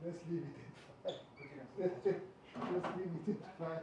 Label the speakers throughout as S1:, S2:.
S1: Let's leave it at 5. Let's leave it at 5.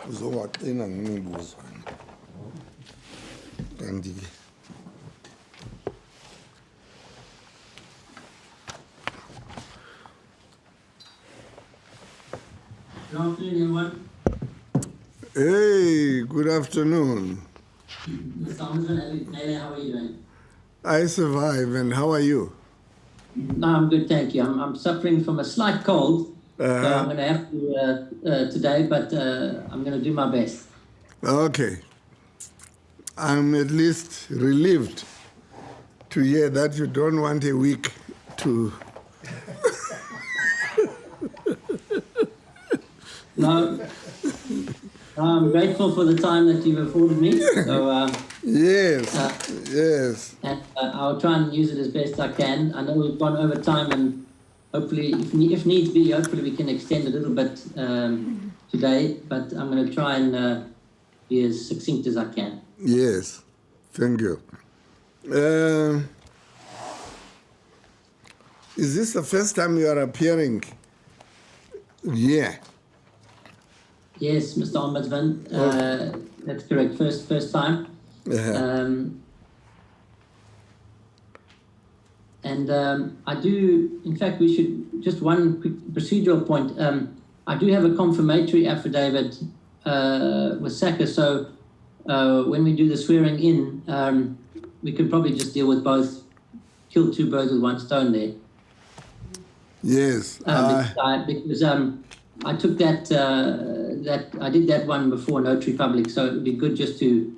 S2: Uzowaqina ngemibuzo. Kanti ke
S3: Good afternoon, everyone.
S2: Hey, good afternoon.
S3: Mr. Ombudsman Advocate, how are you doing?
S2: I survive, and how are you?
S3: No, I'm good, thank you. I'm suffering from a slight cold, so I'm going to have to today, but I'm going to do my best.
S2: Okay. I'm at least relieved to hear that you don't want a week to...
S3: No, I'm grateful for the time that you've afforded me. So
S2: Yes.
S3: And I'll try and use it as best I can. I know we've gone over time, and hopefully, if needs be, hopefully we can extend a little bit today. But I'm going to try and be as succinct as I can.
S2: Yes. Thank you. Is this the first time you are appearing? Yeah.
S3: Yes, Mr. Ombudsman, that's correct. First time. I do, in fact, we should, just one quick procedural point. I do have a confirmatory affidavit with SACA, so when we do the swearing in, we could probably just deal with both, kill two birds with one stone there.
S2: Yes.
S3: Because I took that, I did that one before Notary Public, so it would be good just to,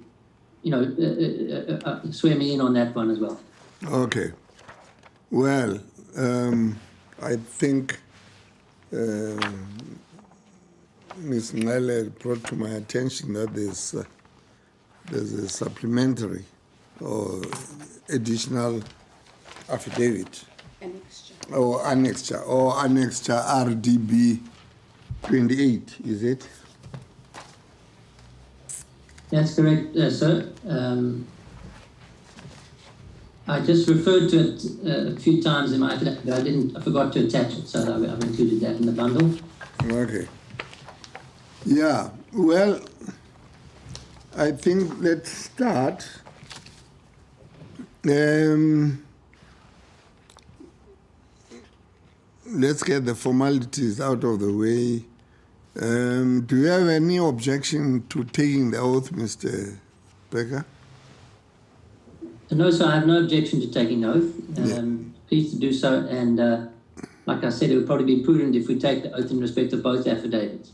S3: swear me in on that one as well.
S2: Okay. Well, I think Ms. Ngale brought to my attention that there's a supplementary or additional affidavit. Annexure RDB 28, is it?
S3: That's correct, sir. I just referred to it a few times in my affidavit. I forgot to attach it, so I've included that in the bundle.
S2: Okay. Yeah, well, I think let's start. Let's get the formalities out of the way. Do you have any objection to taking the oath, Mr. Becker?
S3: No, sir, I have no objection to taking the oath. Pleased to do so, and like I said, it would probably be prudent if we take the oath in respect of both affidavits.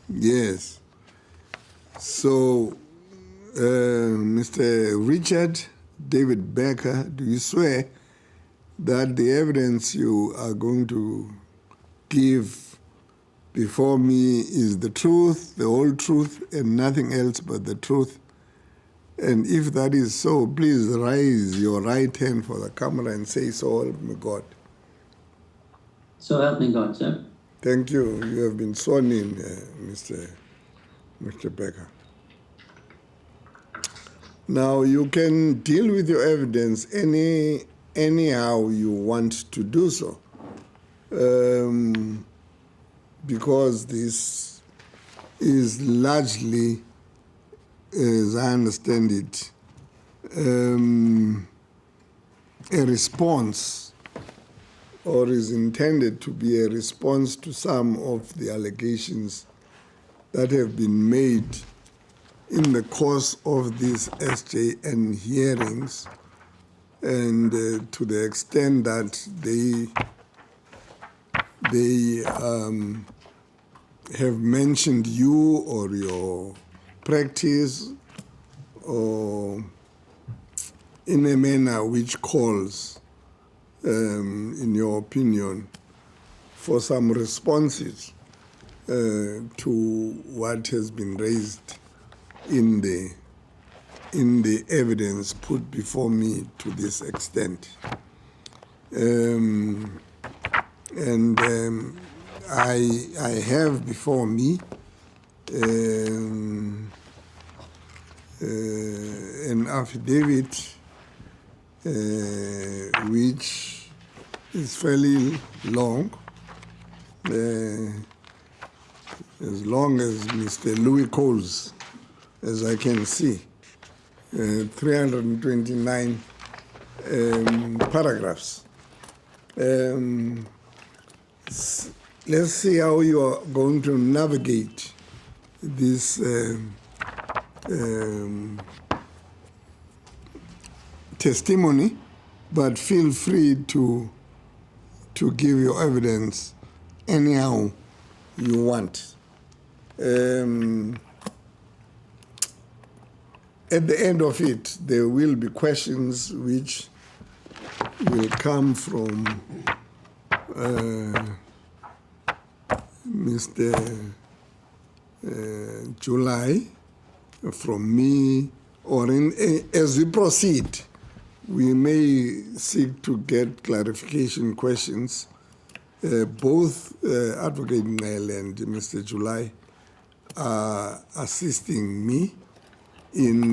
S2: Yes. So, Mr. Richard David Becker, do you swear that the evidence you are going to give before me is the truth, the whole truth, and nothing else but the truth? And if that is so, please raise your right hand for the camera and say, so help me God.
S3: So help me God, sir.
S2: Thank you. You have been sworn in, Mr. Becker. Now, you can deal with your evidence anyhow you want to do so, because this is largely, as I understand it, a response, or is intended to be a response to some of the allegations that have been made in the course of these SJN hearings, and to the extent that they have mentioned you or your practice, or in a manner which calls, in your opinion, for some responses to what has been raised in the evidence put before me to this extent. I have before me an affidavit which is fairly long, as long as Mr. Louis Coles, as I can see, 329 paragraphs. Let's see how you are going to navigate this testimony, but feel free to give your evidence anyhow you want. At the end of it, there will be questions which will come from Mr. July, from me, or as we proceed, we may seek to get clarification questions. Both Advocate Nel and Mr. July are assisting me in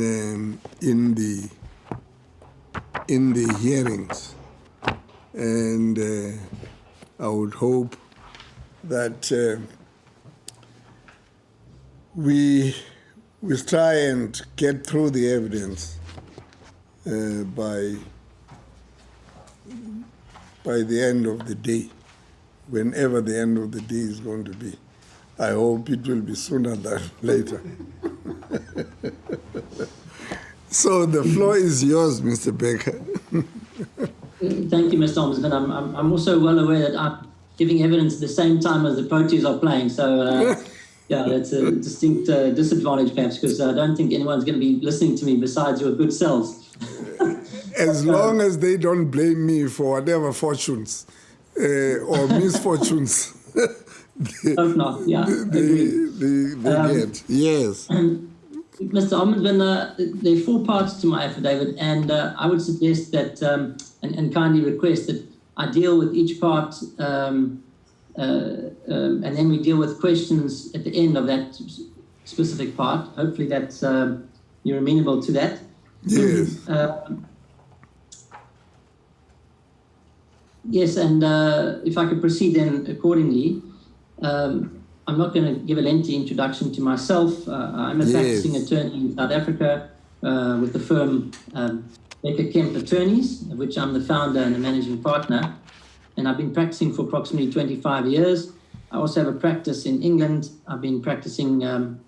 S2: the hearings, and I would hope that we try and get through the evidence by the end of the day, whenever the end of the day is going to be. I hope it will be sooner than later. So the floor is yours, Mr. Baker.
S3: Thank you, Mr. Ombudsman. I'm also well aware that I'm giving evidence at the same time as the Proteas are playing. So, yeah, that's a distinct disadvantage, perhaps, because I don't think anyone's going to be listening to me besides your good selves.
S2: As long as they don't blame me for whatever fortunes or misfortunes they get. Yes.
S3: Mr. Ombudsman, there are 4 parts to my affidavit, and I would suggest that, and kindly request that I deal with each part, and then we deal with questions at the end of that specific part. Hopefully that's, you're amenable to that.
S2: Yes.
S3: Yes, and if I could proceed then accordingly. I'm not going to give a lengthy introduction to myself. I'm a practicing attorney in South Africa with the firm Becker Kemp Attorneys, of which I'm the founder and the managing partner. And I've been practicing for approximately 25 years. I also have a practice in England. I've been practicing in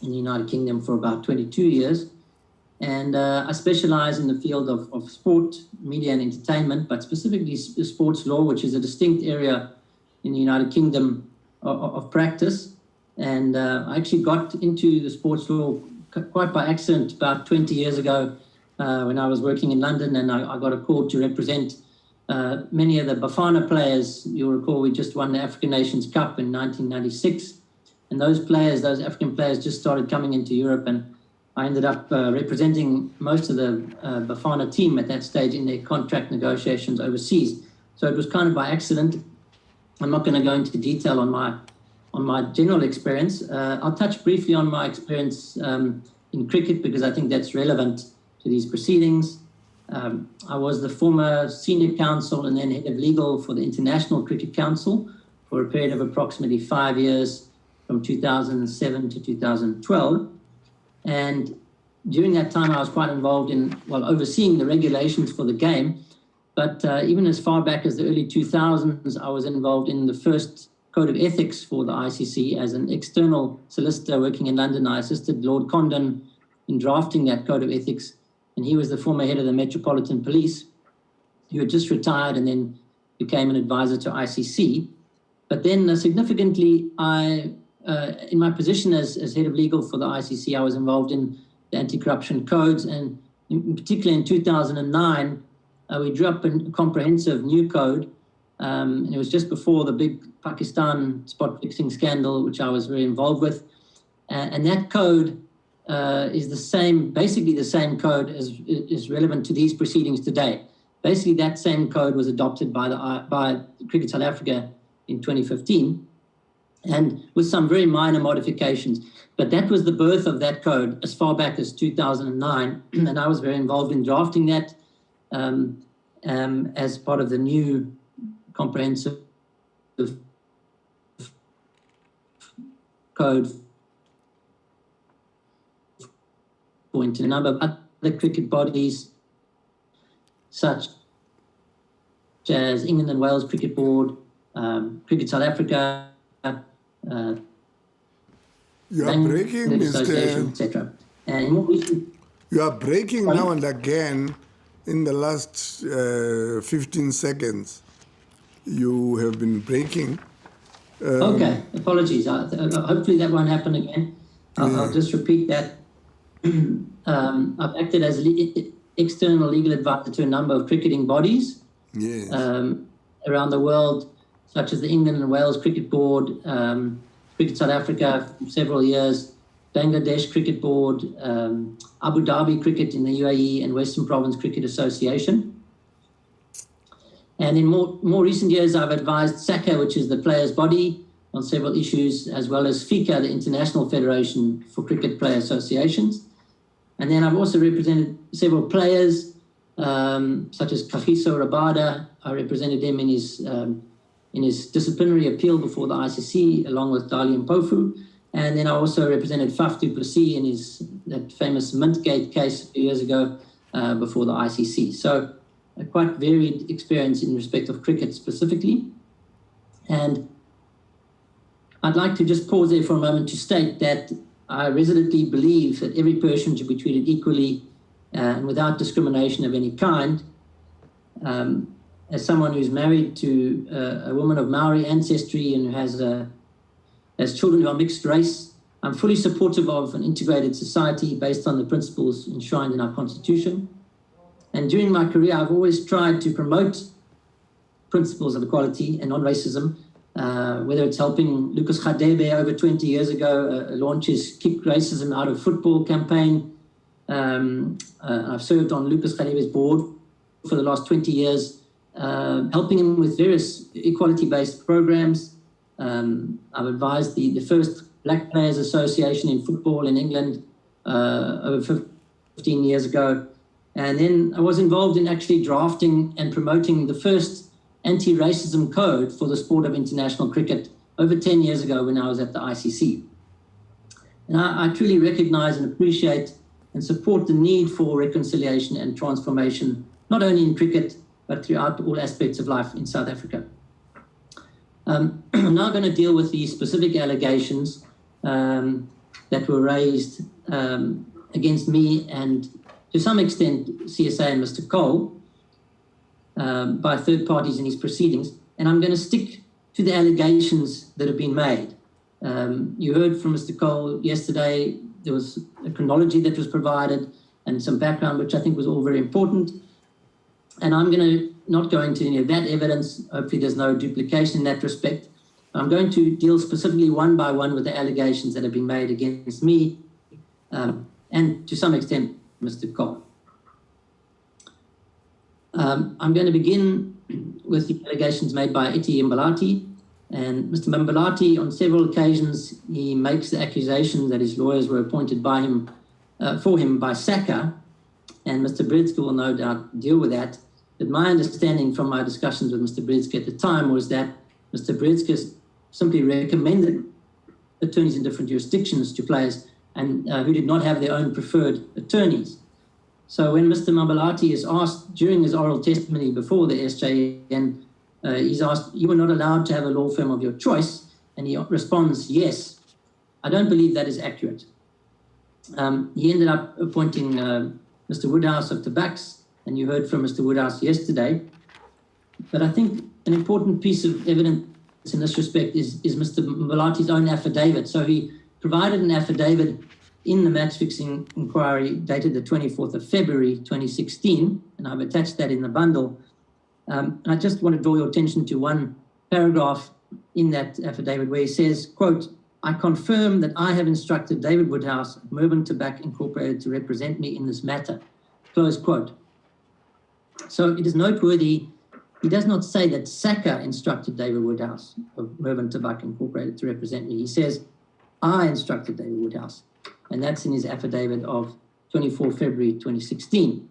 S3: the United Kingdom for about 22 years. And I specialize in the field of sport, media and entertainment, but specifically sports law, which is a distinct area in the United Kingdom of practice. And I actually got into the sports law quite by accident about 20 years ago when I was working in London, and I got a call to represent many of the Bafana players. You'll recall we just won the African Nations Cup in 1996. And those African players just started coming into Europe, and I ended up representing most of the Bafana team at that stage in their contract negotiations overseas. So it was kind of by accident. I'm not going to go into detail on my general experience. I'll touch briefly on my experience in cricket because I think that's relevant to these proceedings. I was the former senior counsel and then head of legal for the International Cricket Council for a period of approximately 5 years, from 2007 to 2012. And during that time, I was quite involved in, overseeing the regulations for the game. But even as far back as the early 2000s, I was involved in the first code of ethics for the ICC as an external solicitor working in London. I assisted Lord Condon in drafting that code of ethics, and he was the former head of the Metropolitan Police, who had just retired and then became an advisor to ICC. But then significantly, in my position as head of legal for the ICC, I was involved in the anti-corruption codes, and in particular in 2009, we drew up a comprehensive new code, and it was just before the big Pakistan spot fixing scandal, which I was very involved with. And that code is basically the same code as is relevant to these proceedings today. Basically, that same code was adopted by Cricket South Africa in 2015, and with some very minor modifications. But that was the birth of that code as far back as 2009, and I was very involved in drafting that as part of the new comprehensive code for a number of other cricket bodies, such as England and Wales Cricket Board, Cricket South Africa,
S2: you are breaking, Mr.
S3: etc. And more recently,
S2: You are breaking now and again. In the last 15 seconds, you have been breaking.
S3: Okay, apologies. Hopefully that won't happen again. I'll just repeat that. I've acted as external legal advisor to a number of cricketing bodies around the world, such as the England and Wales Cricket Board, Cricket South Africa for several years, Bangladesh Cricket Board, Abu Dhabi Cricket in the UAE, and Western Province Cricket Association. And in more recent years, I've advised SACA, which is the players' body, on several issues, as well as FICA, the International Federation for Cricket Player Associations. And then I've also represented several players, such as Kagiso Rabada. I represented him in his disciplinary appeal before the ICC, along with Dali Mpofu. And then I also represented Faf du Plessis in that famous Mintgate case a few years ago before the ICC. So a quite varied experience in respect of cricket specifically. And I'd like to just pause there for a moment to state that I resolutely believe that every person should be treated equally and without discrimination of any kind. As someone who's married to a woman of Maori ancestry and who has children who are mixed race, I'm fully supportive of an integrated society based on the principles enshrined in our Constitution. And during my career, I've always tried to promote principles of equality and non-racism, whether it's helping Lucas Radebe over 20 years ago launch his Kick Racism Out of Football campaign. I've served on Lucas Radebe's board for the last 20 years, helping him with various equality-based programs. I've advised the first Black Players Association in football in England over 15 years ago. And then I was involved in actually drafting and promoting the first anti-racism code for the sport of international cricket over 10 years ago when I was at the ICC. And I truly recognize and appreciate and support the need for reconciliation and transformation, not only in cricket, but throughout all aspects of life in South Africa. I'm now going to deal with the specific allegations that were raised against me and, to some extent, CSA and Mr. Cole by third parties in his proceedings. And I'm going to stick to the allegations that have been made. You heard from Mr. Cole yesterday. There was a chronology that was provided and some background, which I think was all very important. And I'm going to not go into any of that evidence. Hopefully there's no duplication in that respect. I'm going to deal specifically one by one with the allegations that have been made against me and to some extent, Mr. Cole. I'm going to begin with the allegations made by Iti Mabalanti. And Mr. Mabalanti, on several occasions, he makes the accusation that his lawyers were appointed by him, for him by SACA, and Mr. Bridske will no doubt deal with that. But my understanding from my discussions with Mr. Bridske at the time was that Mr. Bridske simply recommended attorneys in different jurisdictions to players and who did not have their own preferred attorneys. So when Mr. Mabalanti is asked during his oral testimony before the SJN, he's asked, "You were not allowed to have a law firm of your choice?" And he responds, "Yes." I don't believe that is accurate. He ended up appointing Mr. Woodhouse of Tabax, and you heard from Mr. Woodhouse yesterday. But I think an important piece of evidence in this respect is Mr. Mabalanti's own affidavit. So he provided an affidavit in the match-fixing inquiry dated the 24th of February 2016, and I've attached that in the bundle. I just want to draw your attention to one paragraph in that affidavit where he says, quote, "I confirm that I have instructed David Woodhouse of Mervyn Tobacco Incorporated to represent me in this matter," close quote. So it is noteworthy, he does not say that SACA instructed David Woodhouse of Mervyn Tobacco Incorporated to represent me. He says, "I instructed David Woodhouse," and that's in his affidavit of 24 February 2016.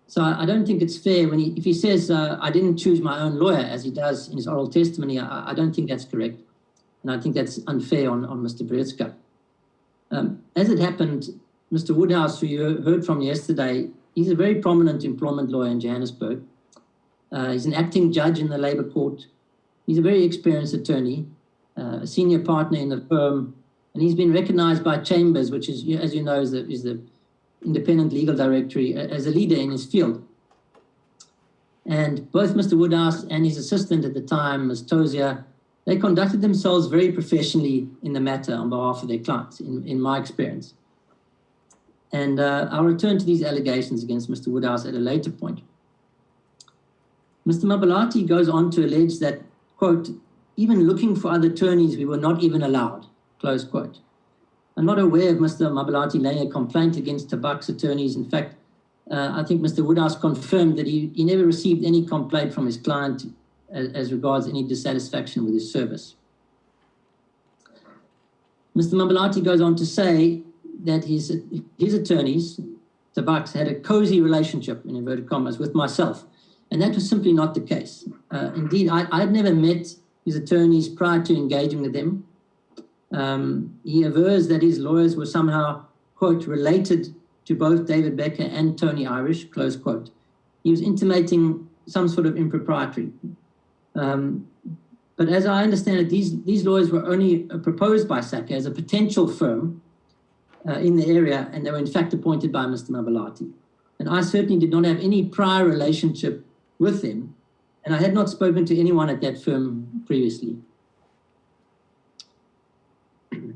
S3: So I don't think it's fair when if he says, "I didn't choose my own lawyer," as he does in his oral testimony, I don't think that's correct. And I think that's unfair on Mr. Brezka. As it happened, Mr. Woodhouse, who you heard from yesterday, he's a very prominent employment lawyer in Johannesburg. He's an acting judge in the Labour Court. He's a very experienced attorney, a senior partner in the firm, and he's been recognized by Chambers, which is, as you know, is the independent legal directory, as a leader in his field. And both Mr. Woodhouse and his assistant at the time, Ms. Tozier, they conducted themselves very professionally in the matter on behalf of their clients, in my experience. And I'll return to these allegations against Mr. Woodhouse at a later point. Mr. Mabalanti goes on to allege that, quote, even looking for other attorneys, we were not even allowed, close quote. I'm not aware of Mr. Mabalanti laying a complaint against Tabak's attorneys. In fact, I think Mr. Woodhouse confirmed that he never received any complaint from his client as regards any dissatisfaction with his service. Mr. Mabalanti goes on to say that his attorneys, Tabak's, had a cozy relationship, in inverted commas, with myself. And that was simply not the case. Indeed, I had never met his attorneys prior to engaging with them. He avers that his lawyers were somehow, quote, related to both David Becker and Tony Irish, close quote. He was intimating some sort of impropriety. But as I understand it, these lawyers were only proposed by SACA as a potential firm in the area, and they were in fact appointed by Mr. Mabalanti. And I certainly did not have any prior relationship with them, and I had not spoken to anyone at that firm previously.
S4: Mr.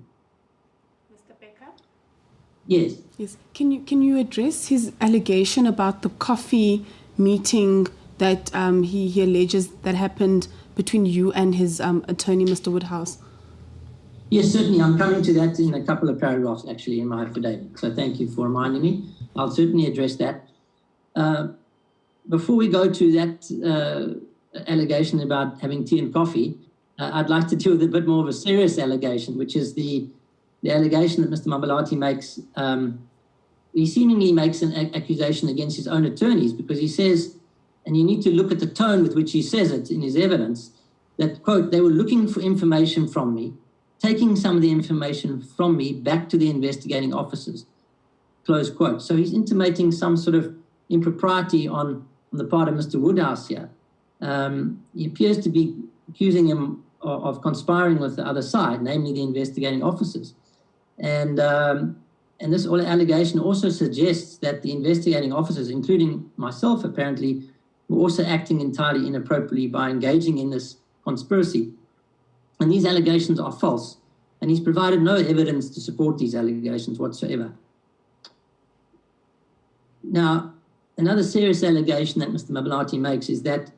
S4: Becker?
S3: Yes.
S4: Yes. Can you address his allegation about the coffee meeting that he alleges that happened between you and his attorney, Mr. Woodhouse?
S3: Yes, certainly. I'm coming to that in a couple of paragraphs, actually, in my affidavit. So thank you for reminding me. I'll certainly address that. Before we go to that allegation about having tea and coffee, I'd like to deal with a bit more of a serious allegation, which is the allegation that Mr. Mabalanti makes. He seemingly makes an accusation against his own attorneys because he says, and you need to look at the tone with which he says it in his evidence, that, quote, they were looking for information from me, taking some of the information from me back to the investigating officers, close quote. So he's intimating some sort of impropriety on the part of Mr. Woodhouse here. He appears to be accusing him of conspiring with the other side, namely the investigating officers. And this allegation also suggests that the investigating officers, including myself apparently, were also acting entirely inappropriately by engaging in this conspiracy. And these allegations are false. And he's provided no evidence to support these allegations whatsoever. Now, another serious allegation that Mr. Mabalanti makes is that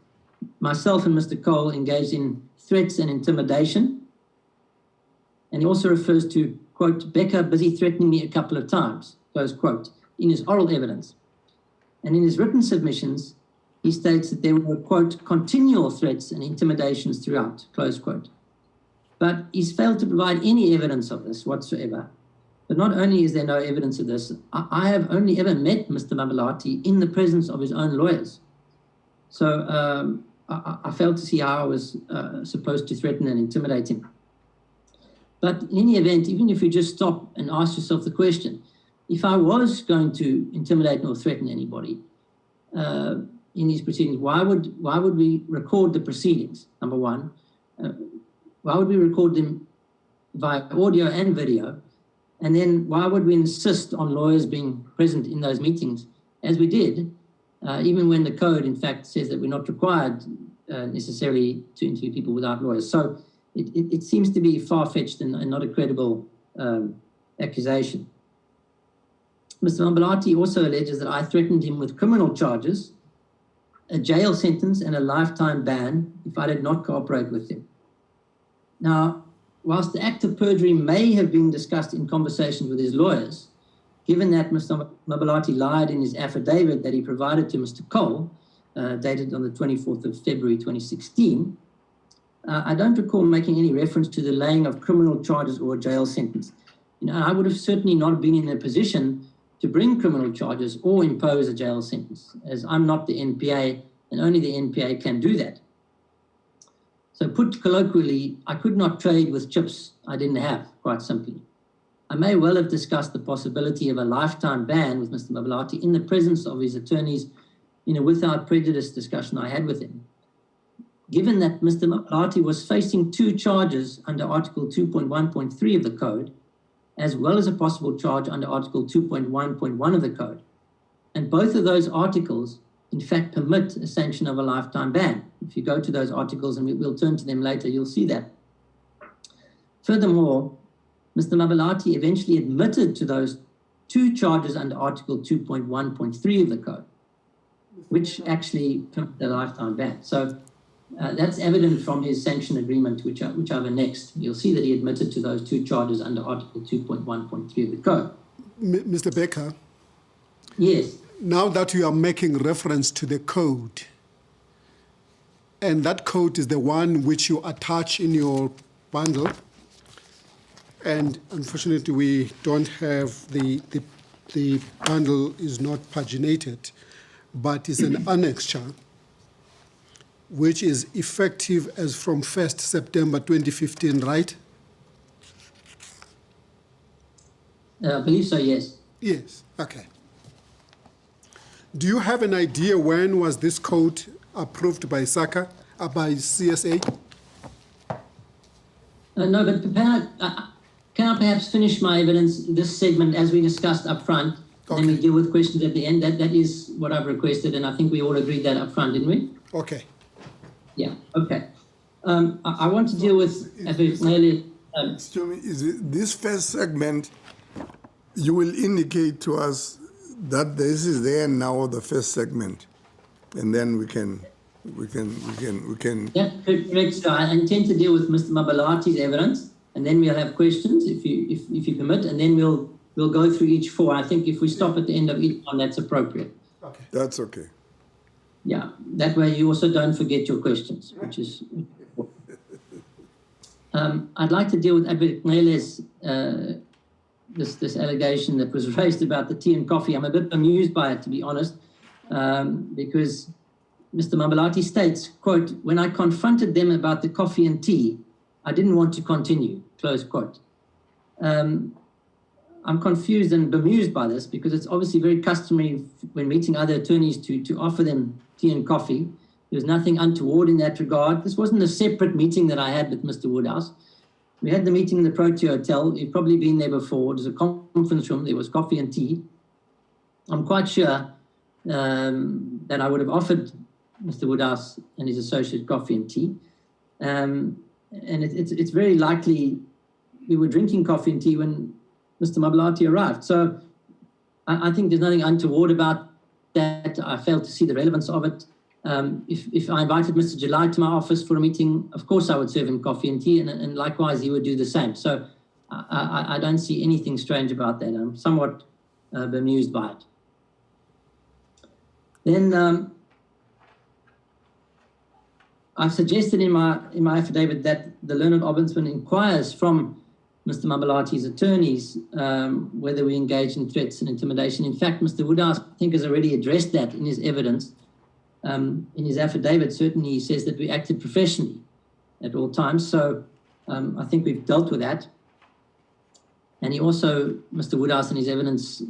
S3: myself and Mr. Cole engaged in threats and intimidation. And he also refers to, quote, Becker busy threatening me a couple of times, close quote, in his oral evidence. And in his written submissions, he states that there were, quote, continual threats and intimidations throughout, close quote. But he's failed to provide any evidence of this whatsoever. But not only is there no evidence of this, I have only ever met Mr. Mabalanti in the presence of his own lawyers. So I failed to see how I was supposed to threaten and intimidate him. But in any event, even if you just stop and ask yourself the question, if I was going to intimidate or threaten anybody in these proceedings, why would we record the proceedings, number one? Why would we record them via audio and video? And then why would we insist on lawyers being present in those meetings, as we did, even when the code, in fact, says that we're not required necessarily to interview people without lawyers? So it seems to be far-fetched and not a credible accusation. Mr. Mabalanti also alleges that I threatened him with criminal charges, a jail sentence, and a lifetime ban if I did not cooperate with him. Now, whilst the act of perjury may have been discussed in conversations with his lawyers, given that Mr. Mabalanti lied in his affidavit that he provided to Mr. Cole, dated on the 24th of February 2016, I don't recall making any reference to the laying of criminal charges or a jail sentence. I would have certainly not been in a position to bring criminal charges or impose a jail sentence, as I'm not the NPA, and only the NPA can do that. So put colloquially, I could not trade with chips I didn't have, quite simply. I may well have discussed the possibility of a lifetime ban with Mr. Mabalanti in the presence of his attorneys in a without prejudice discussion I had with him. Given that Mr. Mabalanti was facing 2 charges under Article 2.1.3 of the Code, as well as a possible charge under Article 2.1.1 of the Code, and both of those articles, in fact, permit a sanction of a lifetime ban. If you go to those articles, and we'll turn to them later, you'll see that. Furthermore, Mr. Mabalanti eventually admitted to those 2 charges under Article 2.1.3 of the Code, which actually permit the lifetime ban. So that's evident from his sanction agreement, which I've annexed. You'll see that he admitted to those 2 charges under Article 2.1.3 of the Code.
S1: Mr. Becker?
S3: Yes.
S1: Now that you are making reference to the code, and that code is the one which you attach in your bundle, and unfortunately we don't have the bundle is not paginated, but it's an annexure which is effective as from 1st September 2015, right?
S3: I believe so, yes.
S1: Yes, okay. Do you have an idea when was this code approved by SACA, by CSA?
S3: No, but can I perhaps finish my evidence, this segment, as we discussed up front,
S1: Okay.
S3: and then we deal with questions at the end? That is what I've requested, and I think we all agreed that up front, didn't we?
S1: Okay.
S3: Yeah, okay. I want to deal with,
S2: Excuse me, is it this first segment, you will indicate to us that this is the end now of the first segment, and then we can.
S3: Yeah, correct. So I intend to deal with Mr. Mabalanti's evidence, and then we'll have questions, if you permit, and then we'll go through each 4. I think if we stop at the end of each one, that's appropriate.
S1: Okay.
S2: That's okay.
S3: Yeah, that way you also don't forget your questions, which is important. I'd like to deal with Advocate Nele's this allegation that was raised about the tea and coffee. I'm a bit amused by it, to be honest, because Mr. Mabalanti states, quote, "When I confronted them about the coffee and tea, I didn't want to continue," close quote. I'm confused and bemused by this because it's obviously very customary when meeting other attorneys to offer them tea and coffee. There's nothing untoward in that regard. This wasn't a separate meeting that I had with Mr. Woodhouse. We had the meeting in the Protea Hotel. You've probably been there before. It was a conference room. There was coffee and tea. I'm quite sure that I would have offered Mr. Woodhouse and his associate coffee and tea. And it's very likely we were drinking coffee and tea when Mr. Mabalanti arrived. So I think there's nothing untoward about that. I failed to see the relevance of it. If I invited Mr. July to my office for a meeting, of course I would serve him coffee and tea, and likewise he would do the same. So I don't see anything strange about that. I'm somewhat bemused by it. Then I've suggested in my affidavit that the learned ombudsman inquires from Mr. Mabalanti's attorneys whether we engage in threats and intimidation. In fact, Mr. Woodhouse, I think, has already addressed that in his evidence. In his affidavit, certainly he says that we acted professionally at all times. So I think we've dealt with that. And he also, Mr. Woodhouse, in his evidence,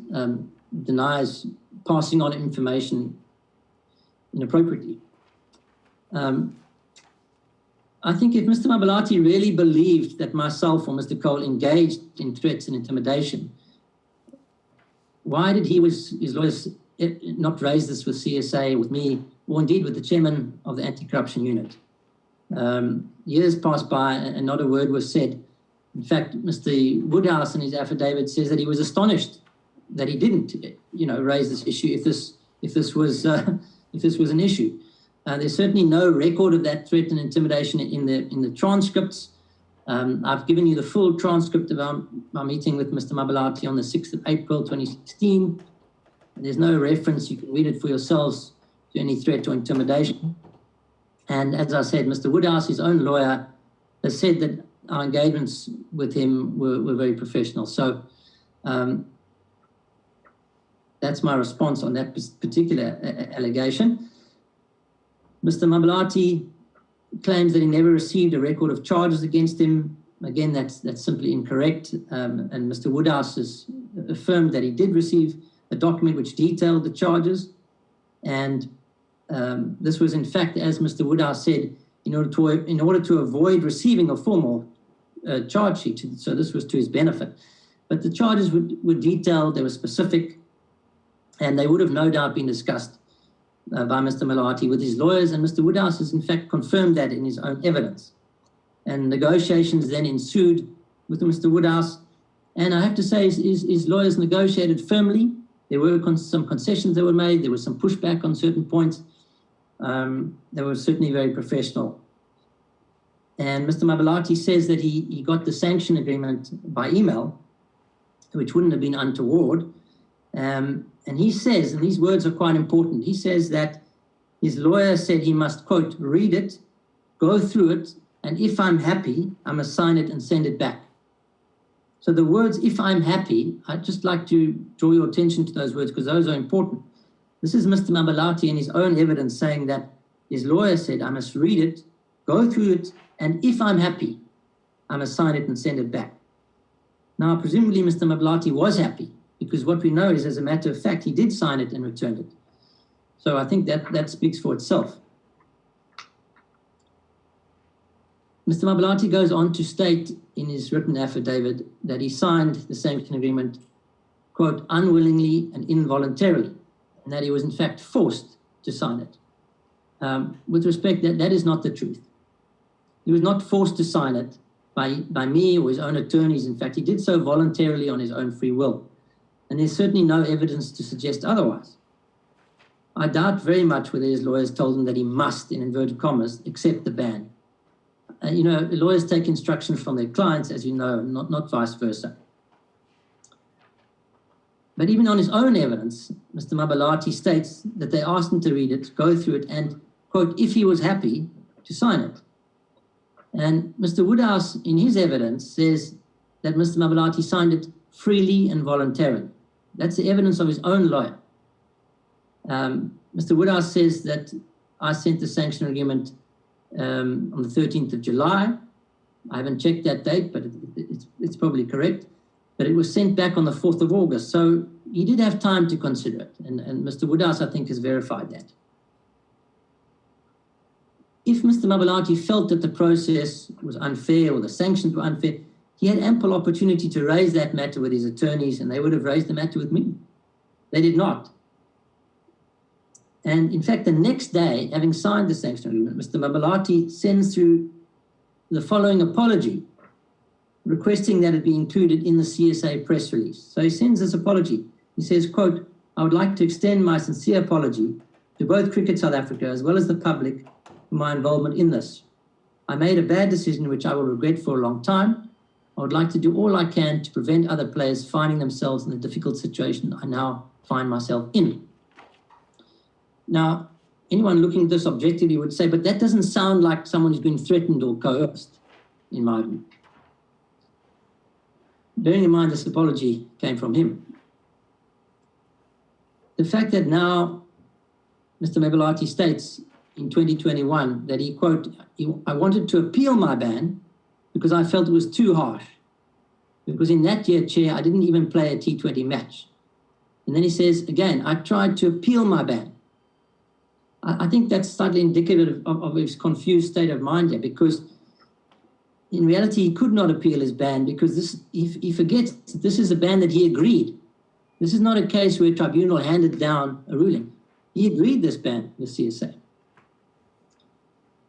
S3: denies passing on information inappropriately. I think if Mr. Mabalanti really believed that myself or Mr. Cole engaged in threats and intimidation, why did his lawyers not raise this with CSA, with me, or indeed with the chairman of the anti-corruption unit? Years passed by and not a word was said. In fact, Mr. Woodhouse in his affidavit says that he was astonished that he didn't, raise this issue if this was an issue. There's certainly no record of that threat and intimidation in the transcripts. I've given you the full transcript of our meeting with Mr. Mabalanti on the 6th of April 2016. There's no reference, you can read it for yourselves, to any threat or intimidation. And as I said, Mr. Woodhouse, his own lawyer, has said that our engagements with him were very professional. So that's my response on that particular allegation. Mr. Mabalanti claims that he never received a record of charges against him. Again, that's simply incorrect. And Mr. Woodhouse has affirmed that he did receive a document which detailed the charges. And this was, in fact, as Mr. Woodhouse said, in order to avoid receiving a formal charge sheet. So this was to his benefit. But the charges were detailed, they were specific, and they would have no doubt been discussed by Mr. Mabalanti with his lawyers. And Mr. Woodhouse has, in fact, confirmed that in his own evidence. And negotiations then ensued with Mr. Woodhouse. And I have to say, his lawyers negotiated firmly. There were some concessions that were made. There was some pushback on certain points. They were certainly very professional. And Mr. Mabalanti says that he got the sanction agreement by email, which wouldn't have been untoward. And he says, and these words are quite important, he says that his lawyer said he must, quote, read it, go through it, and if I'm happy, I must sign it and send it back. So the words, if I'm happy, I'd just like to draw your attention to those words because those are important. This is Mr. Mabalanti in his own evidence saying that his lawyer said, I must read it, go through it, and if I'm happy, I must sign it and send it back. Now, presumably Mr. Mabalanti was happy because what we know is, as a matter of fact, he did sign it and returned it. So I think that speaks for itself. Mr. Mabalanti goes on to state in his written affidavit that he signed the sanction agreement, quote, unwillingly and involuntarily, and that he was in fact forced to sign it. With respect, that is not the truth. He was not forced to sign it by me or his own attorneys. In fact, he did so voluntarily on his own free will. And there's certainly no evidence to suggest otherwise. I doubt very much whether his lawyers told him that he must, in inverted commas, accept the ban. You know, lawyers take instructions from their clients, as you know, not vice versa. But even on his own evidence, Mr. Mabalanti states that they asked him to read it, go through it, and, quote, if he was happy, to sign it. And Mr. Woodhouse, in his evidence, says that Mr. Mabalanti signed it freely and voluntarily. That's the evidence of his own lawyer. Mr. Woodhouse says that I sent the sanction agreement on the 13th of July. I haven't checked that date, but it's probably correct. But it was sent back on the 4th of August. So he did have time to consider it. And Mr. Woodhouse, I think, has verified that. If Mr. Mabalanti felt that the process was unfair or the sanctions were unfair, he had ample opportunity to raise that matter with his attorneys, and they would have raised the matter with me. They did not. And in fact, the next day, having signed the sanction agreement, Mr. Mabalanti sends through the following apology, requesting that it be included in the CSA press release. So he sends this apology. He says, quote, I would like to extend my sincere apology to both Cricket South Africa as well as the public for my involvement in this. I made a bad decision which I will regret for a long time. I would like to do all I can to prevent other players finding themselves in the difficult situation I now find myself in. Now, anyone looking at this objectively would say, but that doesn't sound like someone who's been threatened or coerced, in my view. Bearing in mind this apology came from him. The fact that now Mr. Mabalanti states in 2021 that he, quote, I wanted to appeal my ban because I felt it was too harsh. Because in that year, Chair, I didn't even play a T20 match. And then he says, again, I tried to appeal my ban. I think that's slightly indicative of his confused state of mind here, because in reality, he could not appeal his ban because he forgets this is a ban that he agreed. This is not a case where a tribunal handed down a ruling. He agreed this ban with CSA.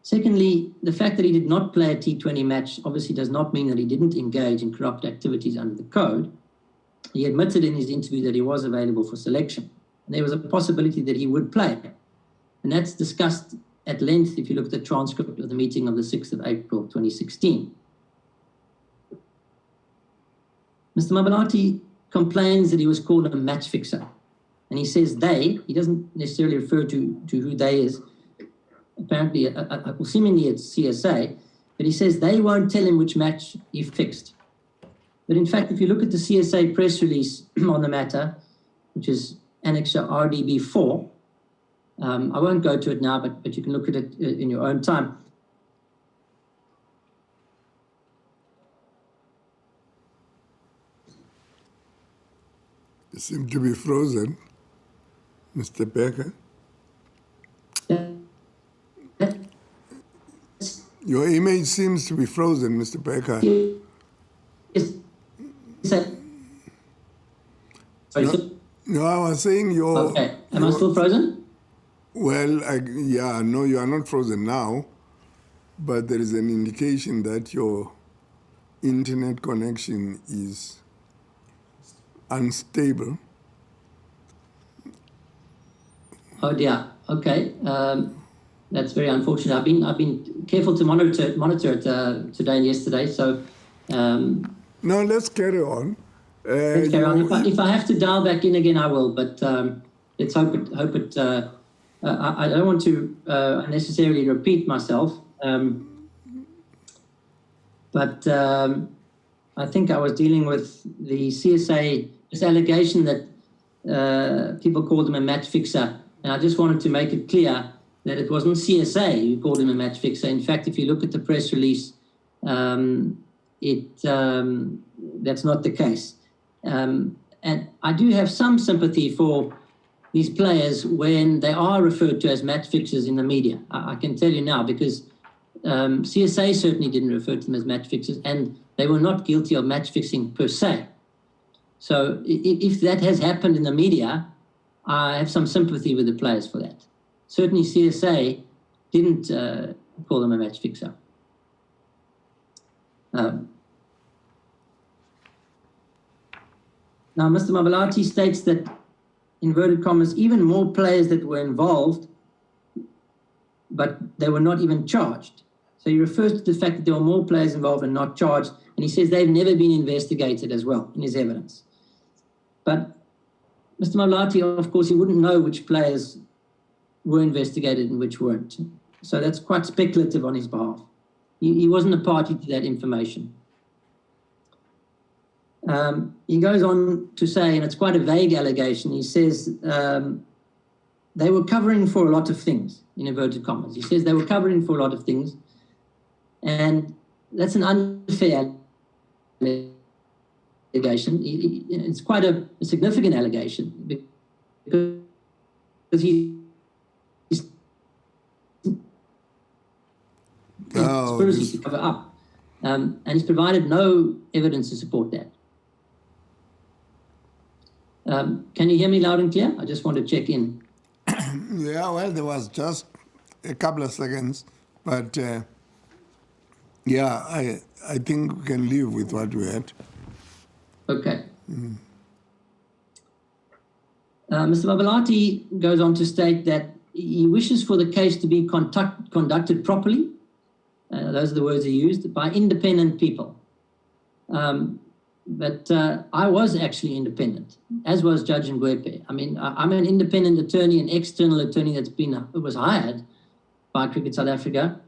S3: Secondly, the fact that he did not play a T20 match obviously does not mean that he didn't engage in corrupt activities under the code. He admitted in his interview that he was available for selection. And there was a possibility that he would play. And that's discussed at length if you look at the transcript of the meeting of the 6th of April, 2016. Mr. Mabalanti complains that he was called a match fixer. And he says they, he doesn't necessarily refer to who they is, apparently, well, seemingly it's CSA, but he says they won't tell him which match he fixed. But in fact, if you look at the CSA press release on the matter, which is Annexure RDB 4, I won't go to it now, but you can look at it in your own time.
S2: seem to be frozen, Mr. Becker. Your image seems to be frozen, Mr. Becker. No, I was saying you're...
S3: Okay, am I still frozen?
S2: Well, yeah, no, you are not frozen now, but there is an indication that your internet connection is unstable.
S3: Oh dear. Okay, that's very unfortunate. I've been careful to monitor it today and yesterday. So
S2: no, let's carry on.
S3: Let's carry on. If I have to dial back in again, I will. But let's hope it. I don't want to unnecessarily repeat myself. But I think I was dealing with the CSA, this allegation that people called him a match fixer. And I just wanted to make it clear that it wasn't CSA who called him a match fixer. In fact, if you look at the press release, that's not the case. And I do have some sympathy for these players when they are referred to as match fixers in the media. I can tell you now, because CSA certainly didn't refer to them as match fixers, and they were not guilty of match fixing per se. So if that has happened in the media, I have some sympathy with the players for that. Certainly CSA didn't call them a match fixer. Now, Mr. Mabalanti states that, inverted commas, even more players that were involved, but they were not even charged. So he refers to the fact that there were more players involved and not charged, and he says they've never been investigated as well in his evidence. But Mr. Mabalanti, of course, he wouldn't know which players were investigated and which weren't. So that's quite speculative on his behalf. He wasn't a party to that information. He goes on to say, and it's quite a vague allegation, he says they were covering for a lot of things, in inverted commas. He says they were covering for a lot of things, and that's an unfair allegation. It's quite a significant allegation, because he's conspiracies to cover up, and he's provided no evidence to support that. Can you hear me loud and clear? I just want to check in.
S2: Yeah, well, there was just a couple of seconds, but yeah, I think we can live with what we had.
S3: Okay. Mr. Mabalanti goes on to state that he wishes for the case to be conducted properly. Those are the words he used, by independent people. But I was actually independent, as was Judge Ngwepe. I mean, I'm an independent attorney, an external attorney that was hired by Cricket South Africa,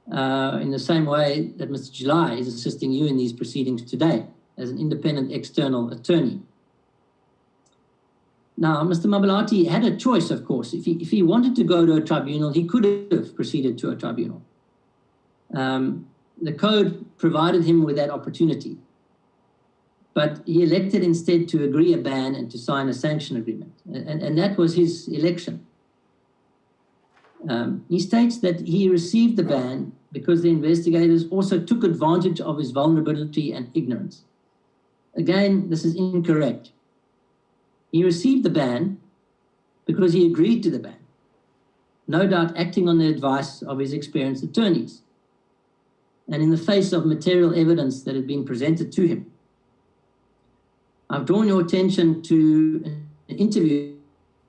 S3: in the same way that Mr. July is assisting you in these proceedings today as an independent external attorney. Now, Mr. Mabalanti had a choice, of course. If he wanted to go to a tribunal, he could have proceeded to a tribunal. The code provided him with that opportunity. But he elected instead to agree a ban and to sign a sanction agreement. And that was his election. He states that he received the ban because the investigators also took advantage of his vulnerability and ignorance. Again, this is incorrect. He received the ban because he agreed to the ban, no doubt acting on the advice of his experienced attorneys and in the face of material evidence that had been presented to him. I've drawn your attention to an interview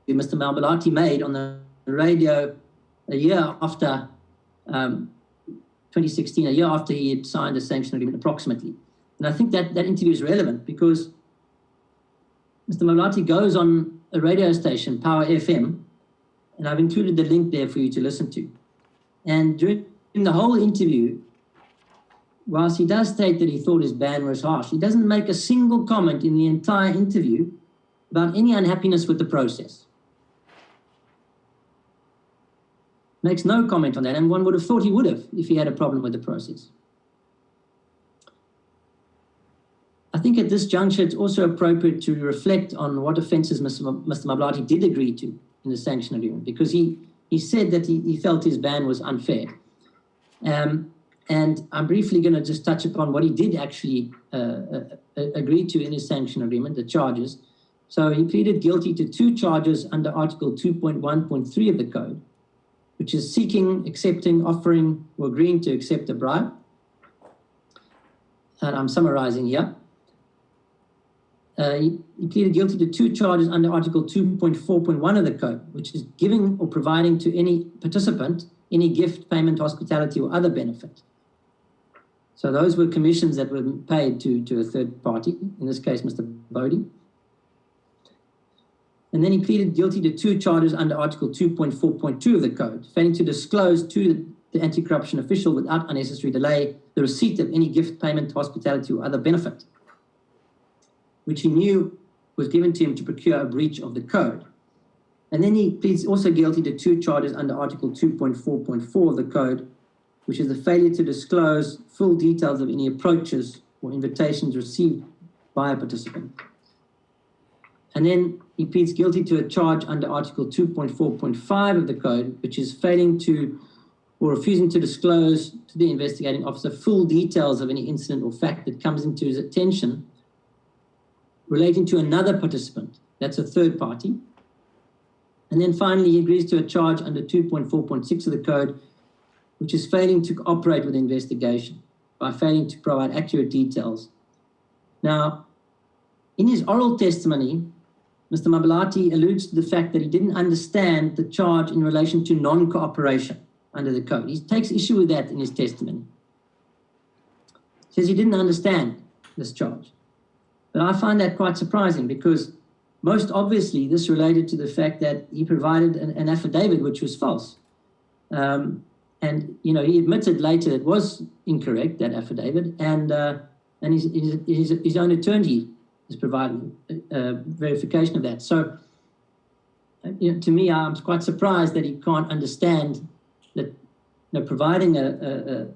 S3: Mr. Mabalanti made on the radio a year after 2016, a year after he had signed a sanction agreement, approximately. And I think that interview is relevant because Mr. Mabalanti goes on a radio station, Power FM, and I've included the link there for you to listen to. And during the whole interview, whilst he does state that he thought his ban was harsh, he doesn't make a single comment in the entire interview about any unhappiness with the process. Makes no comment on that, and one would have thought he would have if he had a problem with the process. I I think at this juncture, it's also appropriate to reflect on what offences Mr. Mabalanti did agree to in the sanction agreement, because he said that he felt his ban was unfair. And I'm briefly going to just touch upon what he did actually agree to in his sanction agreement, the charges. So he pleaded guilty to 2 charges under Article 2.1.3 of the Code, which is seeking, accepting, offering, or agreeing to accept a bribe. And I'm summarizing here. He pleaded guilty to 2 charges under Article 2.4.1 of the Code, which is giving or providing to any participant any gift, payment, hospitality, or other benefit. So those were commissions that were paid to a third party, in this case, Mr. Bodie. And then he pleaded guilty to 2 charges under Article 2.4.2 of the Code, failing to disclose to the anti-corruption official without unnecessary delay the receipt of any gift, payment, hospitality, or other benefit, which he knew was given to him to procure a breach of the Code. And then he pleads also guilty to 2 charges under Article 2.4.4 of the Code, which is the failure to disclose full details of any approaches or invitations received by a participant. And then he pleads guilty to a charge under Article 2.4.5 of the Code, which is failing to or refusing to disclose to the investigating officer full details of any incident or fact that comes into his attention relating to another participant. That's a third party. And then finally, he agrees to a charge under 2.4.6 of the Code, which is failing to cooperate with the investigation by failing to provide accurate details. Now, in his oral testimony, Mr. Mabalanti alludes to the fact that he didn't understand the charge in relation to non-cooperation under the Code. He takes issue with that in his testimony. He says he didn't understand this charge. But I find that quite surprising, because most obviously this related to the fact that he provided an affidavit which was false. And he admitted later it was incorrect, that affidavit, and his own attorney is providing verification of that. So, to me, I'm quite surprised that he can't understand that providing a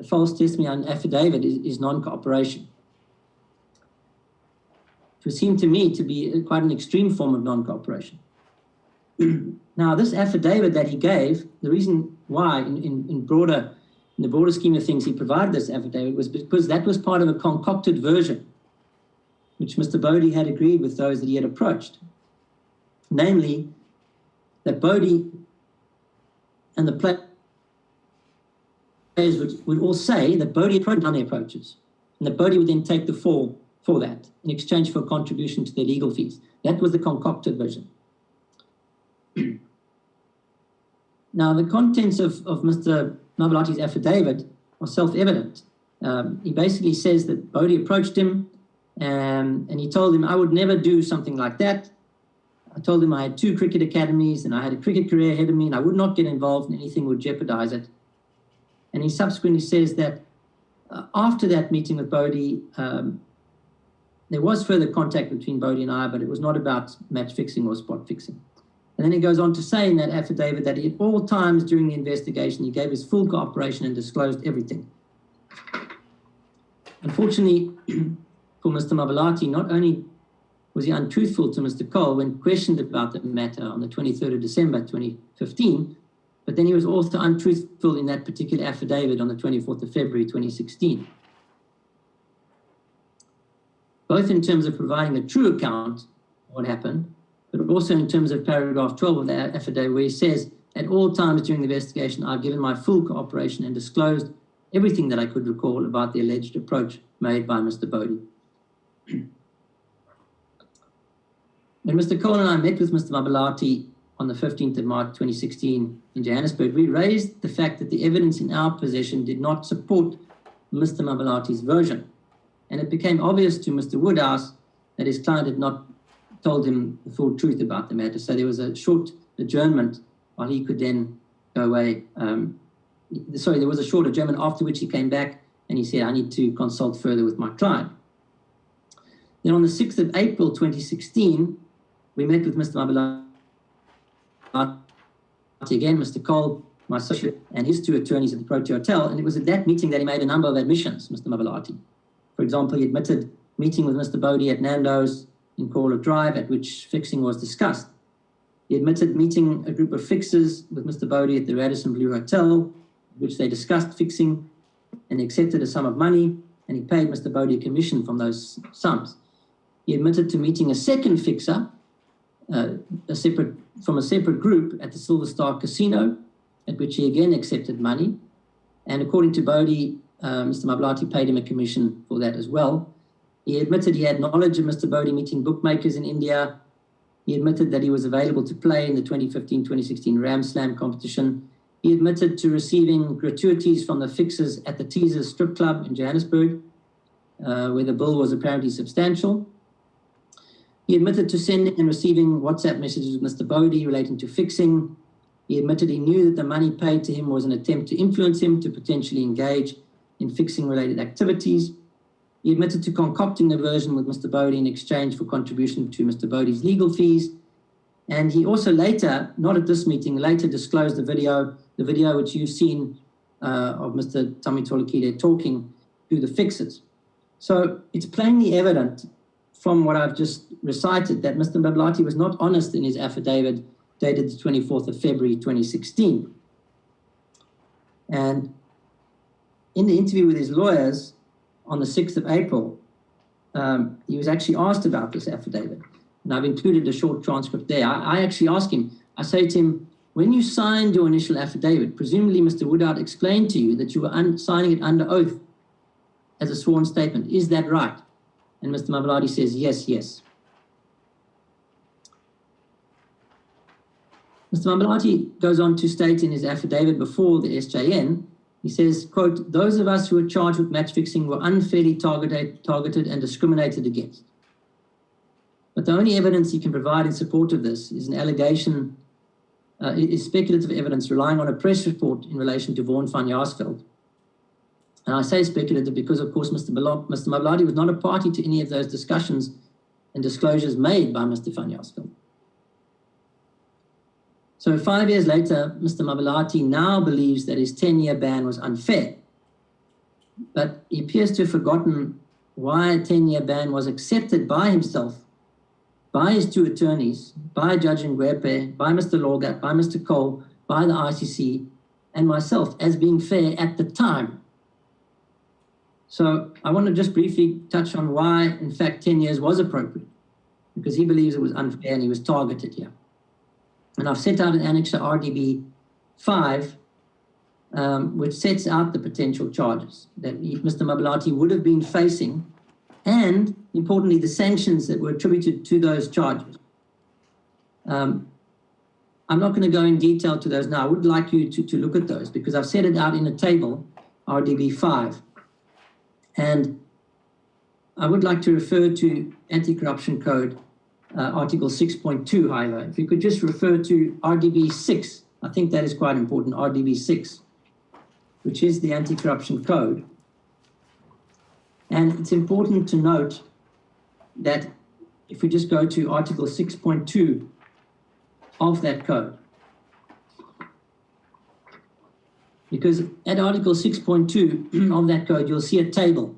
S3: false testimony on an affidavit is non-cooperation. It would seem to me to be quite an extreme form of non-cooperation. Now, this affidavit that he gave, the reason why, in the broader scheme of things, he provided this affidavit was because that was part of a concocted version, which Mr. Bodie had agreed with those that he had approached. Namely, that Bodie and the players would all say that Bodie approached on the approaches, and that Bodie would then take the fall for that in exchange for a contribution to their legal fees. That was the concocted version. Now, the contents of Mr. Mabalanti's affidavit are self-evident. He basically says that Bodie approached him and he told him, I would never do something like that. I told him I had 2 cricket academies and I had a cricket career ahead of me and I would not get involved in anything that would jeopardize it. And he subsequently says that after that meeting with Bodie, there was further contact between Bodie and I, but it was not about match fixing or spot fixing. And then he goes on to say in that affidavit that at all times during the investigation, he gave his full cooperation and disclosed everything. Unfortunately, for Mr. Mabalanti, not only was he untruthful to Mr. Cole when questioned about the matter on the 23rd of December 2015, but then he was also untruthful in that particular affidavit on the 24th of February 2016. Both in terms of providing a true account of what happened, but also in terms of paragraph 12 of the affidavit, where he says, at all times during the investigation, I've given my full cooperation and disclosed everything that I could recall about the alleged approach made by Mr. Bodie. When Mr. Cole and I met with Mr. Mabalanti on the 15th of March 2016 in Johannesburg, we raised the fact that the evidence in our possession did not support Mr. Mabalanti's version. And it became obvious to Mr. Woodhouse that his client had not told him the full truth about the matter. So there was a short adjournment while he could then go away. There was a short adjournment after which he came back and he said, I need to consult further with my client. Then on the 6th of April 2016, we met with Mr. Mabalanti again, Mr. Cole, my associate, and his 2 attorneys at the Protea Hotel. And it was at that meeting that he made a number of admissions, Mr. Mabalanti. For example, he admitted meeting with Mr. Bodie at Nando's in Caller Drive, at which fixing was discussed. He admitted meeting a group of fixers with Mr. Bodie at the Radisson Blue Hotel, which they discussed fixing, and accepted a sum of money, and he paid Mr. Bodie a commission from those sums. He admitted to meeting a second fixer, from a separate group at the Silver Star Casino, at which he again accepted money. And according to Bodie, Mr. Mabalanti paid him a commission for that as well. He admitted he had knowledge of Mr. Bodie meeting bookmakers in India. He admitted that he was available to play in the 2015-2016 Ram Slam competition. He admitted to receiving gratuities from the fixers at the Teasers Strip Club in Johannesburg, where the bill was apparently substantial. He admitted to sending and receiving WhatsApp messages with Mr. Bodie relating to fixing. He admitted he knew that the money paid to him was an attempt to influence him to potentially engage in fixing-related activities. He admitted to concocting a version with Mr. Bodie in exchange for contribution to Mr. Bodie's legal fees. And he also later, not at this meeting, later disclosed the video which you've seen of Mr. Tommy Tulikile talking to the fixers. So it's plainly evident from what I've just recited that Mr. Mabalanti was not honest in his affidavit dated the 24th of February 2016. And in the interview with his lawyers on the 6th of April, he was actually asked about this affidavit. And I've included a short transcript there. I actually asked him, I say to him, when you signed your initial affidavit, presumably Mr. Woodard explained to you that you were signing it under oath as a sworn statement. Is that right? And Mr. Mabalanti says, yes, yes. Mr. Mabalanti goes on to state in his affidavit before the SJN, he says, quote, those of us who were charged with match fixing were unfairly targeted and discriminated against. But the only evidence he can provide in support of this is an allegation, is speculative evidence relying on a press report in relation to Vaughan van Jaarsveld. And I say speculative because, of course, Mr. Mabalanti was not a party to any of those discussions and disclosures made by Mr. van Jaarsveld. So 5 years later, Mr. Mabalanti now believes that his 10-year ban was unfair. But he appears to have forgotten why a 10-year ban was accepted by himself, by his two attorneys, by Judge Ngwepe, by Mr. Lorgat, by Mr. Cole, by the ICC, and myself as being fair at the time. So I want to just briefly touch on why, in fact, 10 years was appropriate, because he believes it was unfair and he was targeted here. And I've set out an annexure RDB 5, which sets out the potential charges that Mr. Mabalanti would have been facing, and importantly, the sanctions that were attributed to those charges. I'm not going to go in detail to those now. I would like you to look at those because I've set it out in a table, RDB 5. And I would like to refer to Anti-Corruption Code Article 6.2, however. If you could just refer to RDB 6, I think that is quite important, RDB 6, which is the Anti-Corruption Code. And it's important to note that if we just go to Article 6.2 of that code, because at Article 6.2 of that code, you'll see a table.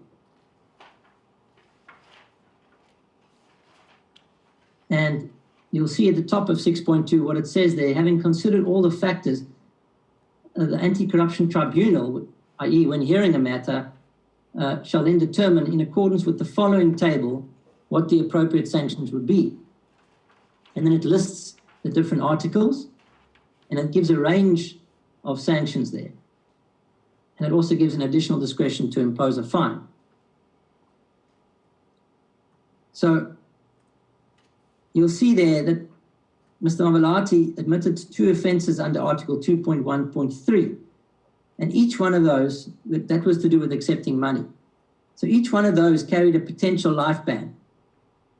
S3: And you'll see at the top of 6.2 what it says there, having considered all the factors, the Anti-Corruption Tribunal, i.e. when hearing a matter, shall then determine in accordance with the following table what the appropriate sanctions would be. And then it lists the different articles and it gives a range of sanctions there. And it also gives an additional discretion to impose a fine. So you'll see there that Mr. Mabalanti admitted to 2 offences under Article 2.1.3. And each one of those, that was to do with accepting money. So each one of those carried a potential life ban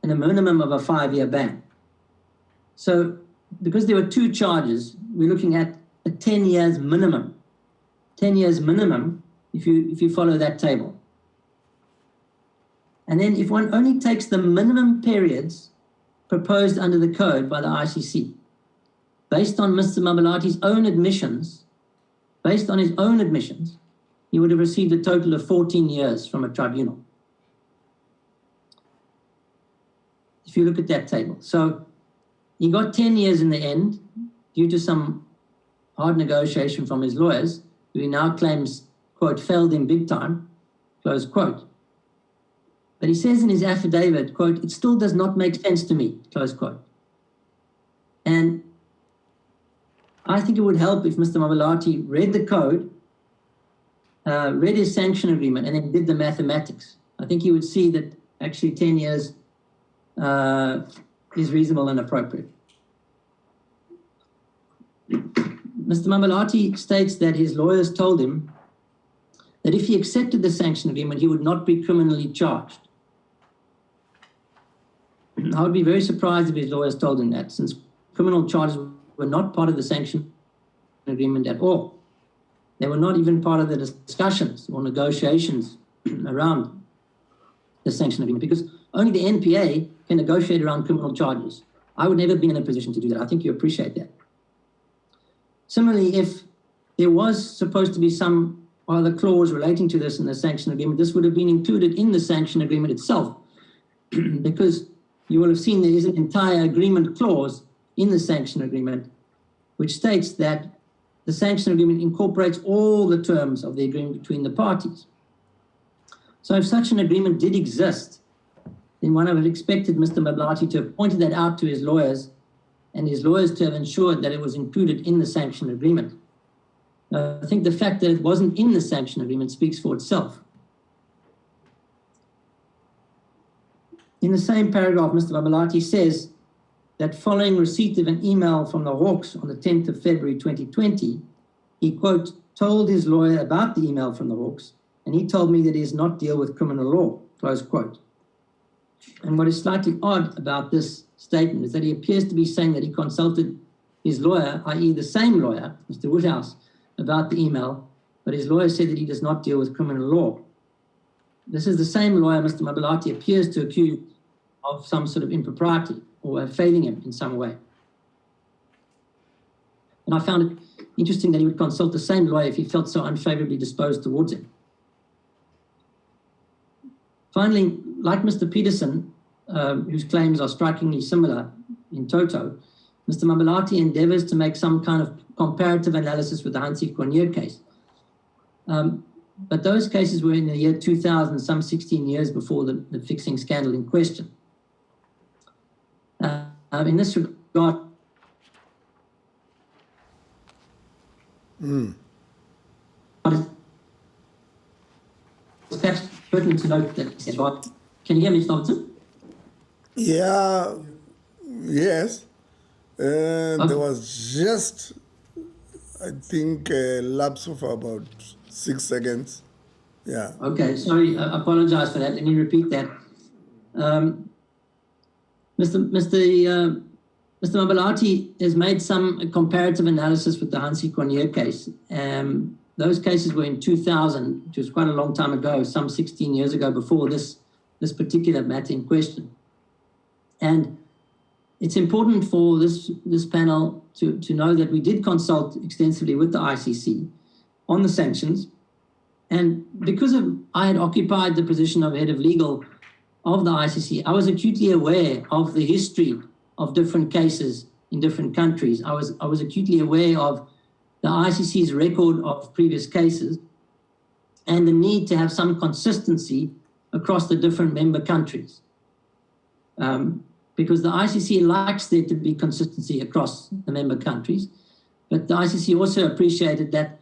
S3: and a minimum of a 5-year ban. So because there were 2 charges, we're looking at a 10 years minimum. 10 years minimum if you follow that table. And then if one only takes the minimum periods proposed under the code by the ICC, based on Mr. Mabalanti's own admissions, he would have received a total of 14 years from a tribunal. if you look at that table. So he got 10 years in the end due to some hard negotiation from his lawyers, who he now claims, quote, failed him big time, close quote. But he says in his affidavit, quote, it still does not make sense to me, close quote. And I think it would help if Mr. Mabalanti read the code, read his sanction agreement, and then did the mathematics. I think he would see that actually 10 years is reasonable and appropriate. Mr. Mabalanti states that his lawyers told him that if he accepted the sanction agreement, he would not be criminally charged. I would be very surprised if his lawyers told him that, since criminal charges were not part of the sanction agreement at all. They were not even part of the discussions or negotiations around the sanction agreement, because only the NPA can negotiate around criminal charges. I would never be in a position to do that. I think you appreciate that. Similarly, if there was supposed to be some other clause relating to this in the sanction agreement, this would have been included in the sanction agreement itself, because you will have seen there is an entire agreement clause in the sanction agreement, which states that the sanction agreement incorporates all the terms of the agreement between the parties. So if such an agreement did exist, then one would have expected Mr. Mabalanti to have pointed that out to his lawyers, and his lawyers to have ensured that it was included in the sanction agreement. I think the fact that it wasn't in the sanction agreement speaks for itself. In the same paragraph, Mr. Mabalanti says that following receipt of an email from the Hawks on the 10th of February 2020, he, quote, told his lawyer about the email from the Hawks, and he told me that he does not deal with criminal law, close quote. And what is slightly odd about this statement is that he appears to be saying that he consulted his lawyer, i.e. the same lawyer, Mr. Woodhouse, about the email, but his lawyer said that he does not deal with criminal law. This is the same lawyer Mr. Mabalanti appears to accuse of some sort of impropriety or failing him in some way. And I found it interesting that he would consult the same lawyer if he felt so unfavorably disposed towards him. Finally, like Mr. Peterson, whose claims are strikingly similar in toto, Mr. Mabalanti endeavors to make some kind of comparative analysis with the Hansi Cronje case. But those cases were in the year 2000, some 16 years before the fixing scandal in question. In this regard, it's perhaps pertinent to note that, can you hear me, Mr. Ombudsman?
S2: Yeah, yes. There was just, I think, a lapse of about 6 seconds. Yeah.
S3: Okay, sorry, I apologize for that. Let me repeat that. Mr. Mabalanti has made some comparative analysis with the Hansi Cronje case. Those cases were in 2000, which was quite a long time ago, some 16 years ago before this particular matter in question. And it's important for this panel to know that we did consult extensively with the ICC on the sanctions. And because I had occupied the position of head of legal of the ICC, I was acutely aware of the history of different cases in different countries. I was acutely aware of the ICC's record of previous cases and the need to have some consistency across the different member countries. Because the ICC likes there to be consistency across the member countries, but the ICC also appreciated that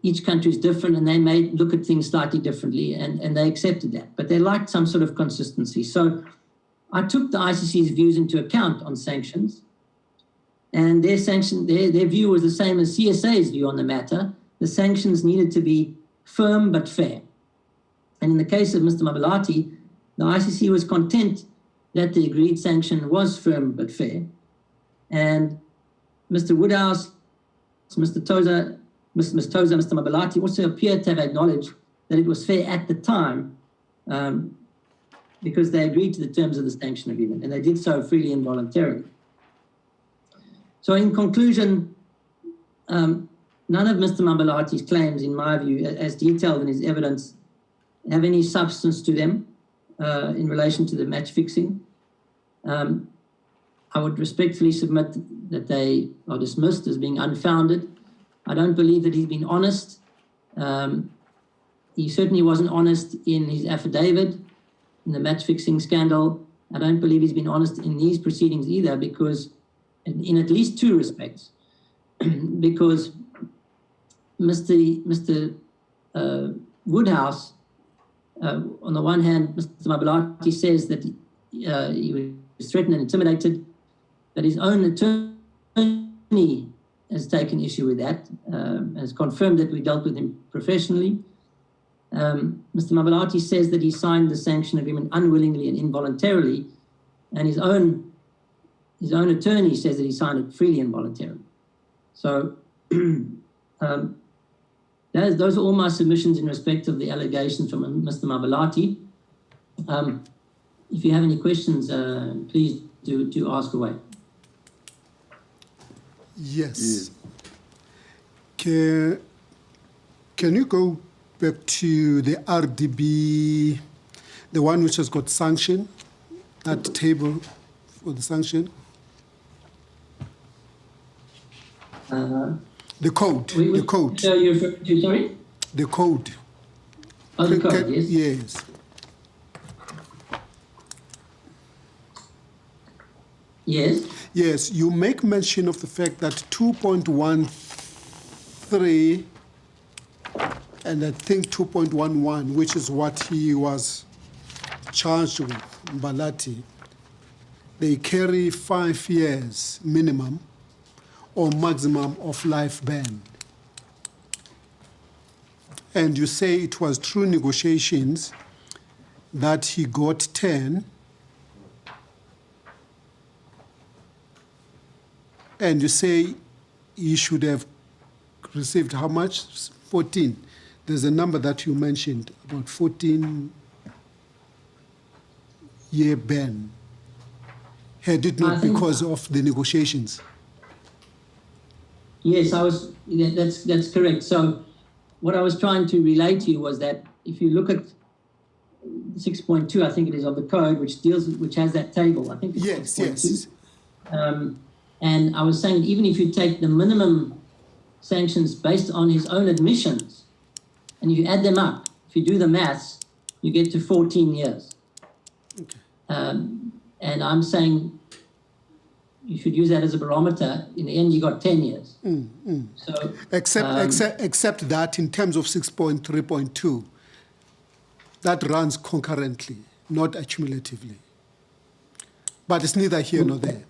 S3: each country is different and they may look at things slightly differently, and they accepted that. But they liked some sort of consistency. So I took the ICC's views into account on sanctions, and their view was the same as CSA's view on the matter. The sanctions needed to be firm but fair. And in the case of Mr. Mabalanti, the ICC was content that the agreed sanction was firm but fair. And Mr. Woodhouse, Mr. Toza, Ms. Toza, Mr. Mabalanti also appeared to have acknowledged that it was fair at the time because they agreed to the terms of the sanction agreement, and they did so freely and voluntarily. So in conclusion, none of Mr. Mabalanti's claims, in my view, as detailed in his evidence, have any substance to them in relation to the match fixing. I would respectfully submit that they are dismissed as being unfounded. I don't believe that he's been honest. He certainly wasn't honest in his affidavit, in the match-fixing scandal. I don't believe he's been honest in these proceedings either, because in at least two respects. Because Mr. Woodhouse, on the one hand, Mr. Mabalanti says that he was threatened and intimidated, but his own attorney has taken issue with that, has confirmed that we dealt with him professionally. Mr. Mabalanti says that he signed the sanction agreement unwillingly and involuntarily, and his own attorney says that he signed it freely and voluntarily. So those are all my submissions in respect of the allegations from Mr. Mabalanti. If you have any questions, please do ask away.
S1: Yes. Can you go back to the RDB, the one which has got sanction, that table for the sanction? The code, the code.
S3: So you're referring to, sorry?
S1: The code.
S3: Oh, the code, yes.
S1: Yes.
S3: Yes.
S1: Yes, you make mention of the fact that 2.13 and I think 2.11, which is what he was charged with, Mabalanti, they carry 5 years minimum or maximum of life ban. And you say it was through negotiations that he got 10, and you say he should have received how much? 14. There's a number that you mentioned, about 14-year ban. Had it not because of the negotiations?
S3: Yes, that's correct. So what I was trying to relate to you was that if you look at 6.2, I think it is, of the code, which has that table, I think it's
S1: yes,
S3: 6.2. Yes. And I was saying, even if you take the minimum sanctions based on his own admissions, and you add them up, if you do the maths, you get to 14 years.
S1: Okay.
S3: And I'm saying you should use that as a barometer. In the end, you got 10 years. So
S1: except that in terms of 6.3.2, that runs concurrently, not accumulatively. But it's neither here nor there.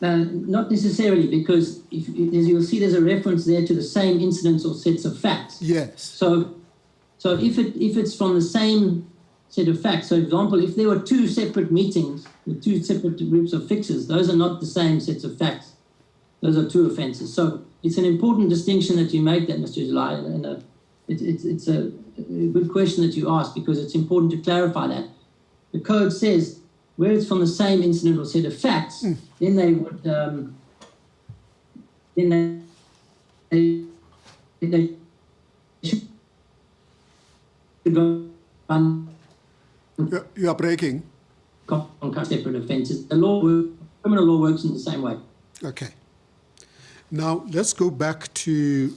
S3: Not necessarily, because as you'll see, there's a reference there to the same incidents or sets of facts.
S1: Yes.
S3: So if it's from the same set of facts, so for example, if there were 2 separate meetings with 2 separate groups of fixers, those are not the same sets of facts. Those are 2 offences. So it's an important distinction that you make, that, Mr. July, and it's a good question that you ask, because it's important to clarify that. The code says where it's from the same incident or set of facts, then they would they should run.
S1: You are breaking.
S3: On separate offences. Criminal law works in the same way.
S1: Okay. Now let's go back to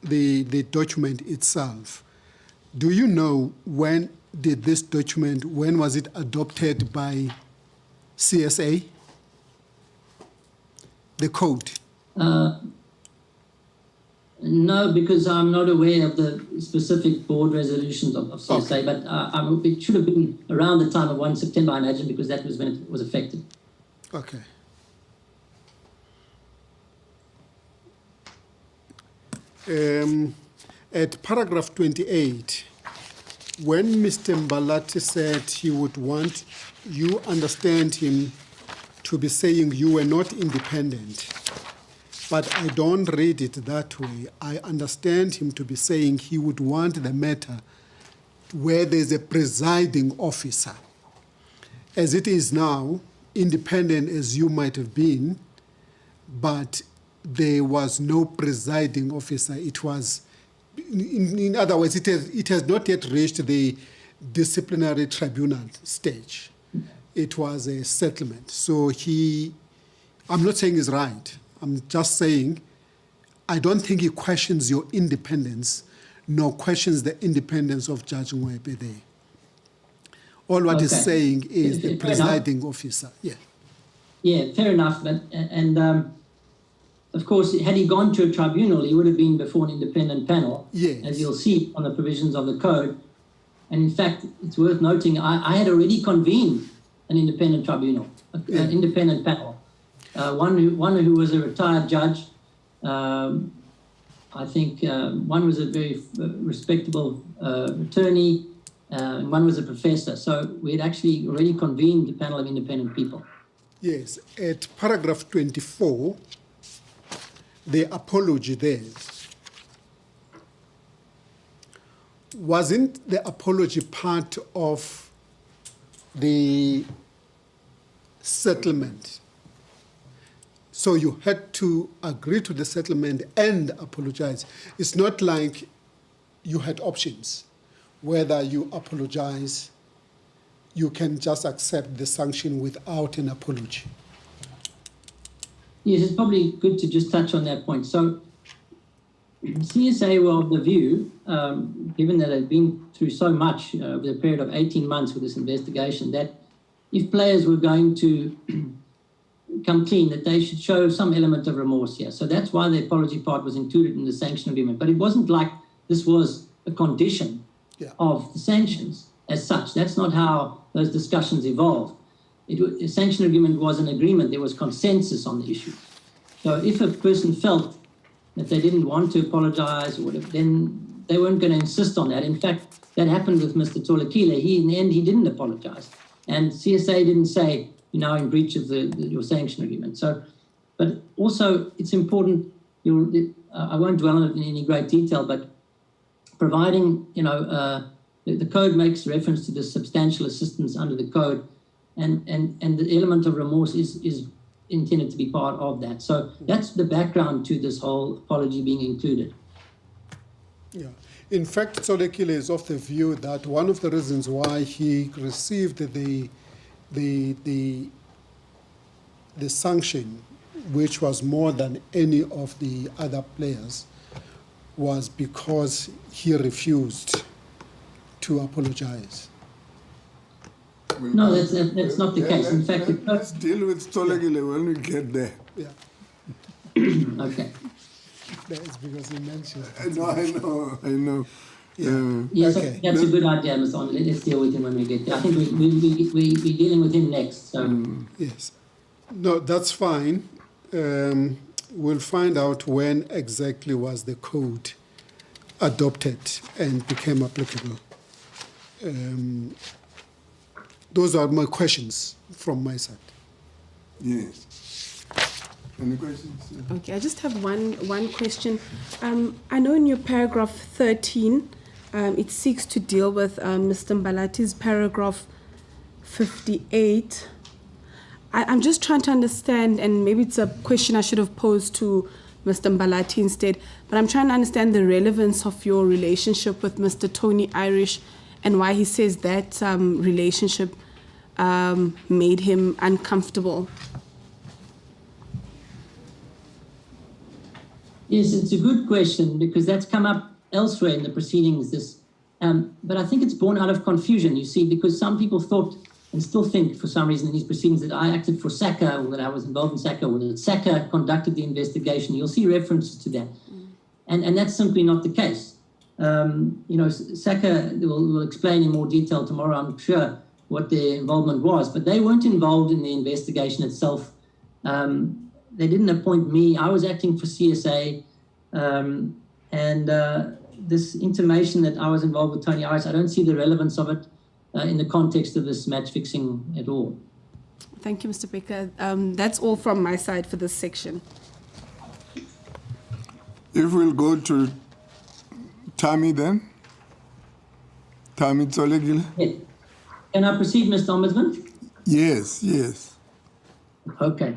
S1: the document itself. Do you know when did this document, when was it adopted by CSA? The code?
S3: No, because I'm not aware of the specific board resolutions of CSA, okay. But it should have been around the time of 1 September, I imagine, because that was when it was effective.
S1: Okay. At paragraph 28, when Mr. Mabalanti said he would want, you understand him to be saying you were not independent, but I don't read it that way. I understand him to be saying he would want the matter where there's a presiding officer. As it is now, independent as you might have been, but there was no presiding officer. It was, in other words, it has not yet reached the disciplinary tribunal stage. it was a settlement. So I'm not saying he's right. I'm just saying I don't think he questions your independence, nor questions the independence of Judge Ngwebe there. All what he's saying is the presiding officer. Yeah.
S3: Yeah, fair enough. And of course, had he gone to a tribunal, he would have been before an independent panel,
S1: Yes.
S3: as you'll see on the provisions of the code. And in fact, it's worth noting, I had already convened an independent tribunal, an independent panel. One who was a retired judge. I think one was a very respectable attorney, and one was a professor. So we had actually already convened a panel of independent people.
S1: Yes, at paragraph 24, the apology there, wasn't the apology part of the settlement? So you had to agree to the settlement and apologize. It's not like you had options. Whether you apologize, you can just accept the sanction without an apology.
S3: Yes, it's probably good to just touch on that point. So CSA were of the view, given that they've been through so much over the period of 18 months with this investigation, that if players were going to come clean, that they should show some element of remorse here. So that's why the apology part was included in the sanction agreement. But it wasn't like this was a condition of the sanctions as such. That's not how those discussions evolved. The sanction agreement was an agreement. There was consensus on the issue. So if a person felt that they didn't want to apologize or whatever, then they weren't going to insist on that. In fact, that happened with Mr. Tulikile. In the end, he didn't apologize. And CSA didn't say, you're now in breach of your sanction agreement. So, but also it's important, I won't dwell on it in any great detail, but providing, the code makes reference to the substantial assistance under the code, and the element of remorse is intended to be part of that. So that's the background to this whole apology being included.
S1: Yeah. In fact, Tulikile is of the view that one of the reasons why he received the sanction, which was more than any of the other players, was because he refused to apologize.
S3: No, that's not the case. In fact,
S2: let's deal with Tulikile when we get there.
S1: Yeah.
S3: Okay.
S1: That's because he mentioned it.
S2: I know. Yeah.
S3: Yes,
S1: Okay.
S3: that's a good idea, Mr. Ondo. Let's deal with him when we get there. I think we're dealing with him next. So.
S1: Yes. No, that's fine. We'll find out when exactly was the code adopted and became applicable. Those are my questions from my side.
S2: Yes. Any questions?
S4: Okay, I just have one question. I know in your paragraph 13, it seeks to deal with Mr. Mbalanti's paragraph 58. I'm just trying to understand, and maybe it's a question I should have posed to Mr. Mabalanti instead, but I'm trying to understand the relevance of your relationship with Mr. Tony Irish and why he says that relationship made him uncomfortable.
S3: Yes, it's a good question because that's come up elsewhere in the proceedings. But I think it's born out of confusion, you see, because some people thought and still think for some reason in these proceedings that I acted for SACA or that I was involved in SACA or that SACA conducted the investigation. You'll see references to that. And that's simply not the case. SACA will explain in more detail tomorrow, I'm sure, what their involvement was, but they weren't involved in the investigation itself. They didn't appoint me. I was acting for CSA. This intimation that I was involved with Tony Irish, I don't see the relevance of it in the context of this match fixing at all.
S4: Thank you, Mr. Baker. That's all from my side for this section.
S2: If we'll go to Tammy then. Tammy Tulikile.
S3: Yeah. Can I proceed, Mr. Ombudsman?
S2: Yes.
S3: Okay.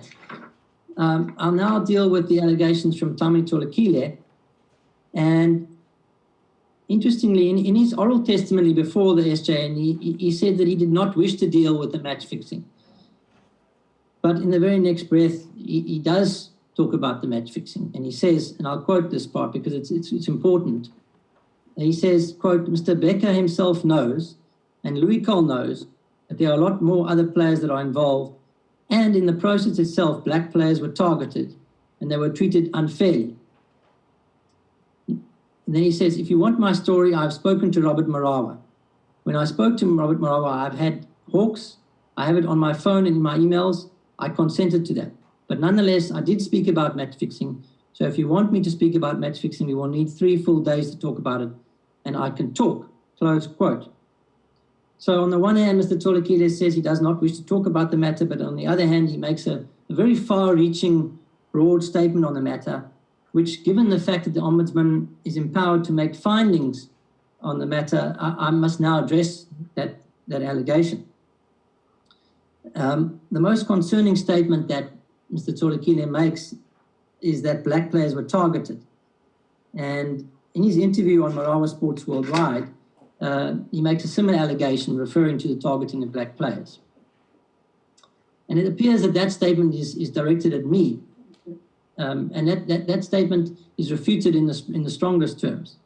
S3: I'll now deal with the allegations from Tommy Tulikile. And interestingly, in his oral testimony before the SJN, he said that he did not wish to deal with the match fixing. But in the very next breath, he does talk about the match fixing. And he says, and I'll quote this part because it's important. He says, quote, Mr. Becker himself knows, and Louis Cole knows, that there are a lot more other players that are involved. And in the process itself, black players were targeted and they were treated unfairly. And then he says, if you want my story, I've spoken to Robert Marawa. When I spoke to Robert Marawa, I've had Hawks. I have it on my phone and in my emails. I consented to that. But nonetheless, I did speak about match fixing. So if you want me to speak about match fixing, we will need 3 full days to talk about it. And I can talk, close quote. So on the one hand, Mr. Tulikile says he does not wish to talk about the matter, but on the other hand, he makes a very far-reaching, broad statement on the matter, which, given the fact that the Ombudsman is empowered to make findings on the matter, I must now address that allegation. The most concerning statement that Mr. Tulikile makes is that black players were targeted. And in his interview on Marawa Sports Worldwide, he makes a similar allegation referring to the targeting of black players. And it appears that that statement is directed at me. And that statement is refuted in the strongest terms.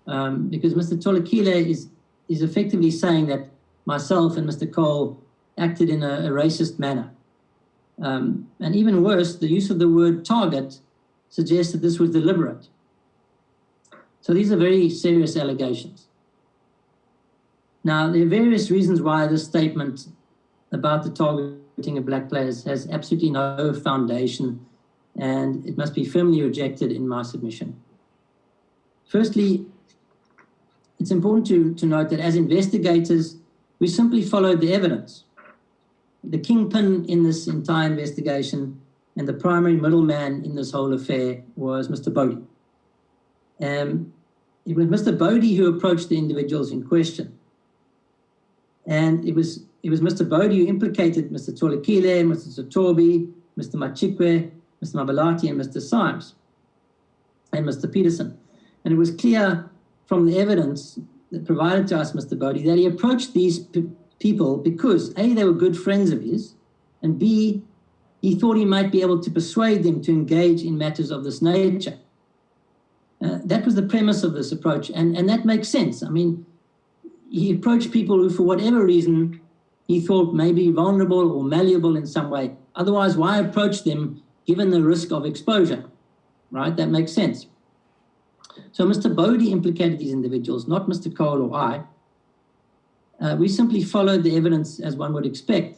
S3: Because Mr. Tulikile is effectively saying that myself and Mr. Cole acted in a racist manner. And even worse, the use of the word target suggests that this was deliberate. So these are very serious allegations. Now, there are various reasons why this statement about the targeting of black players has absolutely no foundation, and it must be firmly rejected in my submission. Firstly, it's important to note that as investigators, we simply followed the evidence. The kingpin in this entire investigation and the primary middleman in this whole affair was Mr. Bodie. It was Mr. Bodie who approached the individuals in question. And it was Mr. Bodie who implicated Mr. Tulikile, Mr. Sotobi, Mr. Machikwe, Mr. Mabalanti, and Mr. Symes, and Mr. Peterson. And it was clear from the evidence that provided to us, Mr. Bodie, that he approached these people because A, they were good friends of his, and B, he thought he might be able to persuade them to engage in matters of this nature. That was the premise of this approach, and that makes sense. I mean, he approached people who, for whatever reason, he thought may be vulnerable or malleable in some way. Otherwise, why approach them given the risk of exposure, right? That makes sense. So Mr. Bodie implicated these individuals, not Mr. Cole or I. We simply followed the evidence as one would expect.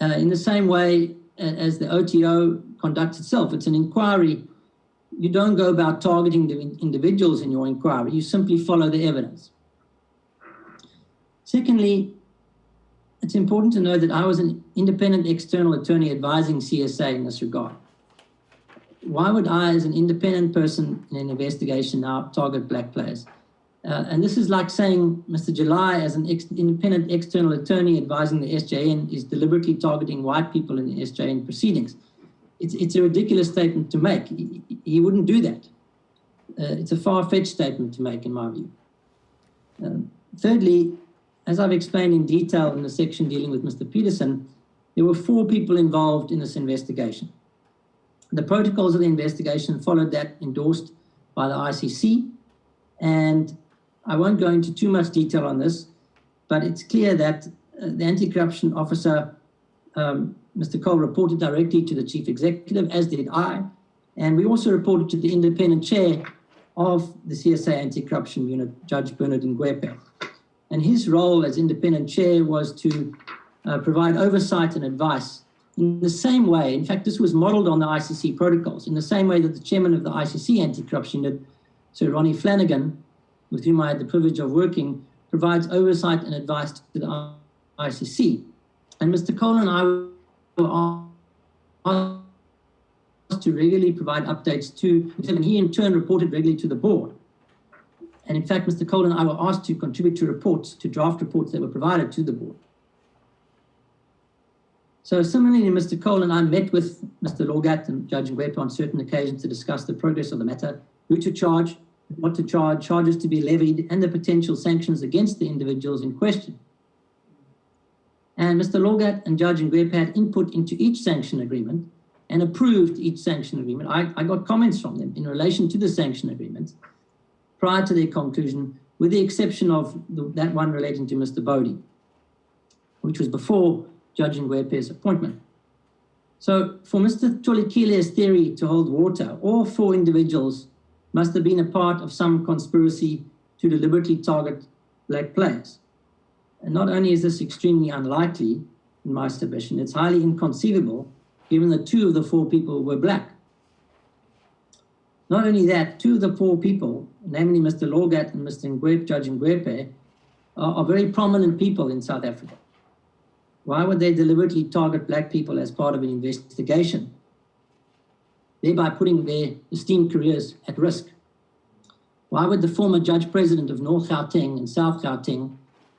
S3: In the same way as the OTO conducts itself, it's an inquiry. You don't go about targeting the individuals in your inquiry, you simply follow the evidence. Secondly, it's important to know that I was an independent external attorney advising CSA in this regard. Why would I, as an independent person in an investigation, now target black players? And this is like saying Mr. July, as an independent external attorney advising the SJN, is deliberately targeting white people in the SJN proceedings. It's a ridiculous statement to make. He wouldn't do that. It's a far-fetched statement to make, in my view. Thirdly, as I've explained in detail in the section dealing with Mr. Peterson, there were 4 people involved in this investigation. The protocols of the investigation followed that endorsed by the ICC, and I won't go into too much detail on this, but it's clear that the anti-corruption officer, Mr. Cole, reported directly to the chief executive, as did I, and we also reported to the independent chair of the CSA anti-corruption unit, Judge Bernard Ngwepe. And his role as independent chair was to provide oversight and advice in the same way. In fact, this was modeled on the ICC protocols, in the same way that the chairman of the ICC anti-corruption unit, Sir Ronnie Flanagan, with whom I had the privilege of working, provides oversight and advice to the ICC. And Mr. Cole and I were asked to regularly provide updates to him, and he in turn reported regularly to the board. And in fact, Mr. Cole and I were asked to contribute to reports, to draft reports that were provided to the board. So similarly, Mr. Cole and I met with Mr. Lorgat and Judge Ngwepe on certain occasions to discuss the progress of the matter, who to charge, what to charge, charges to be levied, and the potential sanctions against the individuals in question. And Mr. Lorgat and Judge Ngwepe had input into each sanction agreement and approved each sanction agreement. I got comments from them in relation to the sanction agreements prior to their conclusion, with the exception of that one relating to Mr. Bodie, which was before Judge Ngwepe's appointment. So for Mr. Tulikile's theory to hold water, all four individuals must have been a part of some conspiracy to deliberately target black players. And not only is this extremely unlikely, in my submission, it's highly inconceivable, given that two of the four people were black. Not only that, two of the four people, namely Mr. Lorgat and Mr. Ngwepe, Judge Ngwepe, are very prominent people in South Africa. Why would they deliberately target black people as part of an investigation, thereby putting their esteemed careers at risk? Why would the former Judge President of North Gauteng and South Gauteng,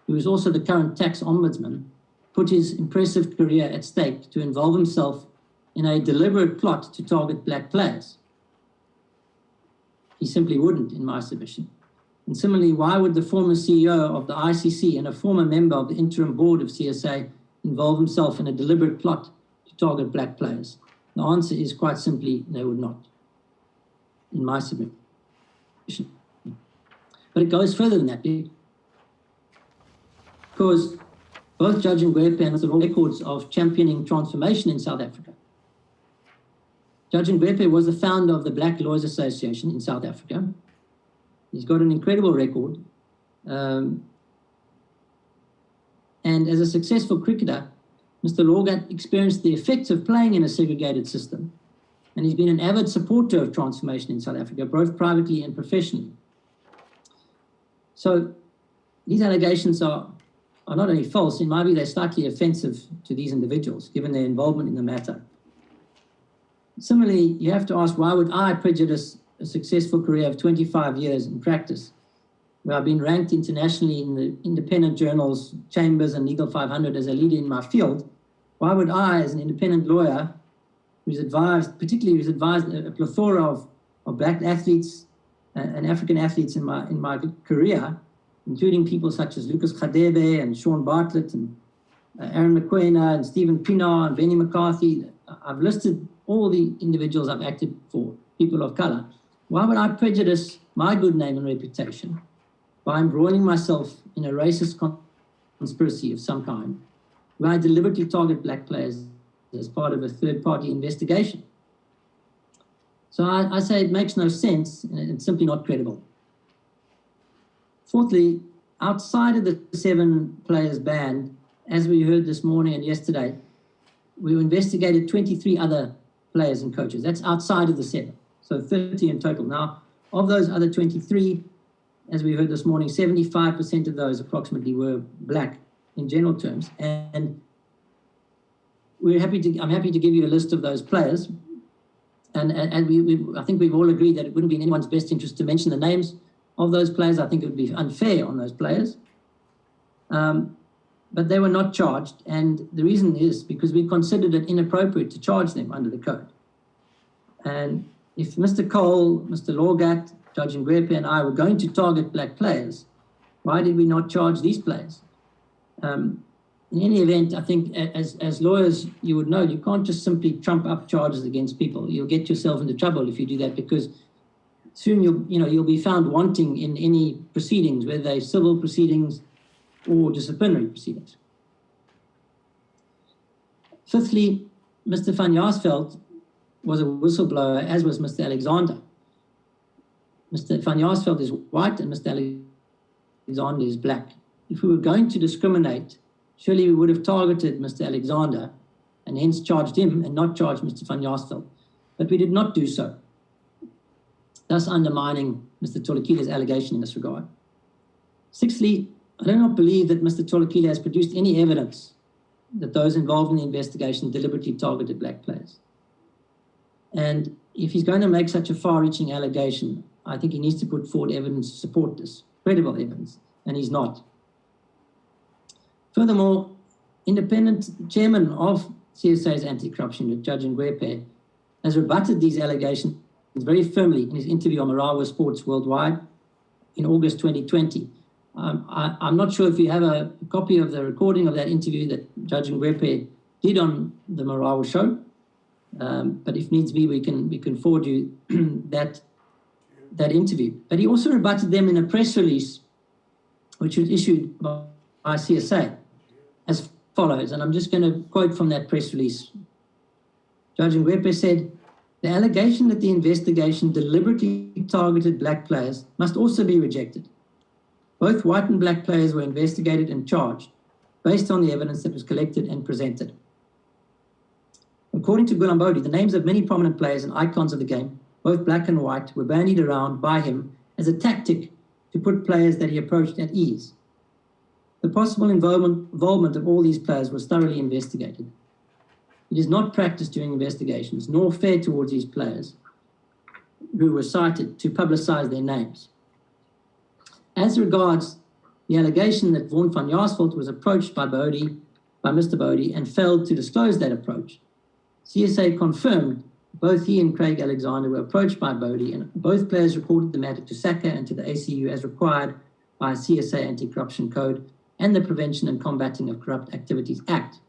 S3: who is also the current tax ombudsman, put his impressive career at stake to involve himself in a deliberate plot to target black players? He simply wouldn't, in my submission. And similarly, why would the former CEO of the ICC and a former member of the interim board of CSA involve himself in a deliberate plot to target black players? The answer is quite simply, they would not, in my submission. But it goes further than that, because both Judge Ngwepe and the records of championing transformation in South Africa. Judge Ngwepe was the founder of the Black Lawyers Association in South Africa. He's got an incredible record. And as a successful cricketer, Mr. Lorgat experienced the effects of playing in a segregated system. And he's been an avid supporter of transformation in South Africa, both privately and professionally. So these allegations are not only false, in my view, they're slightly offensive to these individuals, given their involvement in the matter. Similarly, you have to ask, why would I prejudice a successful career of 25 years in practice, where I've been ranked internationally in the independent journals, Chambers and Legal 500 as a leader in my field? Why would I, as an independent lawyer, who's advised a plethora of black athletes and African athletes in my career, including people such as Lucas Khadebe and Sean Bartlett and Aaron McQuena and Stephen Pienaar and Benny McCarthy. I've listed all the individuals I've acted for, people of color. Why would I prejudice my good name and reputation by embroiling myself in a racist conspiracy of some kind, where I deliberately target black players as part of a third-party investigation? So I say it makes no sense, and it's simply not credible. Fourthly, outside of the 7 players banned, as we heard this morning and yesterday, we investigated 23 other players and coaches. That's outside of the 7, so 30 in total. Now, of those other 23, as we heard this morning, 75% of those approximately were black in general terms. And I'm happy to give you a list of those players. And I think we've all agreed that it wouldn't be in anyone's best interest to mention the names of those players. I think it would be unfair on those players. But they were not charged. And the reason is because we considered it inappropriate to charge them under the code. And if Mr. Cole, Mr. Lorgat, Judge Ngwepe and I were going to target black players, why did we not charge these players? In any event, I think as lawyers, you would know, you can't just simply trump up charges against people. You'll get yourself into trouble if you do that, because soon you'll be found wanting in any proceedings, whether they're civil proceedings or disciplinary proceedings. Fifthly, Mr. van Jaarsveld was a whistleblower, as was Mr. Alexander. Mr. van Jaarsveld is white and Mr. Alexander is black. If we were going to discriminate, surely we would have targeted Mr. Alexander and hence charged him and not charged Mr. van Jaarsveld. But we did not do so, thus undermining Mr. Tulikile's allegation in this regard. Sixthly, I do not believe that Mr. Tulikile has produced any evidence that those involved in the investigation deliberately targeted black players. And if he's going to make such a far-reaching allegation, I think he needs to put forward evidence to support this, credible evidence, and he's not. Furthermore, independent chairman of CSA's anti-corruption unit, Judge Ngwepe, has rebutted these allegations very firmly in his interview on Marawa Sports Worldwide in August 2020. I'm not sure if you have a copy of the recording of that interview that Judge Ngwepe did on the Marawa show, but if needs be, we can forward you that interview. But he also rebutted them in a press release, which was issued by CSA, as follows, and I'm just going to quote from that press release. Judge Ngwepe said, "The allegation that the investigation deliberately targeted black players must also be rejected. Both white and black players were investigated and charged based on the evidence that was collected and presented. According to Gulambodi, the names of many prominent players and icons of the game, both black and white, were bandied around by him as a tactic to put players that he approached at ease. The possible involvement of all these players was thoroughly investigated. It is not practiced during investigations, nor fair towards these players who were cited to publicize their names. As regards the allegation that Vaughan van Jaarsveld was approached by Mr. Bodie, and failed to disclose that approach, CSA confirmed both he and Craig Alexander were approached by Bodie, and both players reported the matter to SACA and to the ACU as required by CSA Anti-Corruption Code and the Prevention and Combating of Corrupt Activities Act.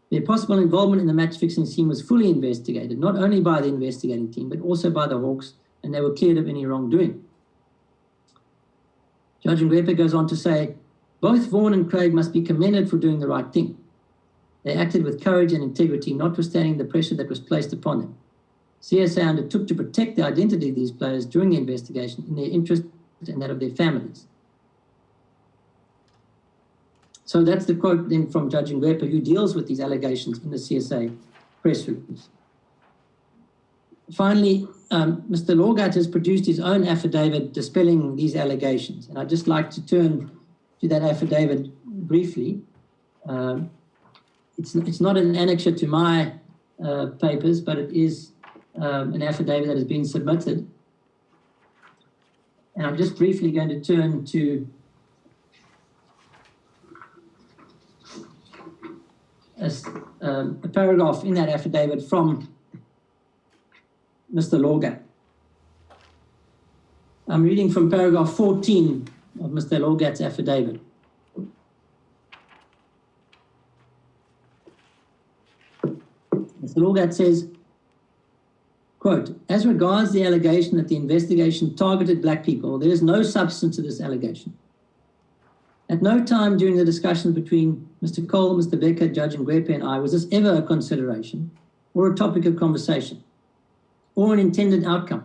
S3: Their possible involvement in the match-fixing scheme was fully investigated, not only by the investigating team, but also by the Hawks, and they were cleared of any wrongdoing." Judge Ngwepe goes on to say, "Both Vaughan and Craig must be commended for doing the right thing. They acted with courage and integrity, notwithstanding the pressure that was placed upon them. CSA undertook to protect the identity of these players during the investigation in their interest and that of their families." So that's the quote then from Judge Ngwepe, who deals with these allegations in the CSA press release. Finally, Mr. Lorgat has produced his own affidavit dispelling these allegations, and I'd just like to turn to that affidavit briefly. It's not an annexure to my papers, but it is an affidavit that has been submitted. And I'm just briefly going to turn to a paragraph in that affidavit from Mr. Lorgat. I'm reading from paragraph 14 of Mr. Lorgat's affidavit. Mr. Lorgat says, quote, "As regards the allegation that the investigation targeted black people, there is no substance to this allegation. At no time during the discussions between Mr. Cole, Mr. Becker, Judge Ngwepe, and I was this ever a consideration or a topic of conversation or an intended outcome,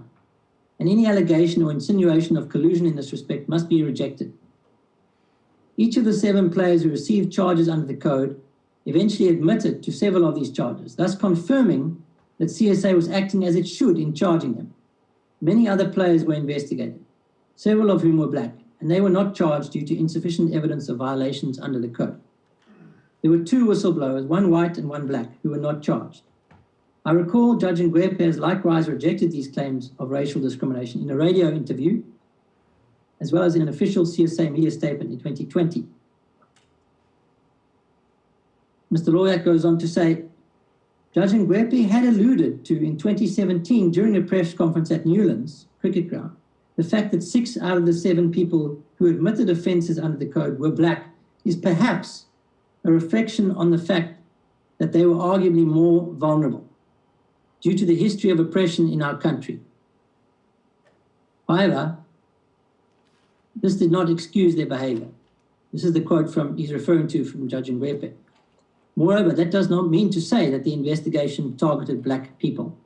S3: and any allegation or insinuation of collusion in this respect must be rejected. Each of the 7 players who received charges under the code eventually admitted to several of these charges, thus confirming that CSA was acting as it should in charging them. Many other players were investigated, several of whom were black, and they were not charged due to insufficient evidence of violations under the code. There were 2 whistleblowers, 1 white and 1 black, who were not charged. I recall Judge Ngwepe has likewise rejected these claims of racial discrimination in a radio interview, as well as in an official CSA media statement in 2020. Mr. Lorgat goes on to say, Judge Ngwepe had alluded to in 2017 during a press conference at Newlands Cricket Ground, the fact that 6 out of the 7 people who admitted offences under the code were black is perhaps a reflection on the fact that they were arguably more vulnerable due to the history of oppression in our country. However, this did not excuse their behaviour. This is the quote he's referring to from Judge Ngwepe. Moreover, that does not mean to say that the investigation targeted black people.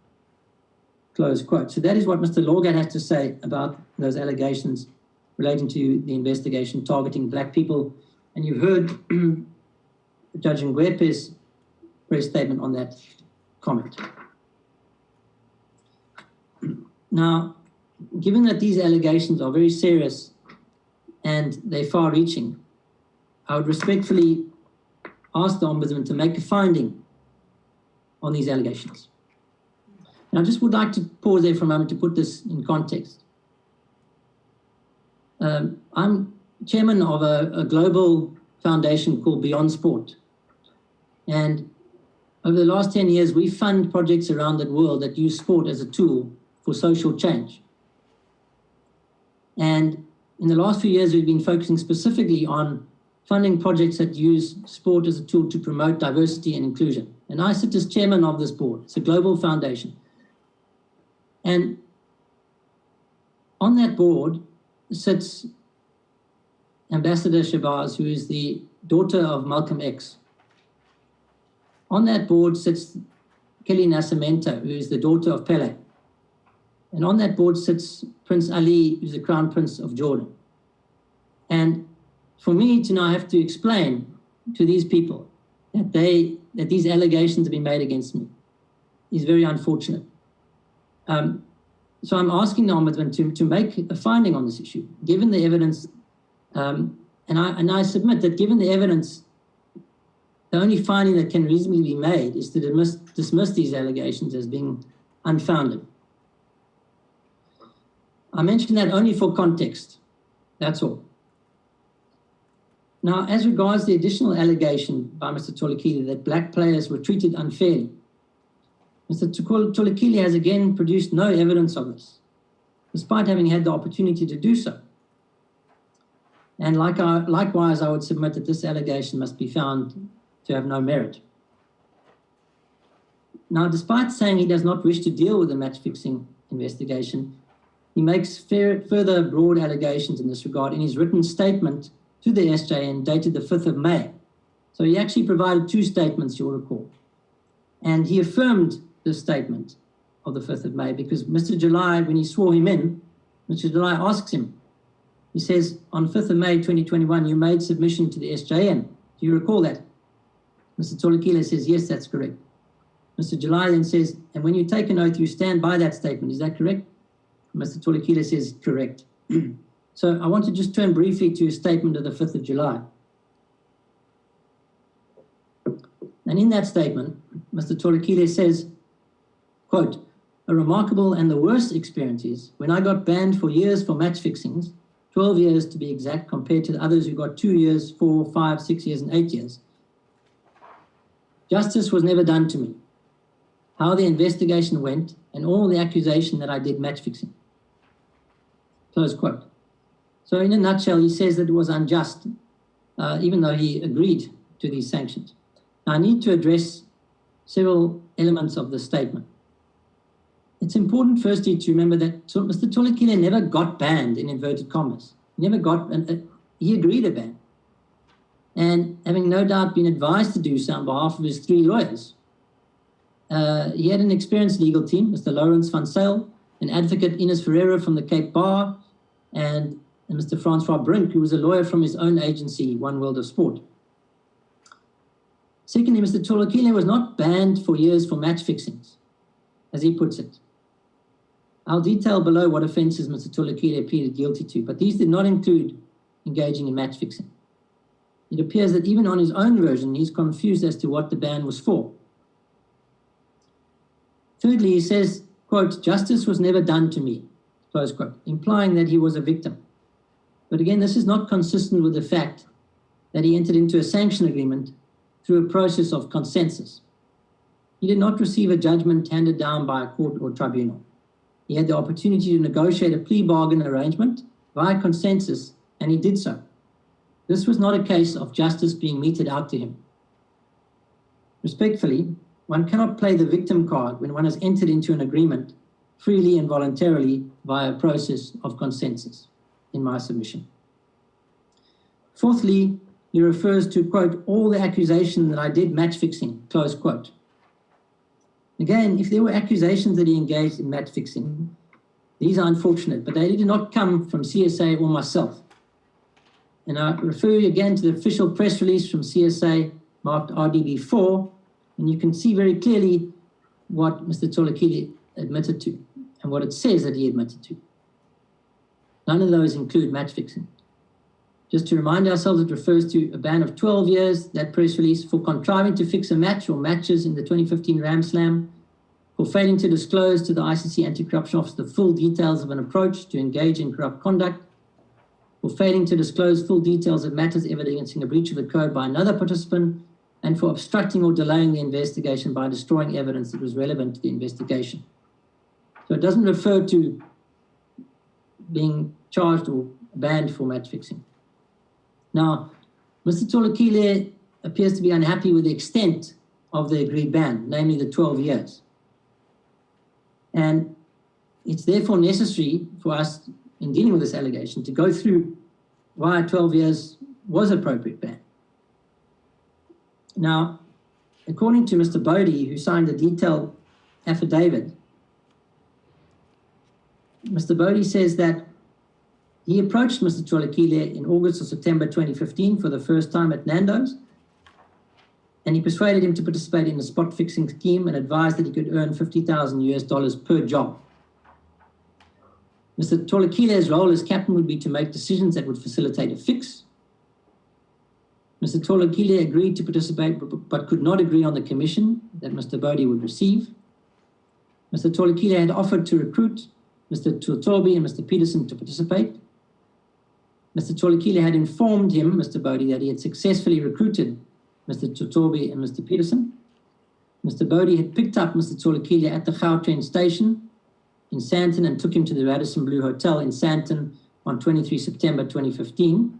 S3: Close quote. So that is what Mr. Lorgat has to say about those allegations relating to the investigation targeting black people. And you've heard Judge Ngwepe's press statement on that comment. Now, given that these allegations are very serious and they're far-reaching, I would respectfully ask the Ombudsman to make a finding on these allegations. And I just would like to pause there for a moment to put this in context. I'm chairman of a global foundation called Beyond Sport. And over the last 10 years, we fund projects around the world that use sport as a tool for social change. And in the last few years, we've been focusing specifically on funding projects that use sport as a tool to promote diversity and inclusion. And I sit as chairman of this board. It's a global foundation. And on that board sits Ambassador Shabazz, who is the daughter of Malcolm X. On that board sits Kelly Nascimento, who is the daughter of Pele. And on that board sits Prince Ali, who's the Crown Prince of Jordan. And for me to now have to explain to these people that these allegations have been made against me is very unfortunate. So I'm asking the Ombudsman to make a finding on this issue, given the evidence, and I submit that given the evidence, the only finding that can reasonably be made is to dismiss these allegations as being unfounded. I mention that only for context, that's all. Now, as regards the additional allegation by Mr. Tulikile that black players were treated unfairly, Mr. Tulikile has again produced no evidence of this, despite having had the opportunity to do so. And likewise, I would submit that this allegation must be found to have no merit. Now, despite saying he does not wish to deal with the match-fixing investigation, he makes further broad allegations in this regard in his written statement to the SJN dated the 5th of May. So he actually provided two statements, you'll recall. And he affirmed this statement of the 5th of May because Mr. July, when he swore him in, Mr. July asks him, he says, on 5th of May 2021, you made submission to the SJN. Do you recall that? Mr. Tulikile says, yes, that's correct. Mr. July then says, and when you take an oath, you stand by that statement. Is that correct? Mr. Tulikile says, correct. So I want to just turn briefly to a statement of the 5th of July. And in that statement, Mr. Tulikile says, quote, a remarkable and the worst experience is when I got banned for years for match fixings, 12 years to be exact, compared to the others who got 2 years, 4, 5, 6 years, and 8 years. Justice was never done to me. How the investigation went and all the accusation that I did match fixing. Close quote. So in a nutshell, he says that it was unjust, even though he agreed to these sanctions. Now, I need to address several elements of the statement. It's important, firstly, to remember that Mr. Tulikile never got banned, in inverted commas. He never got, he agreed to ban. And having no doubt been advised to do so on behalf of his 3 lawyers. He had an experienced legal team, Mr. Lawrence van Zyl, an advocate, Ines Ferreira from the Cape Bar, and Mr. Francois Brink, who was a lawyer from his own agency, One World of Sport. Secondly, Mr. Tulikile was not banned for years for match fixings, as he puts it. I'll detail below what offences Mr. Tulikile pleaded guilty to, but these did not include engaging in match fixing. It appears that even on his own version, he's confused as to what the ban was for. Thirdly, he says, quote, justice was never done to me, close quote, implying that he was a victim. But again, this is not consistent with the fact that he entered into a sanction agreement through a process of consensus. He did not receive a judgment handed down by a court or tribunal. He had the opportunity to negotiate a plea bargain arrangement via consensus, and he did so. This was not a case of justice being meted out to him. Respectfully, one cannot play the victim card when one has entered into an agreement freely and voluntarily via a process of consensus, in my submission. Fourthly, he refers to, quote, all the accusation that I did match fixing, close quote. Again, if there were accusations that he engaged in match fixing, these are unfortunate, but they did not come from CSA or myself. And I refer you again to the official press release from CSA marked RDB4, and you can see very clearly what Mr. Tulikile admitted to and what it says that he admitted to. None of those include match fixing. Just to remind ourselves, it refers to a ban of 12 years, that press release, for contriving to fix a match or matches in the 2015 Ram Slam, for failing to disclose to the ICC Anti-Corruption Office the full details of an approach to engage in corrupt conduct, for failing to disclose full details of matters evidencing a breach of the code by another participant, and for obstructing or delaying the investigation by destroying evidence that was relevant to the investigation. So it doesn't refer to being charged or banned for match fixing. Now, Mr. Tulikile appears to be unhappy with the extent of the agreed ban, namely the 12 years. And it's therefore necessary for us in dealing with this allegation to go through why 12 years was appropriate ban. Now, according to Mr. Bodie, who signed a detailed affidavit, Mr. Bodie says that he approached Mr. Tulikile in August or September 2015 for the first time at Nando's, and he persuaded him to participate in a spot fixing scheme and advised that he could earn $50,000 per job. Mr. Tulikile's role as captain would be to make decisions that would facilitate a fix. Mr. Tulikile agreed to participate but could not agree on the commission that Mr. Bodie would receive. Mr. Tulikile had offered to recruit Mr. Tutobi and Mr. Peterson to participate. Mr. Tulikile had informed him, Mr. Bodie, that he had successfully recruited Mr. Tutobi and Mr. Peterson. Mr. Bodie had picked up Mr. Tulikile at the Gautrain station in Sandton and took him to the Radisson Blue Hotel in Sandton on 23 September 2015.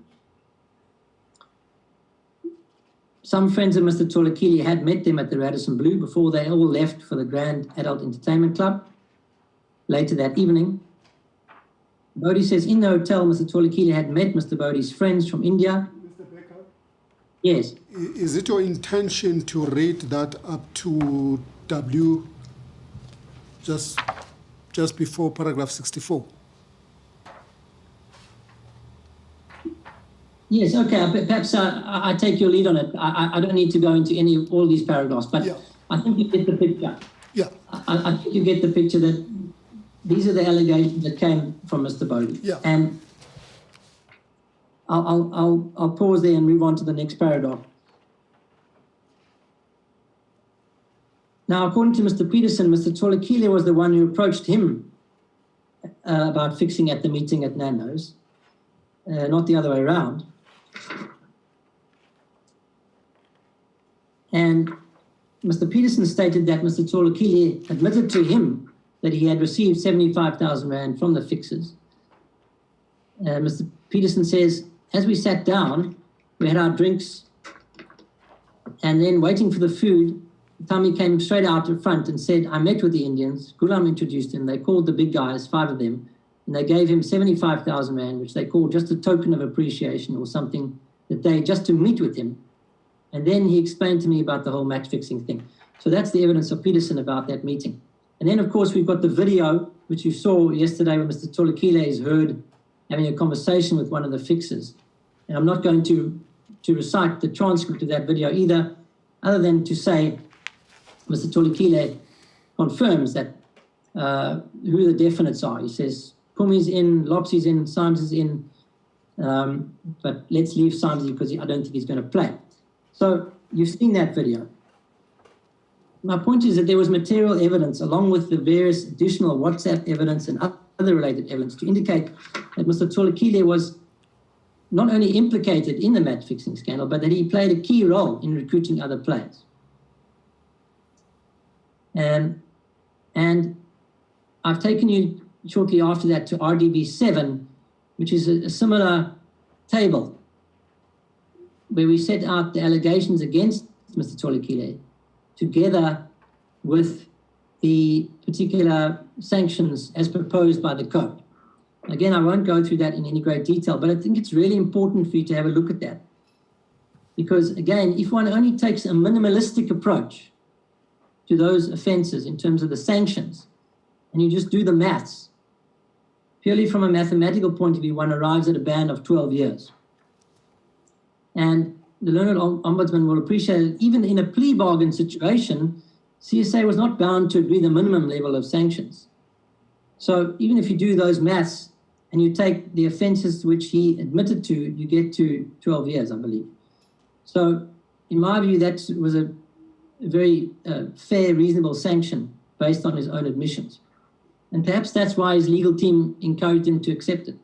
S3: Some friends of Mr. Tulikile had met them at the Radisson Blue before they all left for the Grand Adult Entertainment Club later that evening. Bodie says in the hotel, Mr. Tulikile had met Mr. Bodie's friends from India.
S1: Mr. Becker?
S3: Yes.
S1: Is it your intention to read that up to W just before paragraph 64?
S3: Yes, okay, perhaps I take your lead on it. I don't need to go into all these paragraphs, but yeah. I think you get the picture.
S1: Yeah.
S3: I think you get the picture that these are the allegations that came from Mr. Bodie.
S1: Yeah.
S3: And I'll pause there and move on to the next paragraph. Now, according to Mr. Peterson, Mr. Tulikile was the one who approached him about fixing at the meeting at Nando's, not the other way around. And Mr. Peterson stated that Mr. Tulikile admitted to him that he had received 75,000 Rand from the fixers. Mr. Peterson says, as we sat down, we had our drinks, and then waiting for the food, Tommy came straight out in front and said, I met with the Indians. Ghulam introduced him. They called the big guys, 5 of them, and they gave him 75,000 Rand, which they called just a token of appreciation or something that they, just to meet with him. And then he explained to me about the whole match fixing thing. So that's the evidence of Peterson about that meeting. And then, of course, we've got the video, which you saw yesterday when Mr. Tulikile is heard having a conversation with one of the fixers. And I'm not going to recite the transcript of that video either, other than to say Mr. Tulikile confirms that who the definites are. He says, Pumi's in, Lopsy's in, Symes is in, but let's leave Symes because I don't think he's going to play. So you've seen that video. My point is that there was material evidence along with the various additional WhatsApp evidence and other related evidence to indicate that Mr. Tulikile was not only implicated in the match fixing scandal, but that he played a key role in recruiting other players. And I've taken you shortly after that to RDB 7, which is a similar table where we set out the allegations against Mr. Tulikile together with the particular sanctions as proposed by the code. Again, I won't go through that in any great detail, but I think it's really important for you to have a look at that. Because again, if one only takes a minimalistic approach to those offenses in terms of the sanctions, and you just do the maths, purely from a mathematical point of view, one arrives at a ban of 12 years. And the learned ombudsman will appreciate that even in a plea bargain situation, CSA was not bound to agree the minimum level of sanctions. So even if you do those maths and you take the offenses which he admitted to, you get to 12 years, I believe. So in my view, that was a very fair, reasonable sanction based on his own admissions. And perhaps that's why his legal team encouraged him to accept it.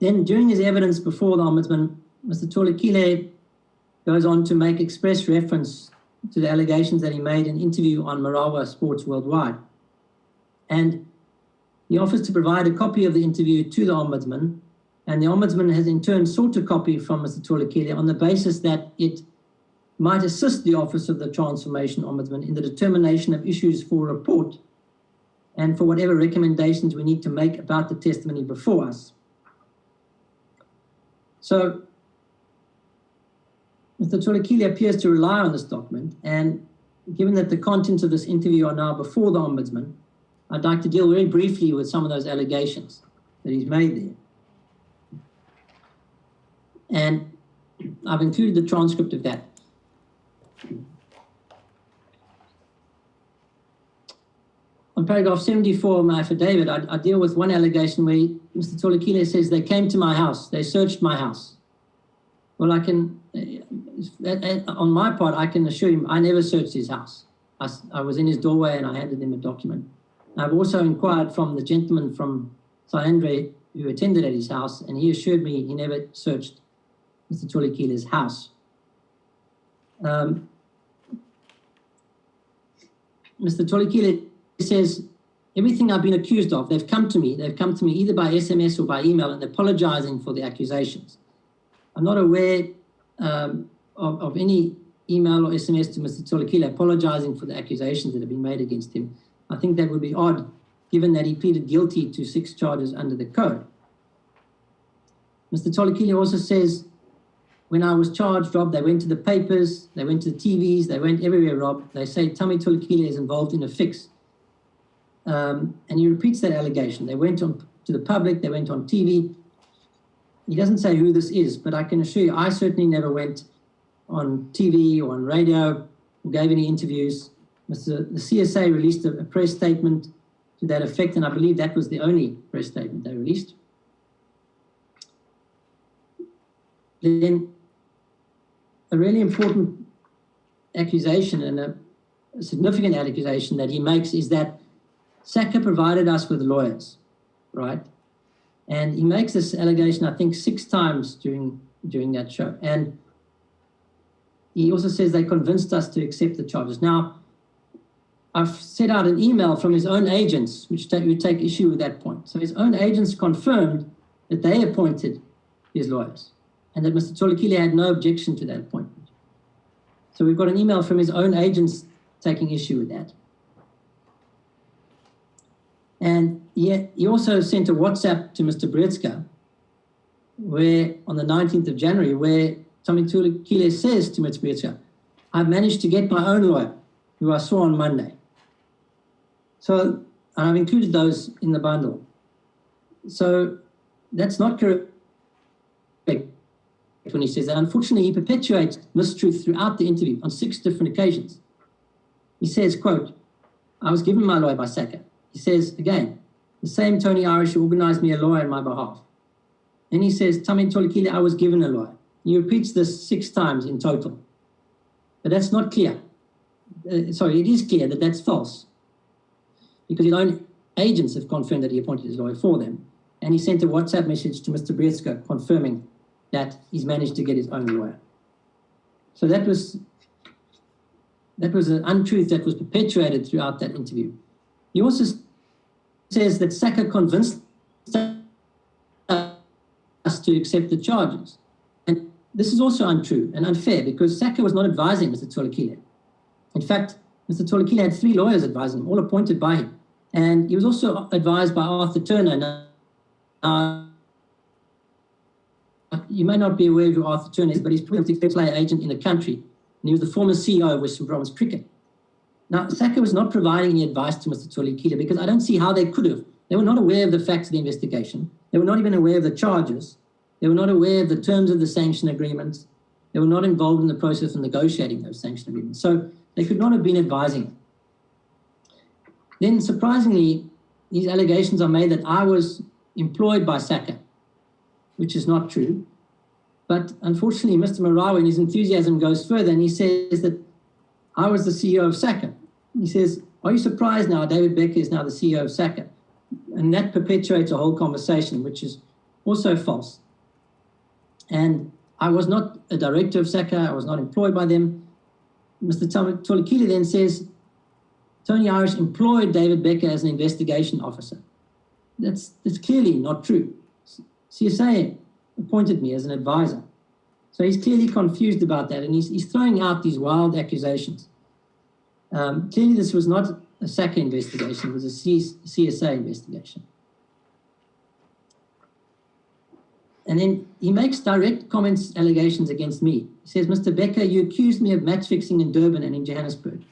S3: Then during his evidence before the Ombudsman, Mr. Tulikile goes on to make express reference to the allegations that he made in an interview on Marawa Sports Worldwide. And he offers to provide a copy of the interview to the Ombudsman, and the Ombudsman has in turn sought a copy from Mr. Tulikile on the basis that it might assist the Office of the Transformation Ombudsman in the determination of issues for report and for whatever recommendations we need to make about the testimony before us. So Mr. Tulikile appears to rely on this document, and given that the contents of this interview are now before the Ombudsman, I'd like to deal very briefly with some of those allegations that he's made there. And I've included the transcript of that. On paragraph 74 of my affidavit, I deal with one allegation where Mr. Tulikile says they came to my house, they searched my house. Well, I can, on my part, I can assure him I never searched his house. I was in his doorway and I handed him a document. I've also inquired from the gentleman from San Andre who attended at his house, and he assured me he never searched Mr. Tulikile's house. Mr. Tulikile says, everything I've been accused of, they've come to me either by SMS or by email, and apologizing for the accusations. I'm not aware of any email or SMS to Mr. Tulikile apologizing for the accusations that have been made against him. I think that would be odd, given that he pleaded guilty to 6 charges under the code. Mr. Tulikile also says, when I was charged, Rob, they went to the papers, they went to the TVs, they went everywhere, Rob. They say Tommy Tulikile is involved in a fix. And he repeats that allegation. They went on to the public, they went on TV. He doesn't say who this is, but I can assure you, I certainly never went on TV or on radio or gave any interviews. The CSA released a press statement to that effect, and I believe that was the only press statement they released. Then a really important accusation and a significant accusation that he makes is that SACA provided us with lawyers, right? And he makes this allegation, I think, 6 times during that show. And he also says they convinced us to accept the charges. Now, I've set out an email from his own agents, which would take issue with that point. So his own agents confirmed that they appointed his lawyers and that Mr. Tulikile had no objection to that appointment. So we've got an email from his own agents taking issue with that. And he also sent a WhatsApp to Mr. Brezka, where on the 19th of January, where Tommy Tulikile says to Mr. Brezka, I've managed to get my own lawyer, who I saw on Monday. So I've included those in the bundle. So that's not correct when he says that. Unfortunately, he perpetuates mistruth throughout the interview on 6 different occasions. He says, quote, I was given my lawyer by SACA. He says, again, the same Tony Irish who organized me a lawyer on my behalf. And he says, Tommy Tulikile, I was given a lawyer. He repeats this 6 times in total. But that's not clear. Sorry, it is clear that that's false, because his own agents have confirmed that he appointed his lawyer for them. And he sent a WhatsApp message to Mr. Brezka confirming that he's managed to get his own lawyer. So that was an untruth that was perpetuated throughout that interview. He also says that SACA convinced us to accept the charges. And this is also untrue and unfair, because SACA was not advising Mr. Tulikile. In fact, Mr. Tulikile had 3 lawyers advising him, all appointed by him. And he was also advised by Arthur Turner. Now, you may not be aware of who Arthur Turner is, but he's probably a player agent in the country. And he was the former CEO of Western Province Cricket. Now, SACA was not providing any advice to Mr. Tulikile, because I don't see how they could have. They were not aware of the facts of the investigation. They were not even aware of the charges. They were not aware of the terms of the sanction agreements. They were not involved in the process of negotiating those sanction agreements. So they could not have been advising him. Then, surprisingly, these allegations are made that I was employed by SACA, which is not true. But unfortunately, Mr. Marawa, in his enthusiasm, goes further, and he says that I was the CEO of SACA. He says, are you surprised now David Becker is now the CEO of SACA? And that perpetuates a whole conversation, which is also false. And I was not a director of SACA, I was not employed by them. Mr. Tulikile then says, Tony Irish employed David Becker as an investigation officer. That's clearly not true. CSA appointed me as an advisor. So he's clearly confused about that, and he's throwing out these wild accusations. Clearly this was not a SACA investigation, it was a CSA investigation. And then he makes direct comments, allegations against me. He says, Mr. Becker, you accused me of match fixing in Durban and in Johannesburg.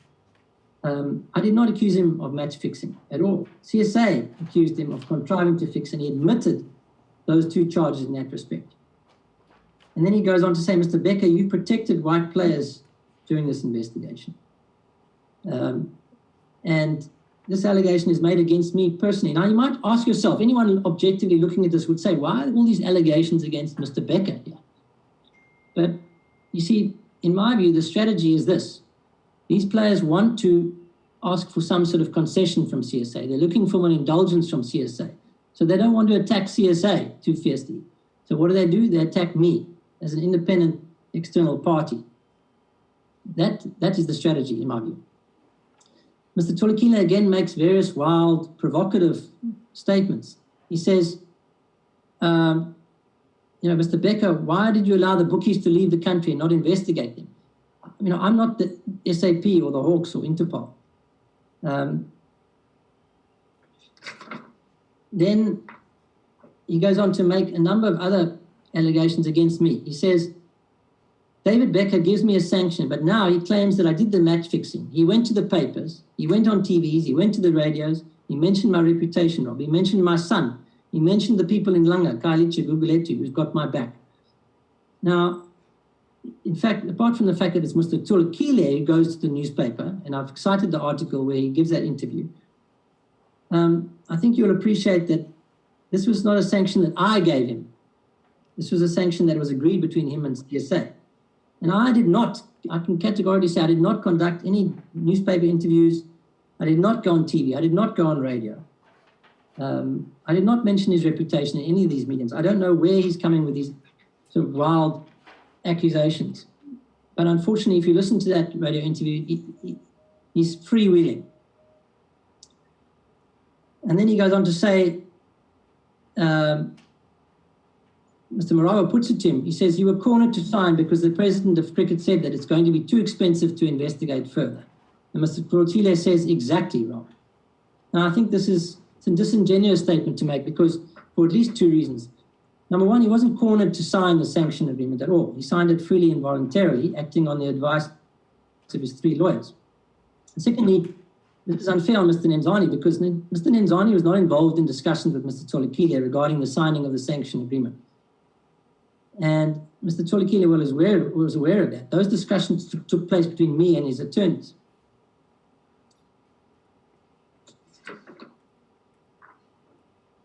S3: I did not accuse him of match fixing at all. CSA accused him of contriving to fix, and he admitted those two charges in that respect. And then he goes on to say, Mr. Becker, you protected white players during this investigation. And this allegation is made against me personally. Now, you might ask yourself, anyone objectively looking at this would say, why are all these allegations against Mr. Becker here? But you see, in my view, the strategy is this. These players want to ask for some sort of concession from CSA. They're looking for an indulgence from CSA. So they don't want to attack CSA too fiercely. So what do? They attack me as an independent external party. That is the strategy, in my view. Mr. Tulikile again makes various wild, provocative statements. He says, Mr. Becker, why did you allow the bookies to leave the country and not investigate them? I'm not the SAP or the Hawks or Interpol. Then he goes on to make a number of other allegations against me. He says, David Becker gives me a sanction, but now he claims that I did the match fixing. He went to the papers, he went on TVs, he went to the radios, he mentioned my reputation, Rob. He mentioned my son. He mentioned the people in Langa, Kailicha Guguletu, who's got my back. Now, in fact, apart from the fact that it's Mr. Tulikile who goes to the newspaper, and I've cited the article where he gives that interview, I think you'll appreciate that this was not a sanction that I gave him. This was a sanction that was agreed between him and CSA. And I can categorically say I did not conduct any newspaper interviews. I did not go on TV. I did not go on radio. I did not mention his reputation in any of these meetings. I don't know where he's coming with these sort of wild accusations. But unfortunately, if you listen to that radio interview, he's freewheeling. And then he goes on to say, Mr. Marawa puts it to him, he says, you were cornered to sign because the president of cricket said that it's going to be too expensive to investigate further. And Mr. Tulikile says, exactly, Rob. Now, I think it's a disingenuous statement to make because for at least two reasons. Number one, he wasn't cornered to sign the sanction agreement at all. He signed it freely and voluntarily, acting on the advice of his three lawyers. And secondly, this is unfair on Mr. Ntsebeza because Mr. Ntsebeza was not involved in discussions with Mr. Tulikile regarding the signing of the sanction agreement. And Mr. Tulikile was aware of that. Those discussions took place between me and his attorneys.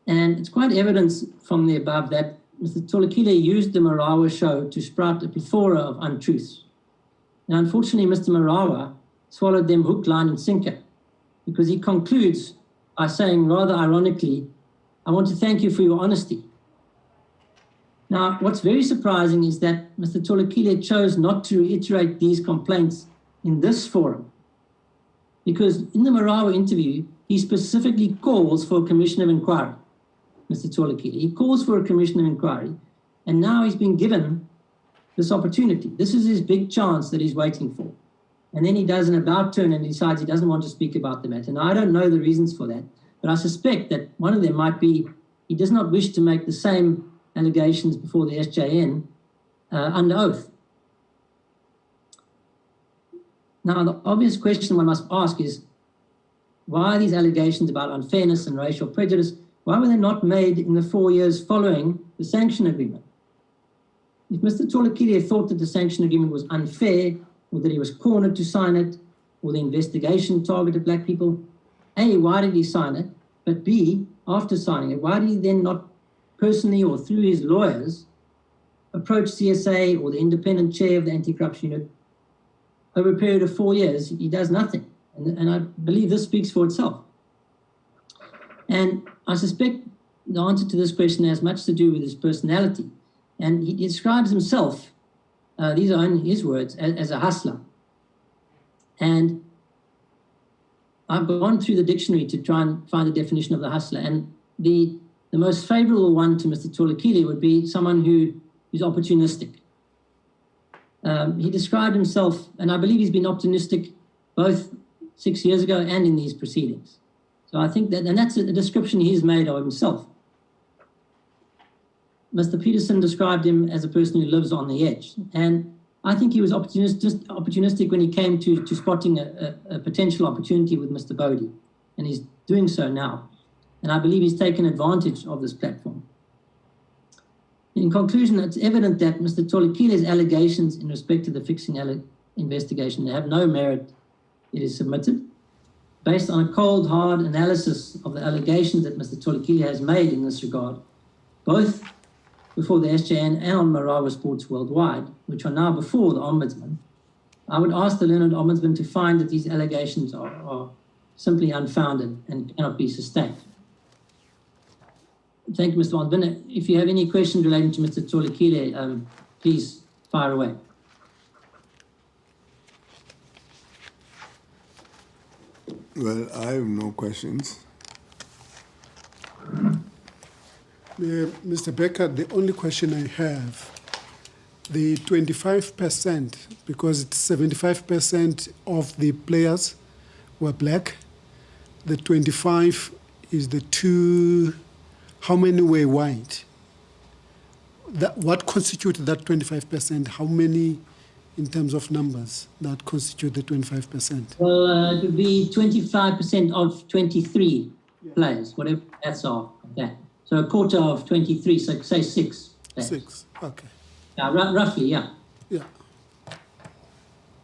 S3: And it's quite evident from the above that Mr. Tulikile used the Marawa show to sprout a plethora of untruths. Now, unfortunately, Mr. Marawa swallowed them hook, line, and sinker because he concludes by saying, rather ironically, I want to thank you for your honesty. Now, what's very surprising is that Mr. Tulikile chose not to reiterate these complaints in this forum because in the Marawa interview, he specifically calls for a commission of inquiry, Mr. Tulikile. He calls for a commission of inquiry, and now he's been given this opportunity. This is his big chance that he's waiting for. And then he does an about turn and decides he doesn't want to speak about the matter. Now, I don't know the reasons for that, but I suspect that one of them might be he does not wish to make the same allegations before the SJN under oath. Now, the obvious question one must ask is, why are these allegations about unfairness and racial prejudice, why were they not made in the 4 years following the sanction agreement? If Mr. Tulikile thought that the sanction agreement was unfair, or that he was cornered to sign it, or the investigation targeted black people, A, why did he sign it? But B, after signing it, why did he then not personally or through his lawyers approach CSA or the independent chair of the anti-corruption unit over a period of 4 years? He does nothing. And I believe this speaks for itself. And I suspect the answer to this question has much to do with his personality. And he describes himself, these are only his words, as a hustler. And I've gone through the dictionary to try and find the definition of the hustler. And the most favorable one to Mr. Tulikile would be someone who is opportunistic. He described himself, and I believe he's been opportunistic both 6 years ago and in these proceedings. So I think that, and that's a description he's made of himself. Mr. Peterson described him as a person who lives on the edge. And I think he was opportunistic when he came to spotting a potential opportunity with Mr. Bodie. And he's doing so now. And I believe he's taken advantage of this platform. In conclusion, it's evident that Mr. Tulikile's allegations in respect to the fixing investigation have no merit. It is submitted. Based on a cold, hard analysis of the allegations that Mr. Tulikile has made in this regard, both before the SJN and on Marawa Sports Worldwide, which are now before the Ombudsman, I would ask the learned Ombudsman to find that these allegations are simply unfounded and cannot be sustained. Thank you, Mr. Ombudsman. If you have any questions relating to Mr. Tulikile, please fire away.
S2: Well, I have no questions.
S1: Mr. Becker, the only question I have, the 25%, because it's 75% of the players were black, the 25 is the two, how many were white? What constituted that 25%? How many in terms of numbers that constitute the 25%?
S3: Well, it would be 25% of 23 players, whatever that's of that. So a quarter of 23, so say 6 players.
S1: 6, okay.
S3: Yeah, roughly, yeah.
S1: Yeah.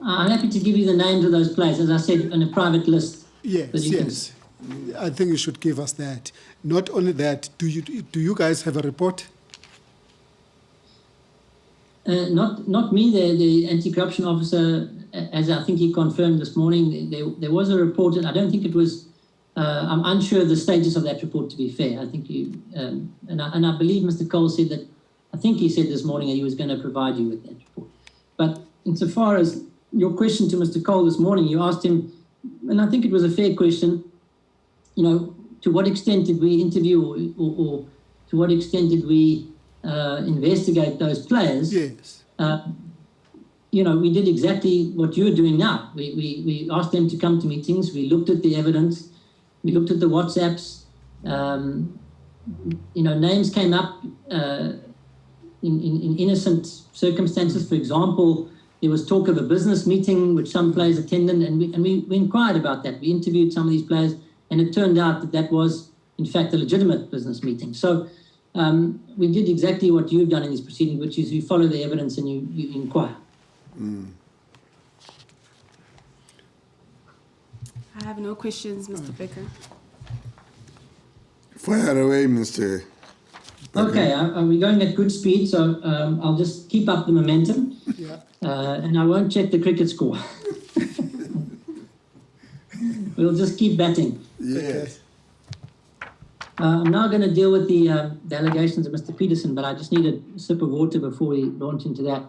S3: I'm happy to give you the names of those players, as I said, on a private list.
S1: Yes, yes. I think you should give us that. Not only that, do you guys have a report?
S3: Not me, the anti-corruption officer, as I think he confirmed this morning, there was a report, and I don't think it was, I'm unsure of the status of that report, to be fair. I think you, and I believe Mr. Cole said that, I think he said this morning that he was going to provide you with that report. But insofar as your question to Mr. Cole this morning, you asked him, and I think it was a fair question, you know, to what extent did we interview or to what extent did we investigate those players?
S1: Yes.
S3: You know, we did exactly what you're doing now. We asked them to come to meetings. We looked at the evidence. We looked at the WhatsApps. You know, names came up in innocent circumstances. For example, there was talk of a business meeting which some players attended, and we inquired about that. We interviewed some of these players, and it turned out that that was, in fact, a legitimate business meeting. So we did exactly what you've done in these proceedings, which is you follow the evidence and you inquire.
S4: I have no questions, Mr. Becker.
S2: Fire away, Mr. Becker.
S3: Okay, we're going at good speed, so I'll just keep up the momentum.
S1: Yeah.
S3: And I won't check the cricket score. We'll just keep batting.
S2: Yes.
S3: I'm now going to deal with the allegations of Mr. Peterson, but I just need a sip of water before we launch into that.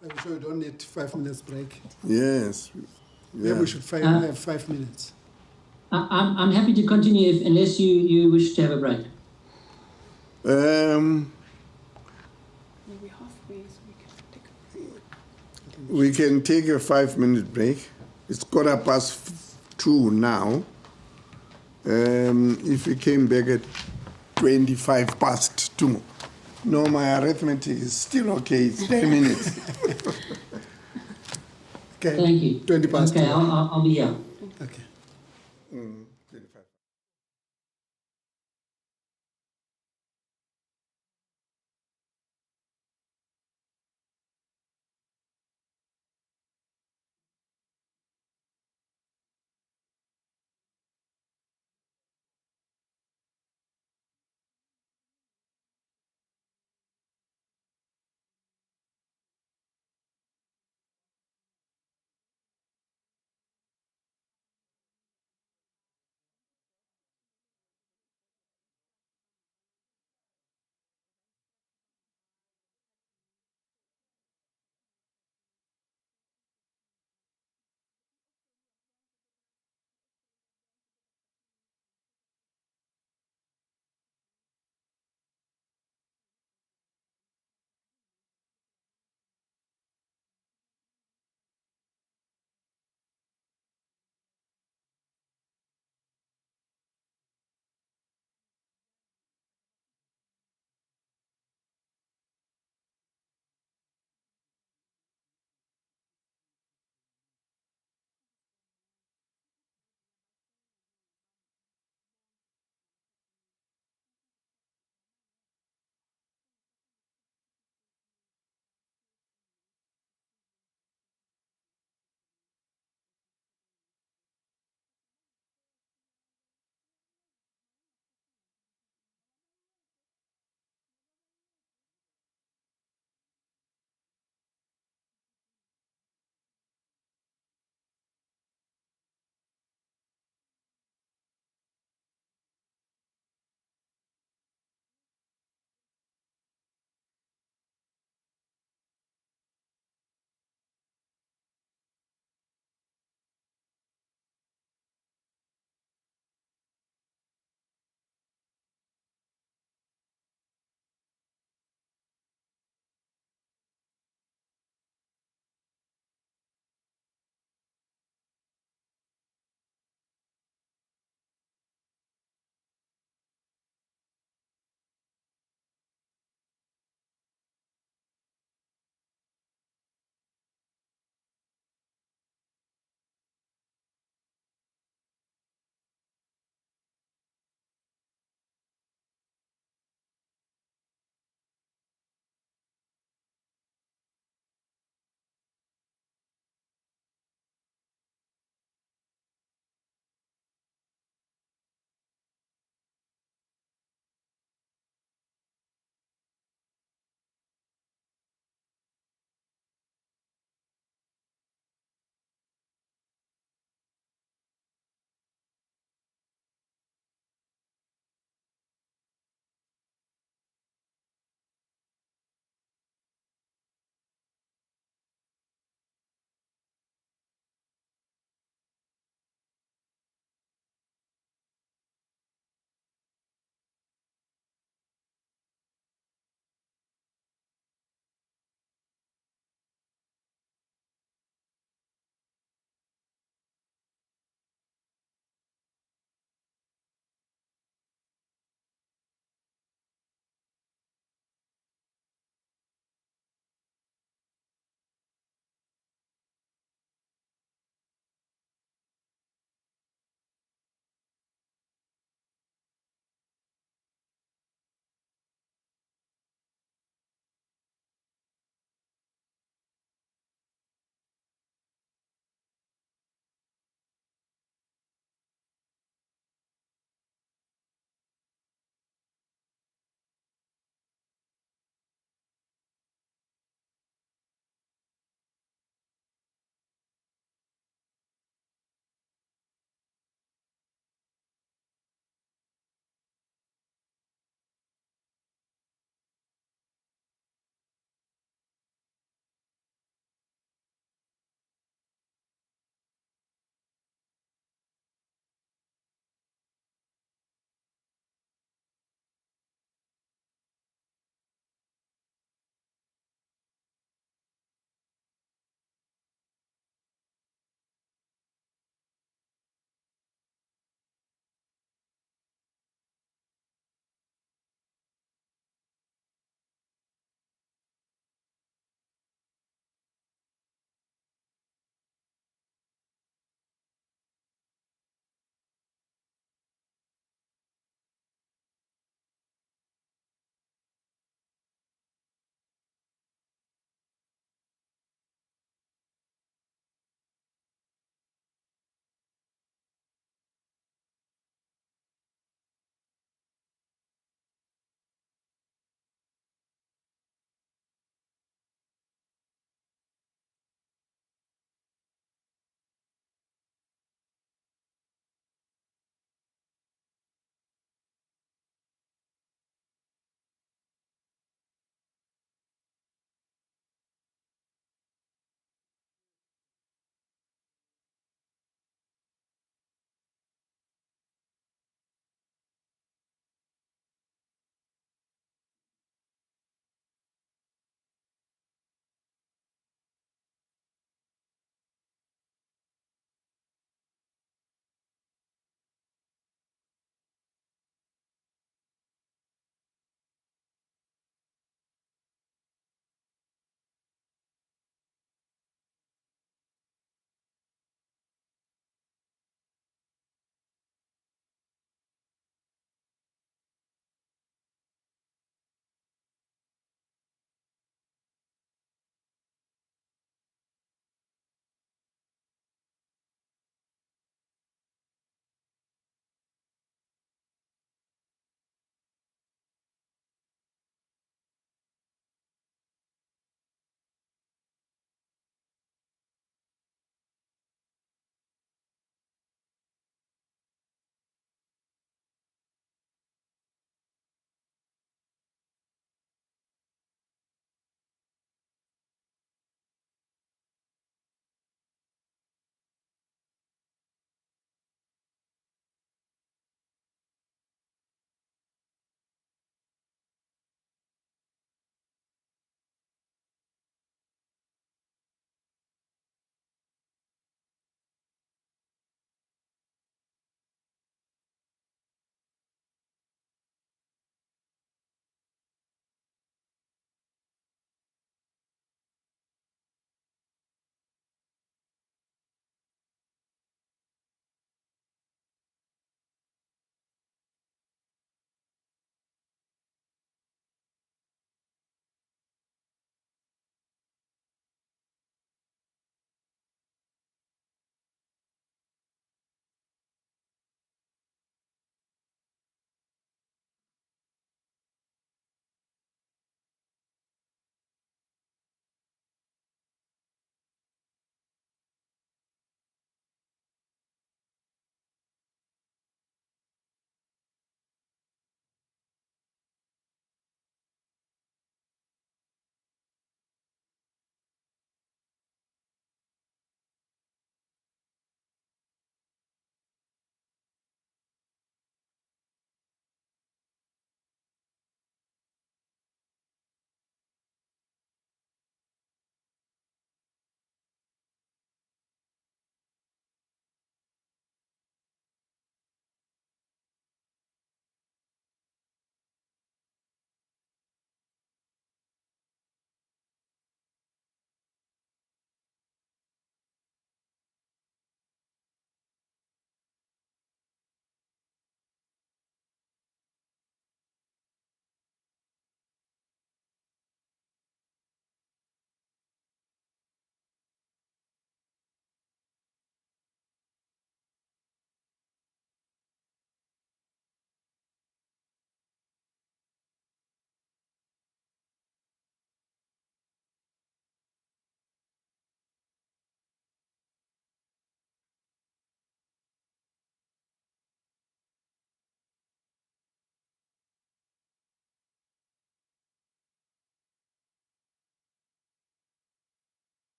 S1: Are you sure you don't need 5 minutes break?
S2: Yes.
S1: Yeah, we should have 5 minutes.
S3: I'm happy to continue unless you wish to have a break.
S4: Maybe halfway, so we can take a break.
S2: We can take a 5-minute break. It's 2:15 now. If we came back at 2:25. No, my arithmetic is still okay. It's 10 minutes.
S1: Okay.
S3: Thank you.
S1: 20 past.
S3: Okay, I'll be here.
S1: Okay.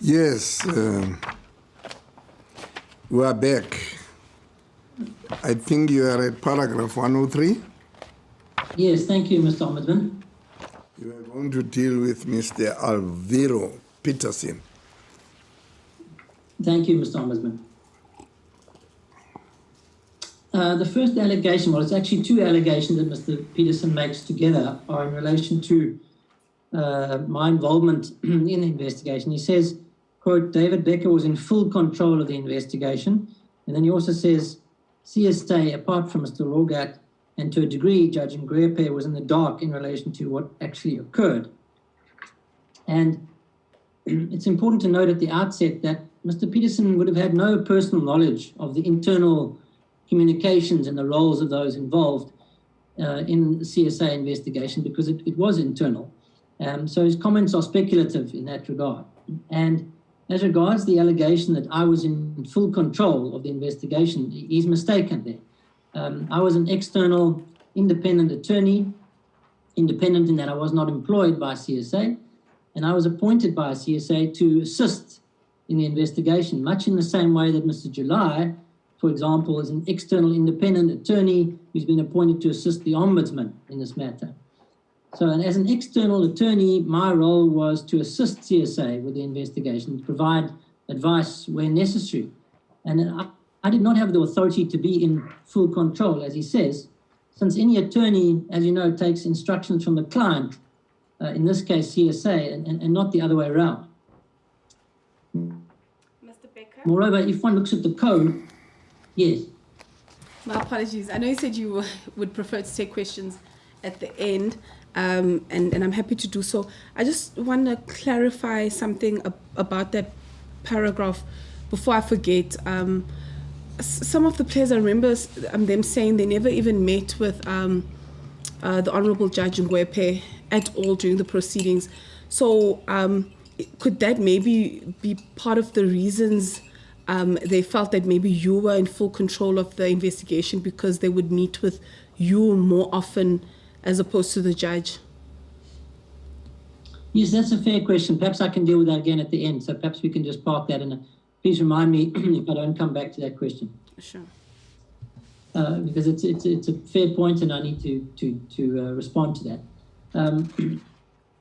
S2: Yes, we are back. I think you are at paragraph 103.
S3: Yes, thank you, Mr. Ombudsman.
S2: You are going to deal with Mr. Alvaro Peterson.
S3: Thank you, Mr. Ombudsman. The first allegation, well, it's actually two allegations that Mr. Peterson makes together are in relation to my involvement in the investigation. He says, quote, David Becker was in full control of the investigation. And then he also says, CSA, apart from Mr. Lorgat, and to a degree, Judge Ngwepe was in the dark in relation to what actually occurred. And it's important to note at the outset that Mr. Peterson would have had no personal knowledge of the internal communications and the roles of those involved in the CSA investigation because it was internal. So his comments are speculative in that regard. And as regards the allegation that I was in full control of the investigation, he's mistaken there. I was an external independent attorney, independent in that I was not employed by CSA, and I was appointed by CSA to assist in the investigation, much in the same way that Mr. July, for example, is an external independent attorney who's been appointed to assist the Ombudsman in this matter. So, and as an external attorney, my role was to assist CSA with the investigation, to provide advice where necessary. And I did not have the authority to be in full control, as he says, since any attorney, as you know, takes instructions from the client, in this case CSA, and not the other way around.
S4: Mr. Becker?
S3: Moreover, if one looks at the code, yes.
S4: My apologies. I know you said you would prefer to take questions at the end, and I'm happy to do so. I just want to clarify something about that paragraph before I forget. Some of the players, I remember them saying they never even met with the Honorable Judge Ngwepe at all during the proceedings. So could that maybe be part of the reasons they felt that maybe you were in full control of the investigation because they would meet with you more often as opposed to the judge?
S3: Yes, that's a fair question. Perhaps I can deal with that again at the end. So perhaps we can just park that and please remind me if I don't come back to that question.
S4: Sure.
S3: Because it's a fair point and I need to respond to that.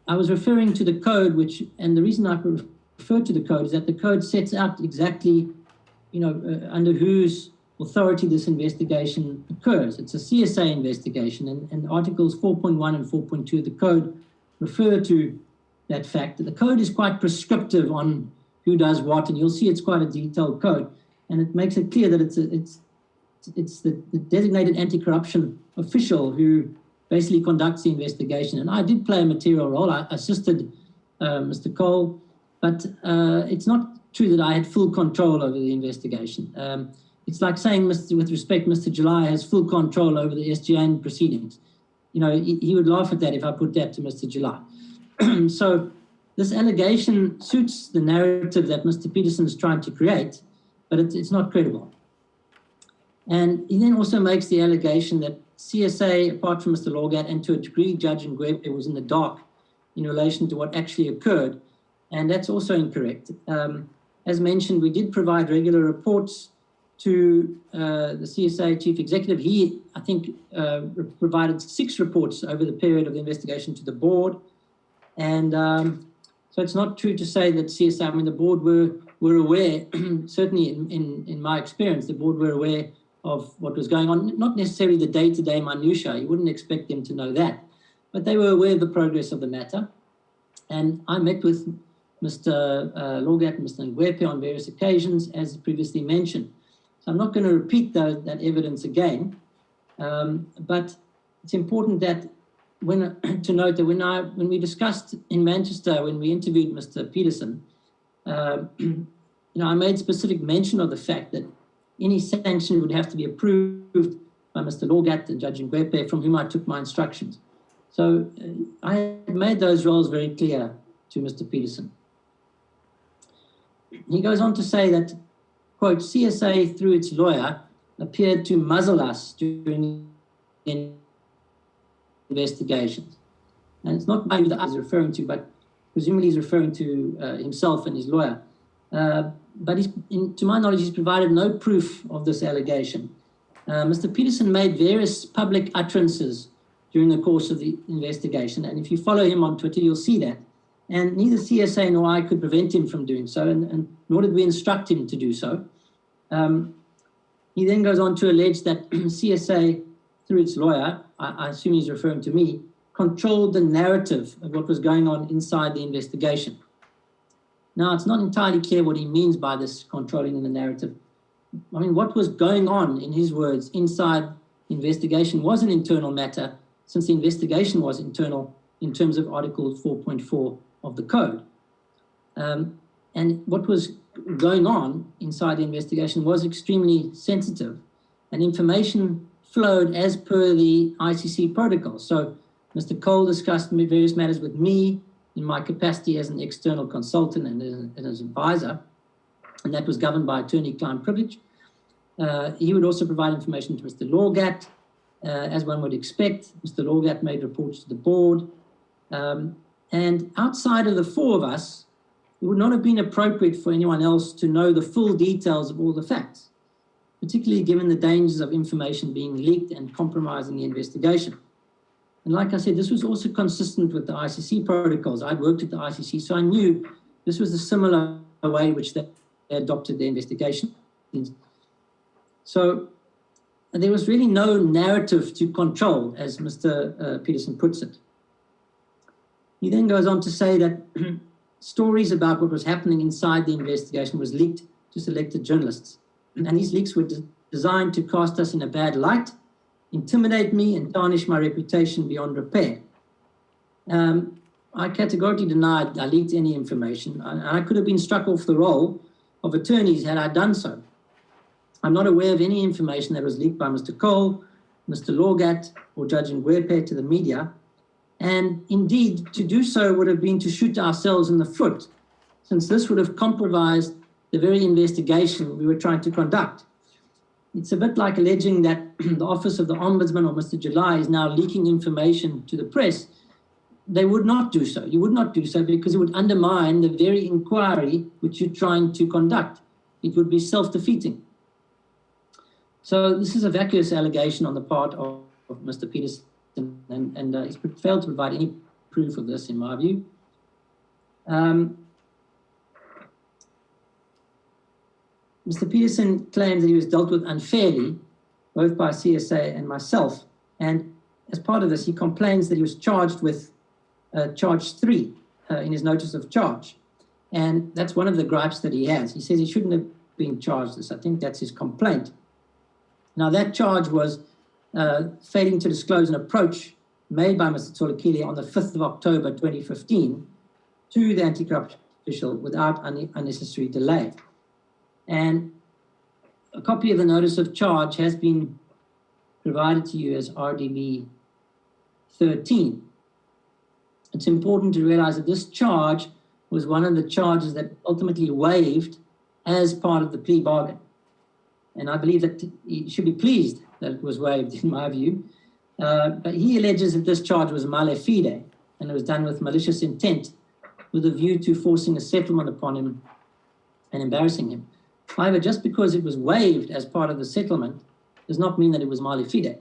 S3: I was referring to the code, and the reason I refer to the code is that the code sets out exactly, under whose authority this investigation occurs. It's a CSA investigation, and Articles 4.1 and 4.2 of the code refer to that fact. The code is quite prescriptive on who does what, and you'll see it's quite a detailed code, and it makes it clear that it's the designated anti-corruption official who basically conducts the investigation. And I did play a material role. I assisted Mr. Cole, but it's not true that I had full control over the investigation. It's like saying, with respect, Mr. July has full control over the SJN proceedings. He would laugh at that if I put that to Mr. July. So this allegation suits the narrative that Mr. Peterson is trying to create, but it's not credible. And he then also makes the allegation that CSA, apart from Mr. Lorgat, and to a degree Judge Ngwepe, was in the dark in relation to what actually occurred, and that's also incorrect. As mentioned, we did provide regular reports to the CSA Chief Executive. He, I think, provided 6 reports over the period of the investigation to the board, and so it's not true to say that CSA, the board were aware, certainly in my experience, the board were aware of what was going on, not necessarily the day-to-day minutiae. You wouldn't expect them to know that, but they were aware of the progress of the matter. And I met with Mr. Lorgat and Mr. Ngwepe on various occasions, as previously mentioned. So I'm not going to repeat that evidence again, but it's important that to note that when we discussed in Manchester, when we interviewed Mr. Peterson, I made specific mention of the fact that any sanction would have to be approved by Mr. Lorgat and Judge Ngwepe, from whom I took my instructions. So I made those roles very clear to Mr. Peterson. He goes on to say that, quote, CSA, through its lawyer, appeared to muzzle us during the investigations. And it's not me that I was referring to, but presumably he's referring to himself and his lawyer. but to my knowledge, he's provided no proof of this allegation. Mr. Peterson made various public utterances during the course of the investigation, and if you follow him on Twitter, you'll see that. And neither CSA nor I could prevent him from doing so, and nor did we instruct him to do so. He then goes on to allege that CSA, through its lawyer, I assume he's referring to me, controlled the narrative of what was going on inside the investigation. Now, it's not entirely clear what he means by this controlling the narrative. I mean, what was going on, in his words, inside the investigation was an internal matter, since the investigation was internal in terms of Article 4.4 of the Code. And what was going on inside the investigation was extremely sensitive, and information flowed as per the ICC protocol. So Mr. Cole discussed various matters with me in my capacity as an external consultant and as an advisor, and that was governed by attorney-client privilege. He would also provide information to Mr. Lorgat, as one would expect. Mr. Lorgat made reports to the board. And outside of the four of us, it would not have been appropriate for anyone else to know the full details of all the facts, particularly given the dangers of information being leaked and compromising the investigation. And like I said, this was also consistent with the ICC protocols. I'd worked at the ICC, so I knew this was a similar way in which they adopted the investigation. So there was really no narrative to control, as Mr. Peterson puts it. He then goes on to say that stories about what was happening inside the investigation was leaked to selected journalists. And these leaks were designed to cast us in a bad light, intimidate me, and tarnish my reputation beyond repair. I categorically denied I leaked any information, and I could have been struck off the roll of attorneys had I done so. I'm not aware of any information that was leaked by Mr. Cole, Mr. Lorgat, or Judge Ngwepe to the media. And indeed, to do so would have been to shoot ourselves in the foot, since this would have compromised the very investigation we were trying to conduct. It's a bit like alleging that the Office of the Ombudsman or Mr. July is now leaking information to the press. They would not do so. You would not do so because it would undermine the very inquiry which you're trying to conduct. It would be self-defeating. So this is a vacuous allegation on the part of Mr. Peterson, and he's failed to provide any proof of this, in my view. Mr. Peterson claims that he was dealt with unfairly, both by CSA and myself. And as part of this, he complains that he was charged with charge 3 in his notice of charge. And that's one of the gripes that he has. He says he shouldn't have been charged this. I think that's his complaint. Now, that charge was failing to disclose an approach made by Mr. Tulikile on the 5th of October 2015 to the anti-corruption official without unnecessary delay. And a copy of the notice of charge has been provided to you as RDB 13. It's important to realize that this charge was one of the charges that ultimately waived as part of the plea bargain. And I believe that he should be pleased that it was waived, in my view. But he alleges that this charge was male fide, and it was done with malicious intent, with a view to forcing a settlement upon him and embarrassing him. However, just because it was waived as part of the settlement does not mean that it was male fide.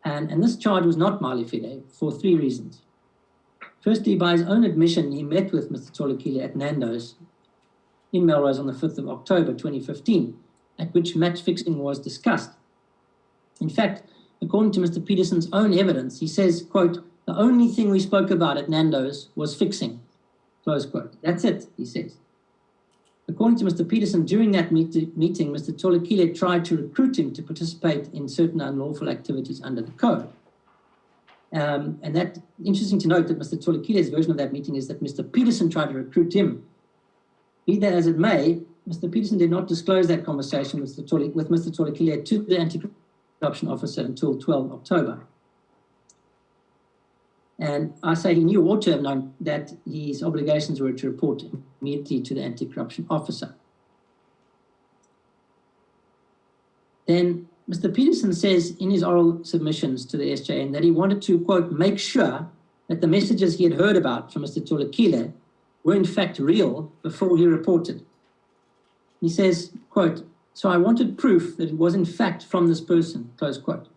S3: And this charge was not male fide for 3 reasons. Firstly, by his own admission, he met with Mr. Tulikile at Nando's in Melrose on the 5th of October 2015, at which match fixing was discussed. In fact, according to Mr. Peterson's own evidence, he says, quote, "The only thing we spoke about at Nando's was fixing," close quote. That's it, he says. According to Mr. Peterson, during that meeting, Mr. Tulikile tried to recruit him to participate in certain unlawful activities under the code. And that, interesting to note that Mr. Tulikile's version of that meeting is that Mr. Peterson tried to recruit him. Be that as it may, Mr. Peterson did not disclose that conversation with Mr. Tulikile to the anti-corruption officer until 12 October. And I say he knew or to have known that his obligations were to report immediately to the anti-corruption officer. Then Mr. Peterson says in his oral submissions to the SJN that he wanted to, quote, make sure that the messages he had heard about from Mr. Tulikile were in fact real before he reported. He says, quote, "So I wanted proof that it was in fact from this person," close quote.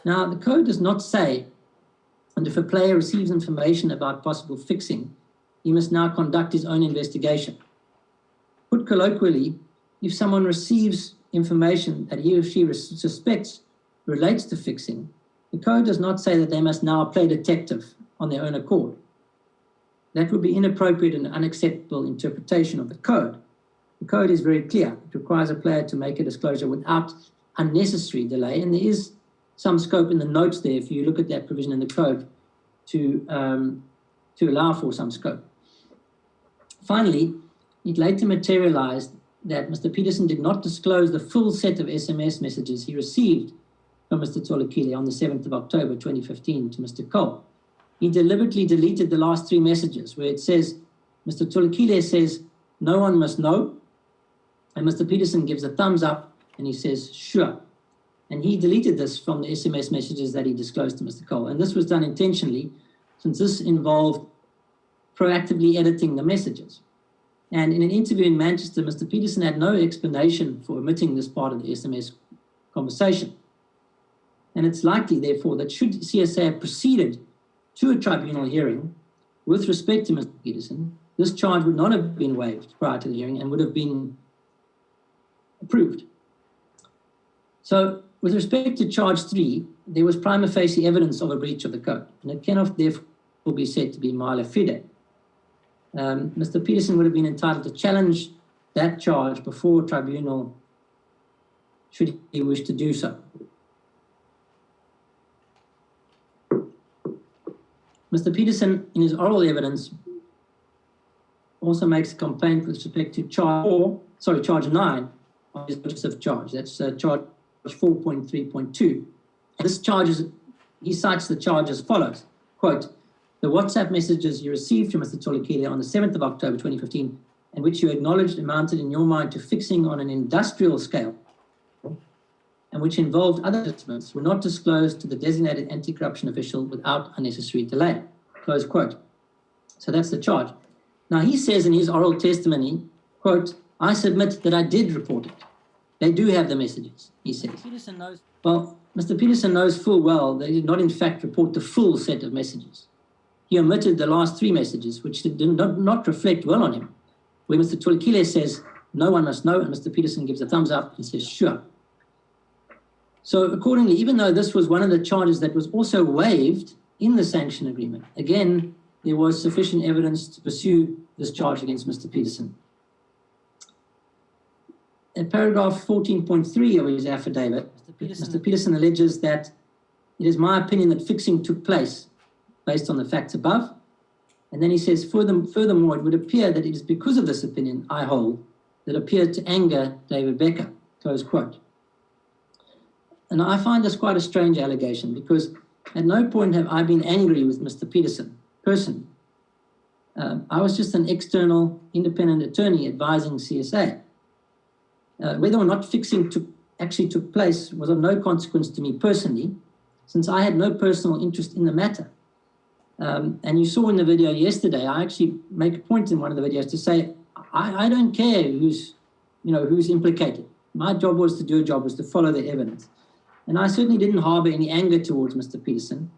S3: Now, the code does not say, and if a player receives information about possible fixing, he must now conduct his own investigation. Put colloquially, if someone receives information that he or she suspects relates to fixing, the code does not say that they must now play detective on their own accord. That would be inappropriate and unacceptable interpretation of the code. The code is very clear. It requires a player to make a disclosure without unnecessary delay, and there is some scope in the notes there, if you look at that provision in the code, to allow for some scope. Finally, it later materialized that Mr. Peterson did not disclose the full set of SMS messages he received from Mr. Tulikile on the 7th of October 2015 to Mr. Cole. He deliberately deleted the last 3 messages where it says, Mr. Tulikile says, "No one must know," and Mr. Peterson gives a thumbs up and he says, "Sure." And he deleted this from the SMS messages that he disclosed to Mr. Cole. And this was done intentionally, since this involved proactively editing the messages. And in an interview in Manchester, Mr. Peterson had no explanation for omitting this part of the SMS conversation. And it's likely, therefore, that should CSA have proceeded to a tribunal hearing with respect to Mr. Peterson, this charge would not have been waived prior to the hearing and would have been approved. So, with respect to charge 3, there was prima facie evidence of a breach of the code, and it cannot therefore be said to be mala fide. Mr. Peterson would have been entitled to challenge that charge before tribunal should he wish to do so. Mr. Peterson, in his oral evidence, also makes a complaint with respect to charge 9 of his notice of charge. That's charge 4.3.2. This charge he cites the charge as follows, quote, "The WhatsApp messages you received from Mr. Tulikile on the 7th of October 2015, and which you acknowledged amounted in your mind to fixing on an industrial scale, and which involved other participants, were not disclosed to the designated anti-corruption official without unnecessary delay," close quote. So that's the charge. Now he says in his oral testimony, quote, "I submit that I did report it. They do have the messages," he says. Well, Mr. Peterson knows full well that he did not in fact report the full set of messages. He omitted the last 3 messages, which did not reflect well on him, where Mr. Tulikile says, "No one must know," and Mr. Peterson gives a thumbs up and says, "Sure." So accordingly, even though this was one of the charges that was also waived in the sanction agreement, again, there was sufficient evidence to pursue this charge against Mr. Peterson. In paragraph 14.3 of his affidavit, Mr. Peterson alleges that it is my opinion that fixing took place based on the facts above. And then he says, furthermore, it would appear that it is because of this opinion I hold that appeared to anger David Becker, close quote. And I find this quite a strange allegation because at no point have I been angry with Mr. Peterson personally. I was just an external independent attorney advising CSA. Whether or not fixing actually took place was of no consequence to me personally, since I had no personal interest in the matter. And you saw in the video yesterday, I actually make a point in one of the videos to say, I don't care who's implicated. My job was to do a job, was to follow the evidence. And I certainly didn't harbor any anger towards Mr. Peterson,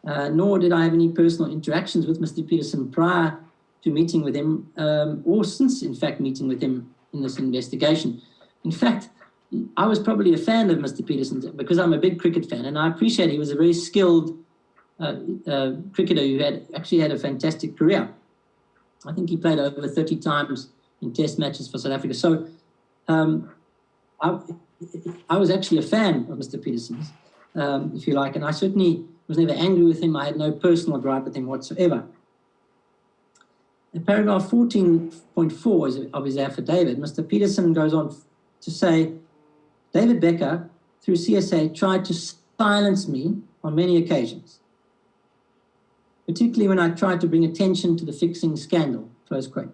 S3: nor did I have any personal interactions with Mr. Peterson prior to meeting with him, or since, in fact, meeting with him in this investigation. In fact, I was probably a fan of Mr. Peterson because I'm a big cricket fan, and I appreciate he was a very skilled cricketer who actually had a fantastic career. I think he played over 30 times in test matches for South Africa. So I was actually a fan of Mr. Peterson's, if you like, and I certainly was never angry with him. I had no personal gripe with him whatsoever. In paragraph 14.4 of his affidavit, Mr. Peterson goes on to say, David Becker, through CSA, tried to silence me on many occasions, particularly when I tried to bring attention to the fixing scandal, close quote.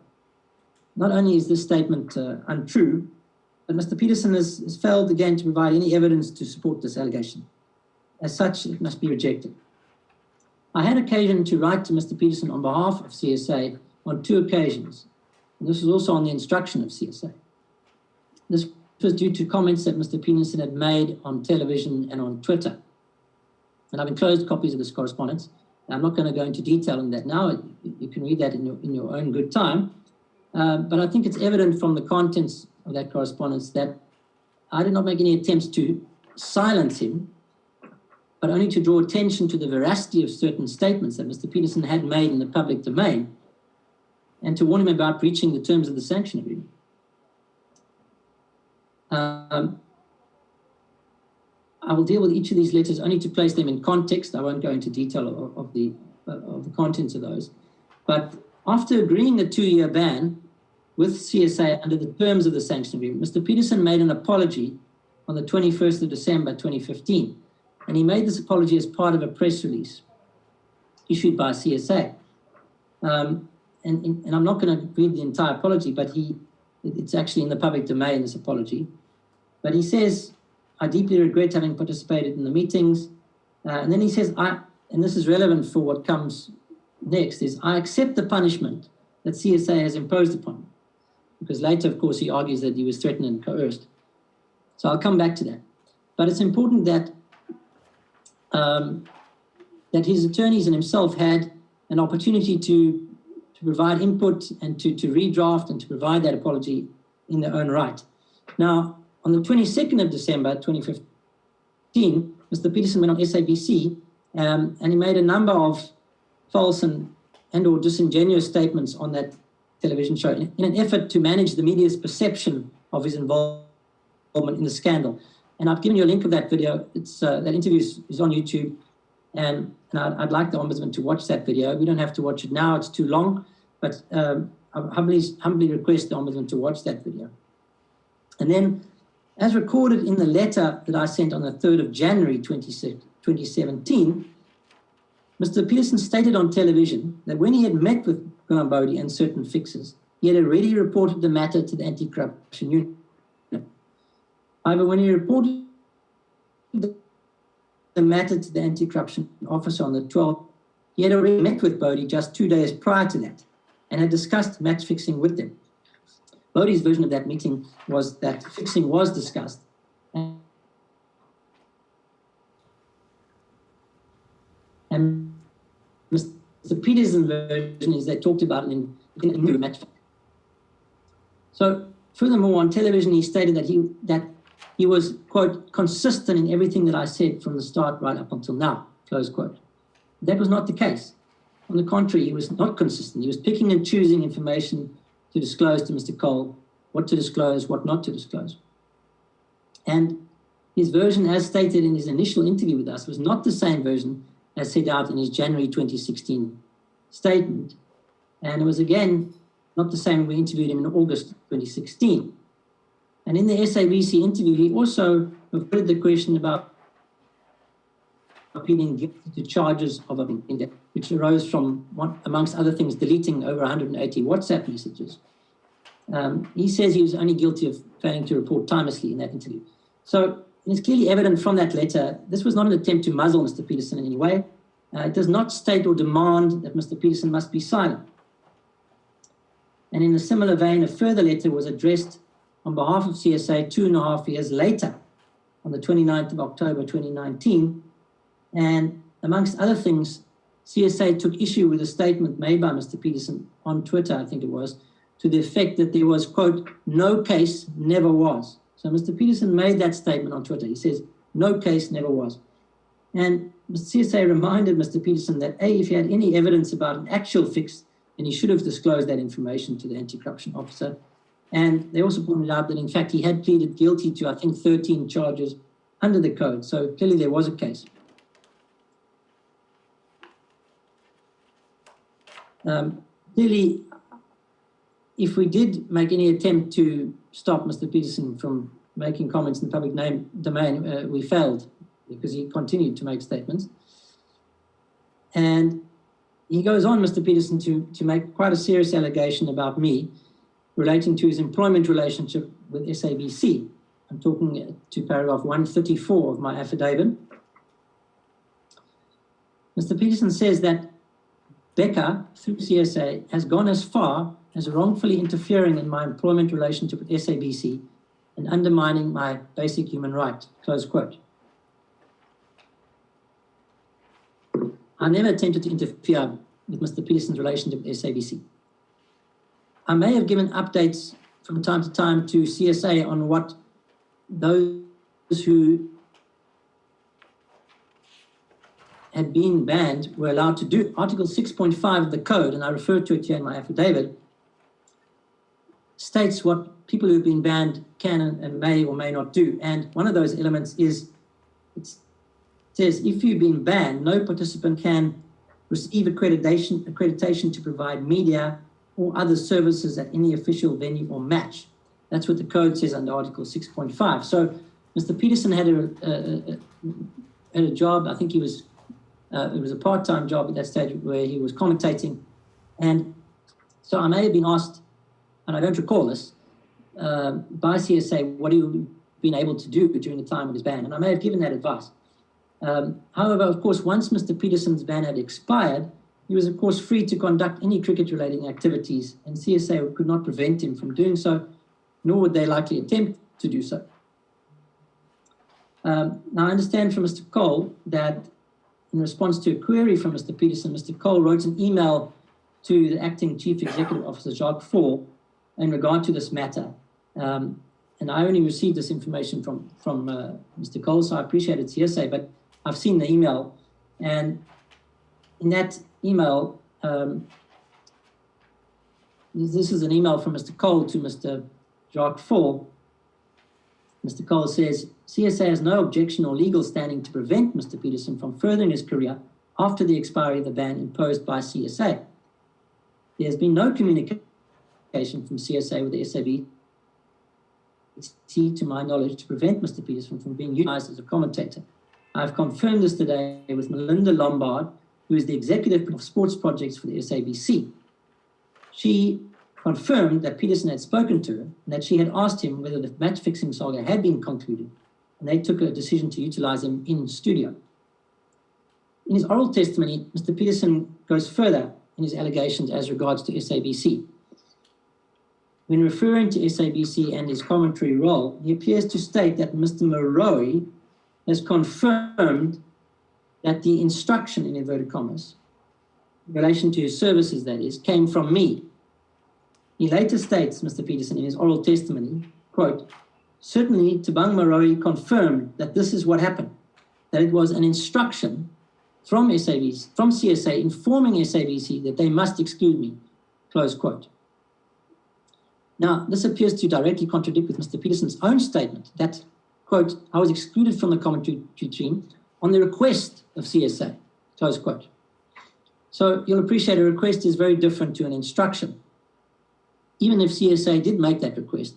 S3: Not only is this statement untrue, but Mr. Peterson has failed again to provide any evidence to support this allegation. As such, it must be rejected. I had occasion to write to Mr. Peterson on behalf of CSA on 2 occasions. And this was also on the instruction of CSA. This was due to comments that Mr. Peterson had made on television and on Twitter. And I've enclosed copies of this correspondence. I'm not going to go into detail on that now. You can read that in your own good time. But I think it's evident from the contents of that correspondence that I did not make any attempts to silence him, but only to draw attention to the veracity of certain statements that Mr. Peterson had made in the public domain, and to warn him about breaching the terms of the sanction agreement. I will deal with each of these letters only to place them in context. I won't go into detail of the contents of those. But after agreeing a 2-year ban with CSA under the terms of the sanction agreement, Mr. Peterson made an apology on the 21st of December 2015. And he made this apology as part of a press release issued by CSA. And I'm not going to read the entire apology, but it's actually in the public domain, this apology. But he says, "I deeply regret having participated in the meetings." And then he says, and this is relevant for what comes next, is, "I accept the punishment that CSA has imposed upon me." Because later, of course, he argues that he was threatened and coerced. So I'll come back to that. But it's important that that his attorneys and himself had an opportunity to provide input and to redraft and to provide that apology in their own right. Now, on the 22nd of December 2015, Mr. Peterson went on SABC and he made a number of false and or disingenuous statements on that television show in an effort to manage the media's perception of his involvement in the scandal. And I've given you a link of that video. It's that interview is on YouTube, and I'd like the Ombudsman to watch that video. We don't have to watch it now; it's too long. But I humbly request the Ombudsman to watch that video. And then, as recorded in the letter that I sent on the 3rd of January 2017, Mr. Peterson stated on television that when he had met with Gulambodi and certain fixers, he had already reported the matter to the anti-corruption unit. However, when he reported the matter to the anti-corruption officer on the 12th, he had already met with Bodie just 2 days prior to that and had discussed match fixing with them. Bodie's version of that meeting was that fixing was discussed. And Mr. Peterson's version is they talked about it in the match fixing. So, furthermore, on television, he stated that he was, quote, consistent in everything that I said from the start right up until now, close quote. That was not the case. On the contrary, he was not consistent. He was picking and choosing information to disclose to Mr. Cole, what to disclose, what not to disclose. And his version, as stated in his initial interview with us, was not the same version as set out in his January 2016 statement. And it was, again, not the same when we interviewed him in August 2016. And in the SABC interview, he also referred the question about pleading guilty to charges of abetting, which arose from, amongst other things, deleting over 180 WhatsApp messages. He says he was only guilty of failing to report timelessly in that interview. So it's clearly evident from that letter, this was not an attempt to muzzle Mr. Peterson in any way. It does not state or demand that Mr. Peterson must be silent. And in a similar vein, a further letter was addressed on behalf of CSA 2.5 years later, on the 29th of October 2019. And amongst other things, CSA took issue with a statement made by Mr. Peterson on Twitter, I think it was, to the effect that there was, quote, no case, never was. So Mr. Peterson made that statement on Twitter. He says, no case, never was. And CSA reminded Mr. Peterson that, A, if he had any evidence about an actual fix, then he should have disclosed that information to the anti-corruption officer. And they also pointed out that, in fact, he had pleaded guilty to, I think, 13 charges under the code. So clearly there was a case. Clearly, if we did make any attempt to stop Mr. Peterson from making comments in the public domain, we failed because he continued to make statements. And he goes on, Mr. Peterson, to make quite a serious allegation about me relating to his employment relationship with SABC. I'm talking to paragraph 134 of my affidavit. Mr. Peterson says that Becker, through CSA, has gone as far as wrongfully interfering in my employment relationship with SABC and undermining my basic human right, close quote. I never attempted to interfere with Mr. Peterson's relationship with SABC. I may have given updates from time to time to CSA on what those who had been banned were allowed to do. Article 6.5 of the code, and I refer to it here in my affidavit, states what people who've been banned can and may or may not do. And one of those elements is, it says, if you've been banned, no participant can receive accreditation to provide media or other services at any official venue or match. That's what the code says under Article 6.5. So Mr. Peterson had a job. I think it was a part-time job at that stage where he was commentating. And so I may have been asked, and I don't recall this, by CSA, what have you been able to do during the time of his ban? And I may have given that advice. However, of course, once Mr. Peterson's ban had expired, he was, of course, free to conduct any cricket-related activities, and CSA could not prevent him from doing so, nor would they likely attempt to do so. Now, I understand from Mr. Cole that in response to a query from Mr. Peterson, Mr. Cole wrote an email to the Acting Chief Executive Officer, Jacques Faure, in regard to this matter. And I only received this information from Mr. Cole, so I appreciate it, CSA, but I've seen the email. And in that email, this is an email from Mr. Cole to Mr. Jacques Faure. Mr. Cole says, CSA has no objection or legal standing to prevent Mr. Peterson from furthering his career after the expiry of the ban imposed by CSA. There has been no communication from CSA with the SABC, to my knowledge, to prevent Mr. Peterson from being utilized as a commentator. I've confirmed this today with Melinda Lombard, who is the executive of sports projects for the SABC. She confirmed that Peterson had spoken to her and that she had asked him whether the match-fixing saga had been concluded, and they took a decision to utilize him in studio. In his oral testimony, Mr. Peterson goes further in his allegations as regards to SABC. When referring to SABC and his commentary role, he appears to state that Mr. Maroe has confirmed that the instruction, in inverted commas, in relation to his services, that is, came from me. He later states, Mr. Peterson, in his oral testimony, quote, certainly Thabang Maroe confirmed that this is what happened, that it was an instruction from CSA informing SABC that they must exclude me, close quote. Now, this appears to directly contradict with Mr. Peterson's own statement that, quote, I was excluded from the commentary team on the request of CSA, close quote. So you'll appreciate a request is very different to an instruction. Even if CSA did make that request,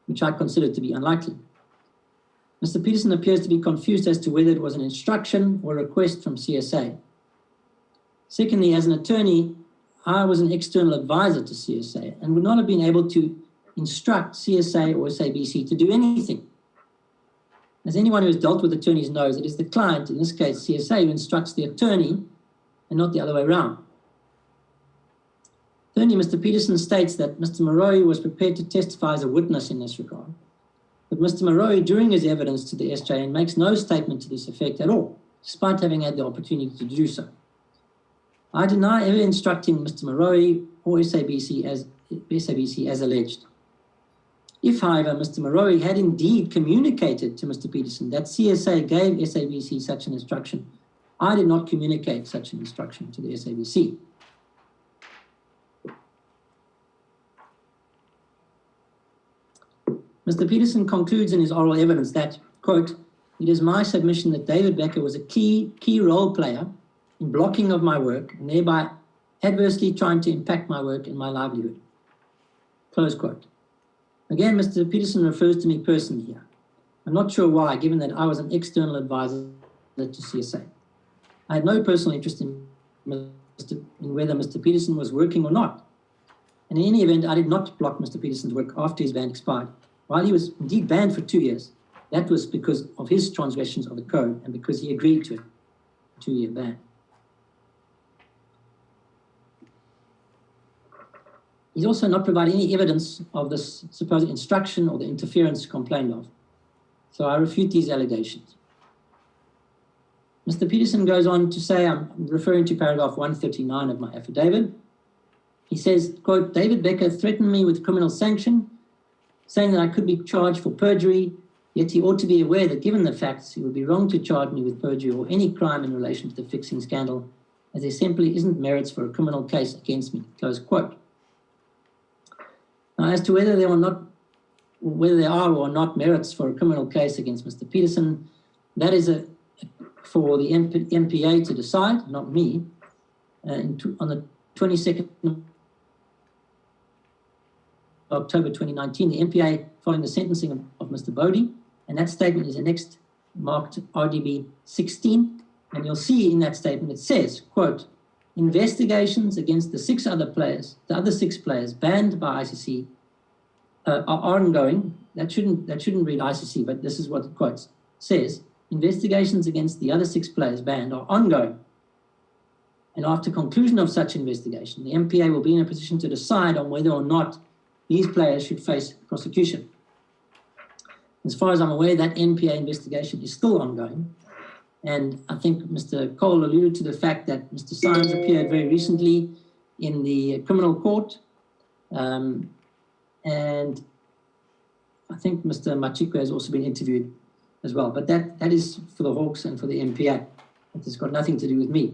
S3: which I consider to be unlikely. Mr. Peterson appears to be confused as to whether it was an instruction or a request from CSA. Secondly, as an attorney, I was an external advisor to CSA and would not have been able to instruct CSA or SABC to do anything. As anyone who has dealt with attorneys knows, it is the client, in this case CSA, who instructs the attorney and not the other way around. Thirdly, Mr. Peterson states that Mr. Maroe was prepared to testify as a witness in this regard. But Mr. Maroe, during his evidence to the SJN, makes no statement to this effect at all, despite having had the opportunity to do so. I deny ever instructing Mr. Maroe or SABC as alleged. If, however, Mr. Maroe had indeed communicated to Mr. Peterson that CSA gave SABC such an instruction, I did not communicate such an instruction to the SABC. Mr. Peterson concludes in his oral evidence that, quote, it is my submission that David Becker was a key role player in blocking of my work and thereby adversely trying to impact my work and my livelihood, close quote. Again, Mr. Peterson refers to me personally here. I'm not sure why, given that I was an external advisor to CSA. I had no personal interest in whether Mr. Peterson was working or not. And in any event, I did not block Mr. Peterson's work after his ban expired. While he was indeed banned for 2 years, that was because of his transgressions of the code and because he agreed to a 2-year ban. He's also not provided any evidence of this supposed instruction or the interference complained of. So I refute these allegations. Mr. Peterson goes on to say, I'm referring to paragraph 139 of my affidavit. He says, quote, David Becker threatened me with criminal sanction, saying that I could be charged for perjury, yet he ought to be aware that given the facts, he would be wrong to charge me with perjury or any crime in relation to the fixing scandal, as there simply isn't merits for a criminal case against me, close quote. Now, as to whether there are or not merits for a criminal case against Mr. Peterson, that is for the MPA to decide, not me. On the 22nd of October 2019, the MPA, following the sentencing of Mr. Bodie, and that statement is annexed, marked RDB 16, and you'll see in that statement it says, quote, investigations against the other six players banned by ICC are ongoing. That shouldn't read ICC, but this is what it quotes. Says, investigations against the other six players banned are ongoing. And after conclusion of such investigation, the MPA will be in a position to decide on whether or not these players should face prosecution. As far as I'm aware, that NPA investigation is still ongoing. And I think Mr. Cole alluded to the fact that Mr. Symes appeared very recently in the criminal court. And I think Mr. Machiko has also been interviewed as well. But that is for the Hawks and for the MPA. It has got nothing to do with me.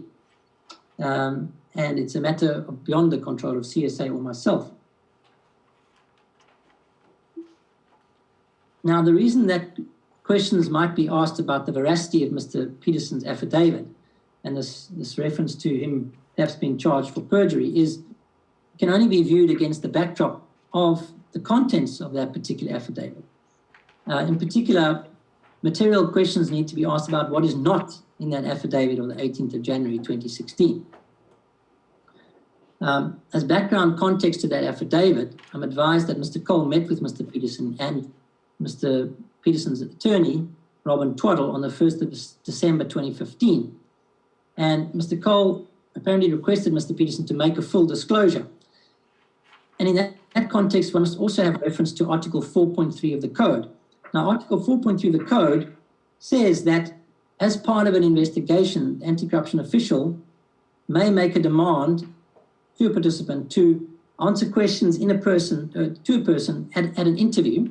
S3: And it's a matter of beyond the control of CSA or myself. Now, the reason that questions might be asked about the veracity of Mr. Peterson's affidavit and this reference to him perhaps being charged for perjury can only be viewed against the backdrop of the contents of that particular affidavit. In particular, material questions need to be asked about what is not in that affidavit of the 18th of January 2016. As background context to that affidavit, I'm advised that Mr. Cole met with Mr. Peterson and Mr. Peterson's attorney, Robin Twaddle, on the 1st of December 2015. And Mr. Cole apparently requested Mr. Peterson to make a full disclosure. And in that context, one must also have reference to Article 4.3 of the Code. Now, Article 4.3 of the Code says that as part of an investigation, the anti-corruption official may make a demand to a participant to answer questions to a person at an interview,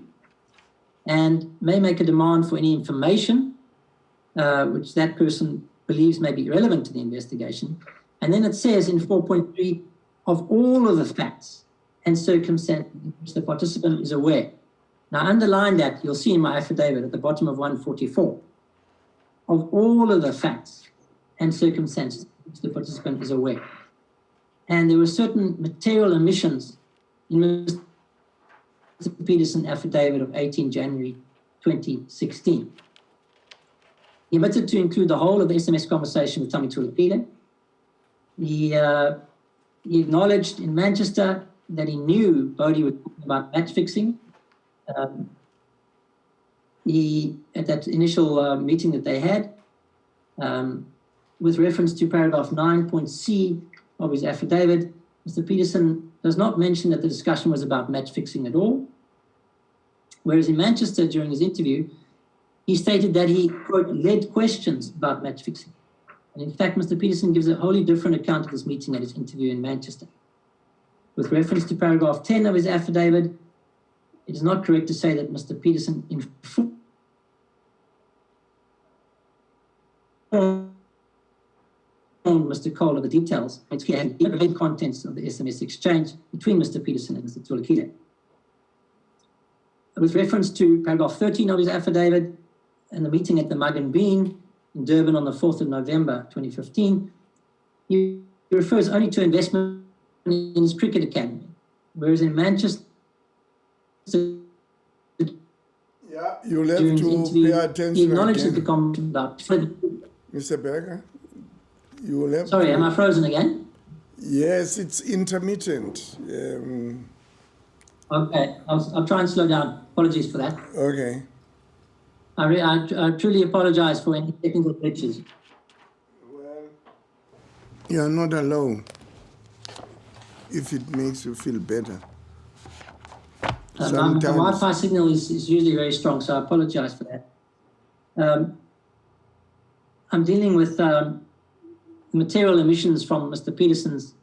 S3: and may make a demand for any information which that person believes may be relevant to the investigation. And then it says in 4.3 of all of the facts and circumstances which the participant is aware. Now, underline that, you'll see in my affidavit at the bottom of 144, of all of the facts and circumstances which the participant is aware. And there were certain material omissions in Mr. Peterson affidavit of 18 January 2016. He omitted to include the whole of the SMS conversation with Tommy Tulikile. He acknowledged in Manchester that he knew Bodie was talking about match fixing. At that initial meeting that they had, with reference to paragraph 9.c of his affidavit, Mr. Peterson does not mention that the discussion was about match fixing at all. Whereas in Manchester, during his interview, he stated that he, quote, led questions about match fixing. And in fact, Mr. Peterson gives a wholly different account of this meeting at his interview in Manchester. With reference to paragraph 10 of his affidavit, it is not correct to say that Mr. Peterson informed Mr. Cole of the details. It's clear the contents of the SMS exchange between Mr. Peterson and Mr. Tulikile. With reference to paragraph 13 of his affidavit and the meeting at the Mug and Bean in Durban on the 4th of November 2015, he refers only to investment in his cricket academy, whereas in Manchester,
S2: yeah, you'll have to pay attention.
S3: He acknowledges the comment about
S2: Mr. Berger, you will have
S3: Sorry,
S2: to...
S3: am I frozen again?
S2: Yes, it's intermittent.
S3: Okay, I'll try and slow down. Apologies for that.
S2: Okay.
S3: I truly apologize for any technical glitches.
S2: Well, you're not alone. if it makes you feel better.
S3: My
S2: Sometimes,
S3: Wi-Fi signal is usually very strong, so I apologize for that. I'm dealing with material omissions from Mr. Peterson's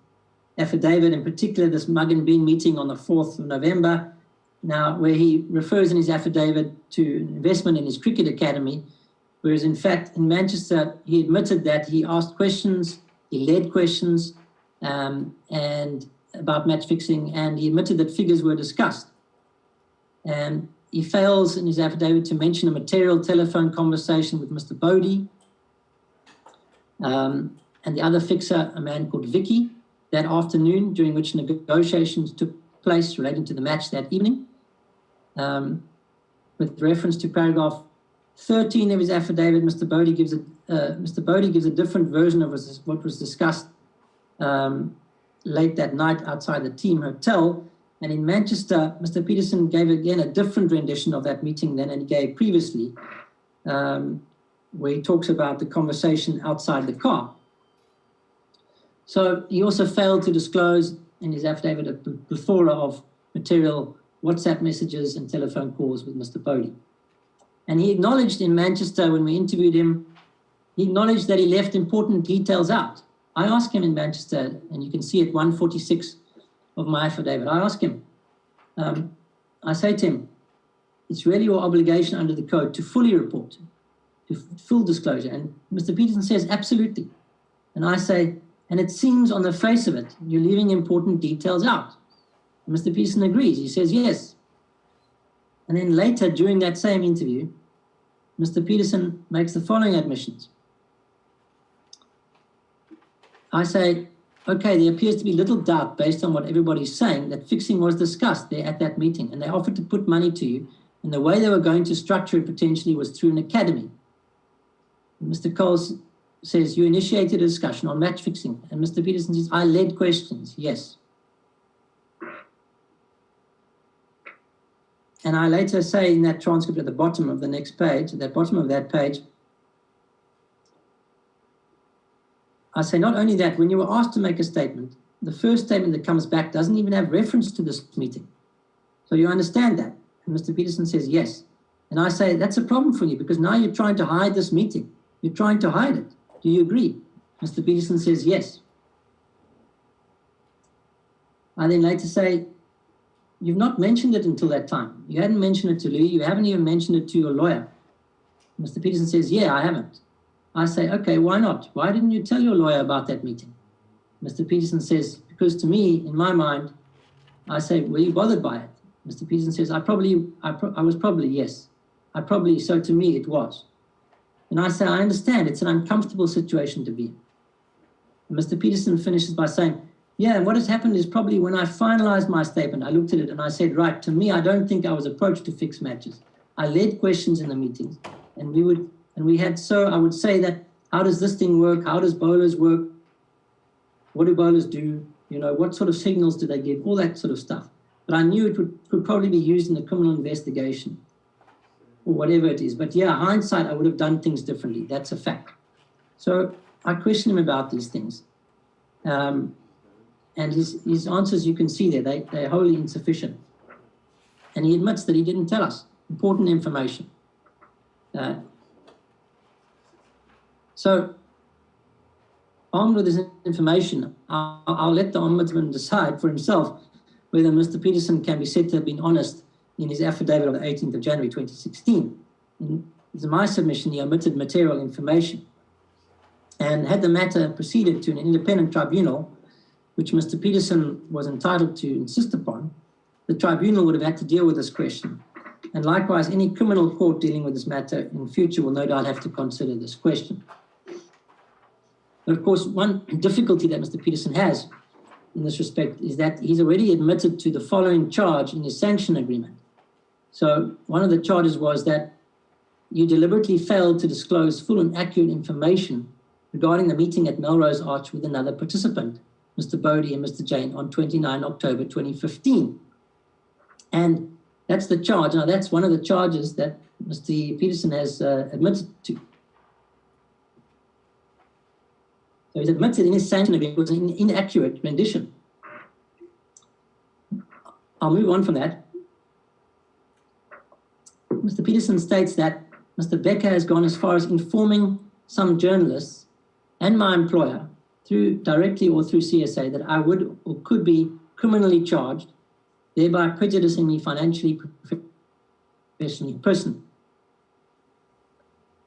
S3: affidavit, in particular this Mug and Bean meeting on the 4th of November, now where he refers in his affidavit to an investment in his cricket academy, whereas in fact in Manchester he admitted that he asked questions, he led questions and about match fixing, and he admitted that figures were discussed. And he fails in his affidavit to mention a material telephone conversation with Mr. Bodie and the other fixer, a man called Vicky, that afternoon, during which negotiations took place relating to the match that evening. With reference to paragraph 13 of his affidavit, Mr. Bodie gives a different version of what was discussed late that night outside the team hotel. And in Manchester, Mr. Peterson gave again a different rendition of that meeting than he gave previously, where he talks about the conversation outside the car. So he also failed to disclose in his affidavit a plethora of material WhatsApp messages and telephone calls with Mr. Bodie. And he acknowledged in Manchester, when we interviewed him, he acknowledged that he left important details out. I asked him in Manchester, and you can see it 146 of my affidavit, I ask him, I say to him, it's really your obligation under the code to fully report, to full disclosure. And Mr. Peterson says, absolutely. And I say, and it seems on the face of it, you're leaving important details out. And Mr. Peterson agrees. He says, yes. And then later, during that same interview, Mr. Peterson makes the following admissions. I say, okay, there appears to be little doubt based on what everybody's saying that fixing was discussed there at that meeting, and they offered to put money to you, and the way they were going to structure it potentially was through an academy. And Mr. Coles says, you initiated a discussion on match fixing, and Mr. Peterson says, I led questions, yes. And I later say in that transcript at the bottom of the next page, at the bottom of that page, I say not only that, when you were asked to make a statement, the first statement that comes back doesn't even have reference to this meeting. So you understand that? And Mr. Peterson says, yes. And I say, that's a problem for you because now you're trying to hide this meeting. You're trying to hide it. Do you agree? Mr. Peterson says, yes. I then later say, you've not mentioned it until that time. You hadn't mentioned it to Louis. You haven't even mentioned it to your lawyer. Mr. Peterson says, yeah, I haven't. I say, okay, why not? Why didn't you tell your lawyer about that meeting? Mr. Peterson says, because to me, in my mind, I say, were you bothered by it? Mr. Peterson says, I was probably, yes. So to me, it was. And I say, I understand, it's an uncomfortable situation to be in. And Mr. Peterson finishes by saying, yeah, and what has happened is probably when I finalized my statement, I looked at it and I said, right, to me, I don't think I was approached to fix matches. I led questions in the meetings, and we had, so I would say that, how does this thing work? How does bowlers work? What do bowlers do? You know, what sort of signals do they give? All that sort of stuff. But I knew it could probably be used in the criminal investigation or whatever it is. But yeah, hindsight, I would have done things differently. That's a fact. So I questioned him about these things. And his answers, you can see there, they're wholly insufficient. And he admits that he didn't tell us important information. So, armed with this information, I'll let the Ombudsman decide for himself whether Mr. Peterson can be said to have been honest in his affidavit of the 18th of January 2016. In my submission, he omitted material information. And had the matter proceeded to an independent tribunal, which Mr. Peterson was entitled to insist upon, the tribunal would have had to deal with this question. And likewise, any criminal court dealing with this matter in future will no doubt have to consider this question. But of course, one difficulty that Mr. Peterson has in this respect is that he's already admitted to the following charge in his sanction agreement. So one of the charges was that you deliberately failed to disclose full and accurate information regarding the meeting at Melrose Arch with another participant, Mr. Bodie and Mr. Jane, on 29 October 2015. And that's the charge. Now, that's one of the charges that Mr. Peterson has admitted to. So he's admitted in his sanction agreement it was an inaccurate rendition. I'll move on from that. Mr. Peterson states that Mr. Becker has gone as far as informing some journalists and my employer, through directly or through CSA, that I would or could be criminally charged, thereby prejudicing me financially, professionally, personally.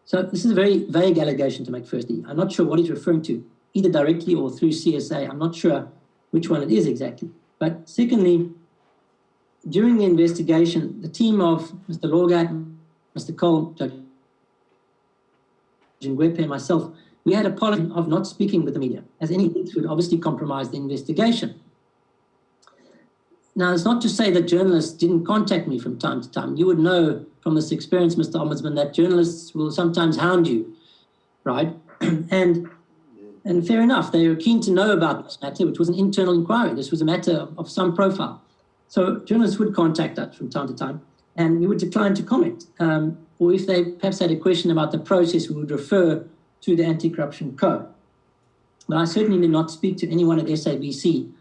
S3: So this is a very vague allegation to make, firstly. I'm not sure what he's referring to, either directly or through CSA. I'm not sure which one it is exactly. But secondly, during the investigation, the team of Mr. Lorgat, Mr. Cole, Judge Ngwepe, and myself, we had a policy of not speaking with the media, as anything would obviously compromise the investigation. Now, it's not to say that journalists didn't contact me from time to time. You would know from this experience, Mr. Ombudsman, that journalists will sometimes hound you, right? and fair enough, they were keen to know about this matter, which was an internal inquiry. This was a matter of some profile. So journalists would contact us from time to time, and we would decline to comment. Or if they perhaps had a question about the process, we would refer to the Anti-Corruption Code. But I certainly did not speak to anyone at SABC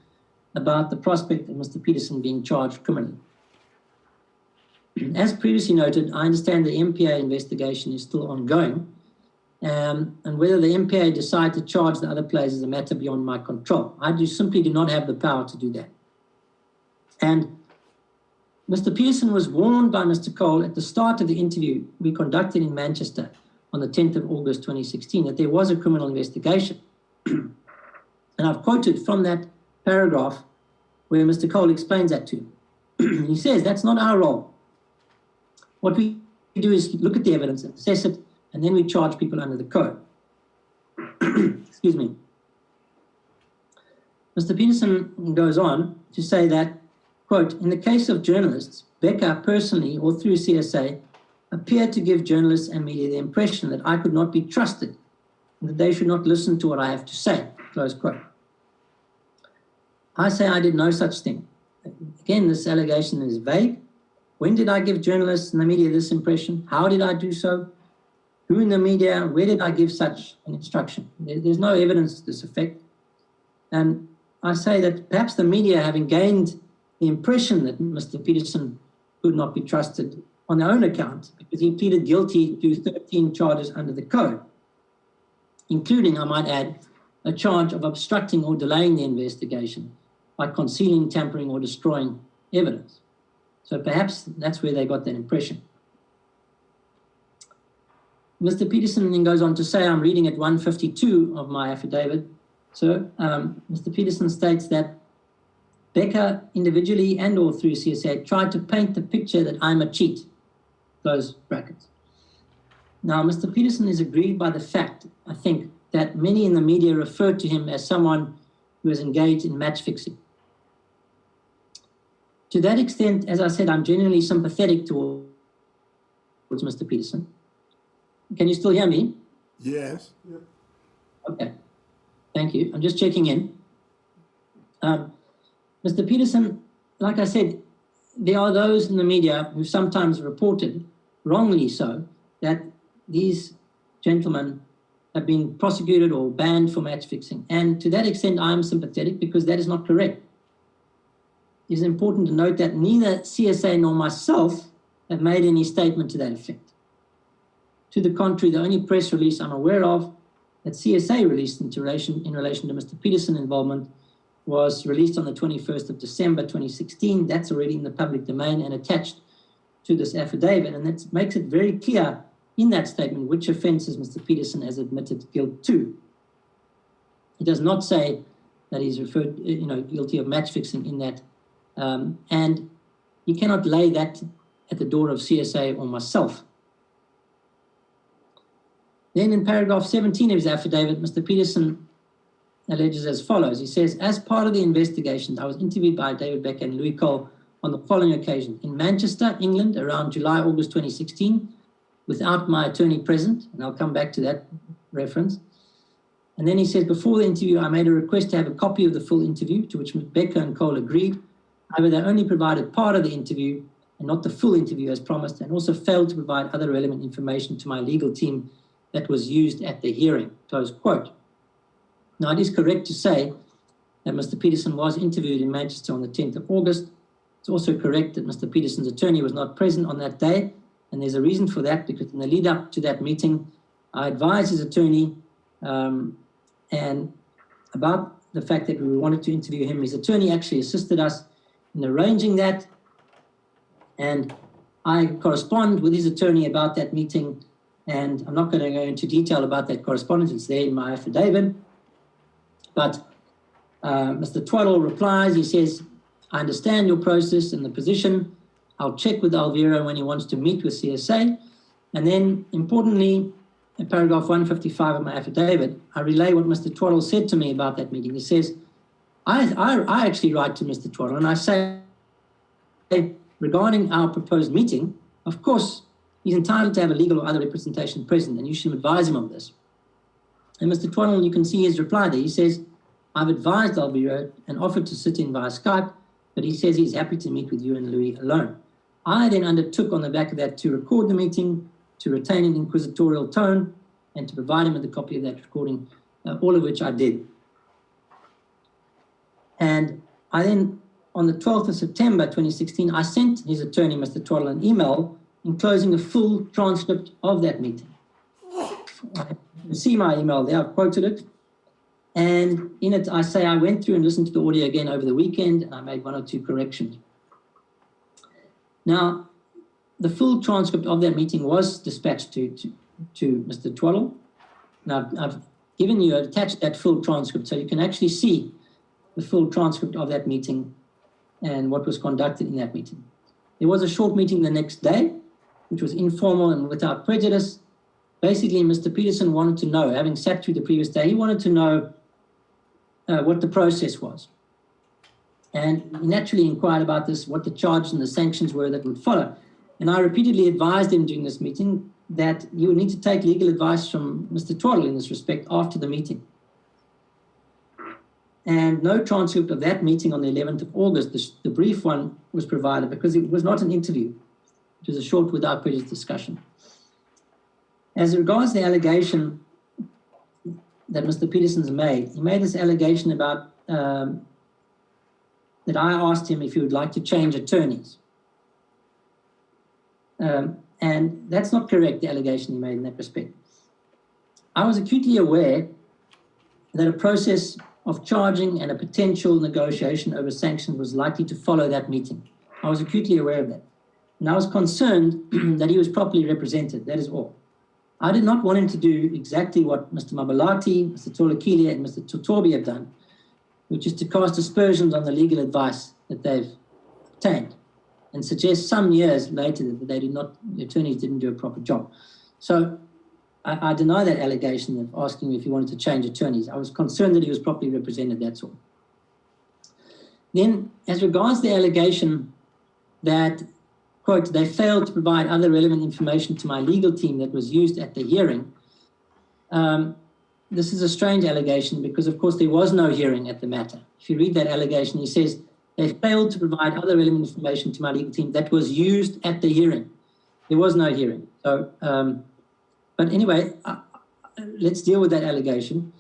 S3: about the prospect of Mr. Peterson being charged criminally. As previously noted, I understand the MPA investigation is still ongoing, and whether the MPA decide to charge the other players is a matter beyond my control. I simply do not have the power to do that. And Mr. Peterson was warned by Mr. Cole at the start of the interview we conducted in Manchester on the 10th of August 2016 that there was a criminal investigation. And I've quoted from that paragraph where Mr. Cole explains that to him. He says, that's not our role. What we do is look at the evidence, assess it, and then we charge people under the code. Excuse me. Mr. Peterson goes on to say that, quote, in the case of journalists, Becker personally or through CSA appeared to give journalists and media the impression that I could not be trusted and that they should not listen to what I have to say, close quote. I say I did no such thing. Again, this allegation is vague. When did I give journalists and the media this impression? How did I do so? Who in the media? Where did I give such an instruction? There's no evidence to this effect. And I say that perhaps the media, having gained the impression that Mr. Peterson could not be trusted on their own account, because he pleaded guilty to 13 charges under the code, including, I might add, a charge of obstructing or delaying the investigation by concealing, tampering, or destroying evidence. So perhaps that's where they got that impression. Mr. Peterson then goes on to say, I'm reading at 152 of my affidavit. So Mr. Peterson states that Becker individually and or through CSA tried to paint the picture that I'm a cheat, close brackets. Now, Mr. Peterson is aggrieved by the fact, I think, that many in the media refer to him as someone who is engaged in match fixing. To that extent, as I said, I'm genuinely sympathetic towards Mr. Peterson. Can you still hear me?
S2: Yes.
S1: Yeah.
S3: Okay, thank you. I'm just checking in. Mr. Peterson, like I said, there are those in the media who sometimes reported, wrongly so, that these gentlemen have been prosecuted or banned for match fixing. And to that extent, I am sympathetic because that is not correct. It is important to note that neither CSA nor myself have made any statement to that effect. To the contrary, the only press release I'm aware of that CSA released in relation to Mr. Peterson's involvement was released on the 21st of December 2016. That's already in the public domain and attached to this affidavit. And that makes it very clear in that statement which offences Mr. Peterson has admitted guilt to. It does not say that he's referred, guilty of match fixing in that. And you cannot lay that at the door of CSA or myself. Then in paragraph 17 of his affidavit, Mr. Peterson alleges as follows. He says, as part of the investigation, I was interviewed by David Becker and Louis Cole on the following occasion. In Manchester, England, around July, August 2016, without my attorney present, and I'll come back to that reference. And then he says, before the interview, I made a request to have a copy of the full interview, to which Becker and Cole agreed. However, they only provided part of the interview and not the full interview as promised, and also failed to provide other relevant information to my legal team that was used at the hearing, close quote. Now, it is correct to say that Mr. Peterson was interviewed in Manchester on the 10th of August It's also correct that Mr. Peterson's attorney was not present on that day, and there's a reason for that, because in the lead up to that meeting, I advised his attorney and about the fact that we wanted to interview him. His attorney actually assisted us in arranging that, and I correspond with his attorney about that meeting, and I'm not going to go into detail about that correspondence. It's there in my affidavit. But Mr. Twaddle replies, he says, I understand your process and the position. I'll check with Alvira when he wants to meet with CSA. And then, importantly, in paragraph 155 of my affidavit, I relay what Mr. Twaddle said to me about that meeting. He says, I actually write to Mr. Twaddle and I say, regarding our proposed meeting, of course, he's entitled to have a legal or other representation present, and you should advise him of this. And Mr. Twaddle, you can see his reply there. He says, I've advised Alvira and offered to sit in via Skype, but he says he's happy to meet with you and Louis alone. I then undertook on the back of that to record the meeting, to retain an inquisitorial tone, and to provide him with a copy of that recording, all of which I did. And I then, on the 12th of September 2016, I sent his attorney, Mr. Twaddle, an email enclosing a full transcript of that meeting. You see my email there, I've quoted it. And in it, I say I went through and listened to the audio again over the weekend, and I made 1 or 2 corrections. Now, the full transcript of that meeting was dispatched to Mr. Twaddle. Now, I've given you, attached that full transcript, so you can actually see the full transcript of that meeting and what was conducted in that meeting. There was a short meeting the next day, which was informal and without prejudice. Basically, Mr. Peterson wanted to know, having sat through the previous day, he wanted to know what the process was. And he naturally inquired about this, what the charges and the sanctions were that would follow. And I repeatedly advised him during this meeting that you would need to take legal advice from Mr. Twaddle in this respect after the meeting. And no transcript of that meeting on the 11th of August, the brief one, was provided because it was not an interview. It was a short without prejudice discussion. As regards the allegation that Mr. Peterson's made, he made this allegation about that I asked him if he would like to change attorneys. And that's not correct, the allegation he made in that respect. I was acutely aware that a process of charging and a potential negotiation over sanctions was likely to follow that meeting. I was acutely aware of that. And I was concerned that he was properly represented, that is all. I did not want him to do exactly what Mr. Mabalanti, Mr. Tulikile, and Mr. Totobi have done, which is to cast aspersions on the legal advice that they've obtained and suggest some years later that the attorneys didn't do a proper job. So I deny that allegation of asking if he wanted to change attorneys. I was concerned that he was properly represented, that's all. Then, as regards the allegation that, quote, they failed to provide other relevant information to my legal team that was used at the hearing, this is a strange allegation because, of course, there was no hearing at the matter. If you read that allegation, he says, they failed to provide other relevant information to my legal team that was used at the hearing. There was no hearing. So, but anyway, let's deal with that allegation.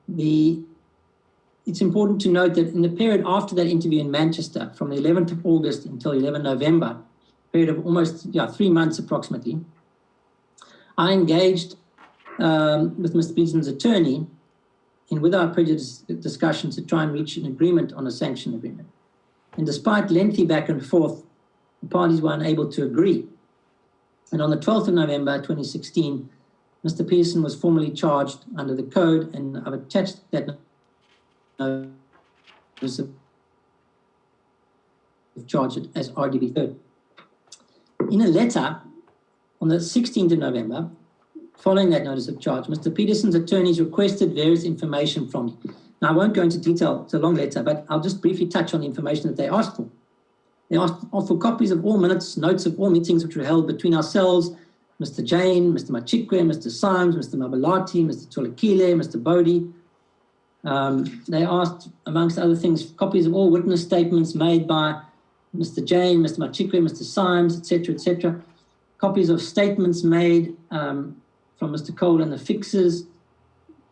S3: It's important to note that in the period after that interview in Manchester, from the 11th of August until 11 November, period of almost 3 months approximately, I engaged with Mr. Peterson's attorney in without prejudice discussions to try and reach an agreement on a sanction agreement. And despite lengthy back and forth, the parties were unable to agree. And on the 12th of November 2016, Mr. Peterson was formally charged under the code, and I've attached that notice of charge as RDB 3rd. In a letter on the 16th of November, following that notice of charge, Mr. Peterson's attorneys requested various information from me. Now, I won't go into detail, it's a long letter, but I'll just briefly touch on the information that they asked for. They asked for copies of all minutes, notes of all meetings which were held between ourselves, Mr. Jane, Mr. Machikwe, Mr. Symes, Mr. Mabalanti, Mr. Tulikile, Mr. Bodie. They asked, amongst other things, copies of all witness statements made by Mr. Jane, Mr. Machikwe, Mr. Symes, etc., etc. Copies of statements made from Mr. Cole and the fixers,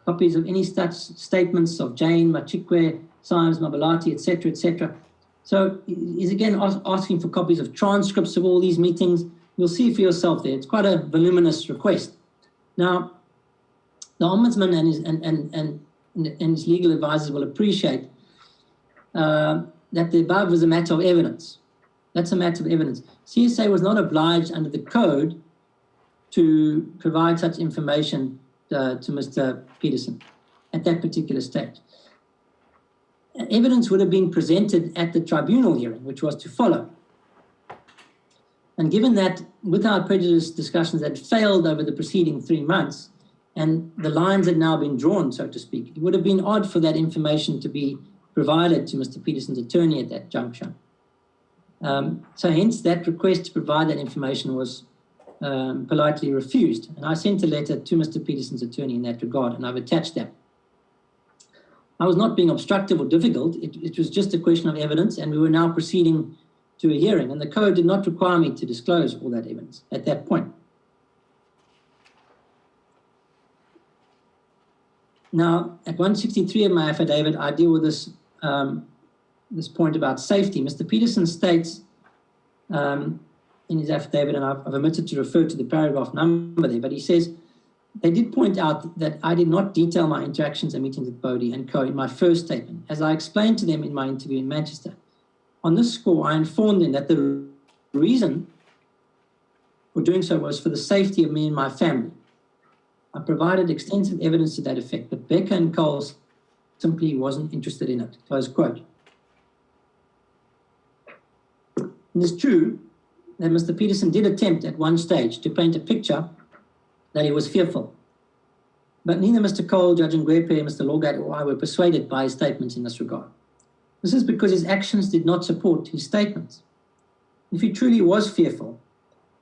S3: copies of any such statements of Jane, Machikwe, Symes, Mabalanti, etc., etc. So he's again asking for copies of transcripts of all these meetings. You'll see for yourself there. It's quite a voluminous request. Now, the Ombudsman and his legal advisors will appreciate that the above was a matter of evidence. That's a matter of evidence. CSA was not obliged under the code to provide such information to Mr. Peterson at that particular stage. Evidence would have been presented at the tribunal hearing, which was to follow. And given that without prejudice discussions had failed over the preceding 3 months, and the lines had now been drawn, so to speak, it would have been odd for that information to be provided to Mr. Peterson's attorney at that juncture. So hence that request to provide that information was politely refused. And I sent a letter to Mr. Peterson's attorney in that regard, and I've attached that. I was not being obstructive or difficult. It was just a question of evidence, and we were now proceeding to a hearing, and the code did not require me to disclose all that evidence at that point. Now, at 163 of my affidavit, I deal with this, this point about safety. Mr. Peterson states in his affidavit, and I've omitted to refer to the paragraph number there, but he says, they did point out that I did not detail my interactions and meetings with Bodie and co. in my first statement, as I explained to them in my interview in Manchester. On this score, I informed them that the reason for doing so was for the safety of me and my family. I provided extensive evidence to that effect, but Becca and Cole simply wasn't interested in it, close quote. It is true that Mr. Peterson did attempt at one stage to paint a picture that he was fearful. But neither Mr. Cole, Judge Ngwepe, Mr. Lawgate, or I were persuaded by his statements in this regard. This is because his actions did not support his statements. If he truly was fearful,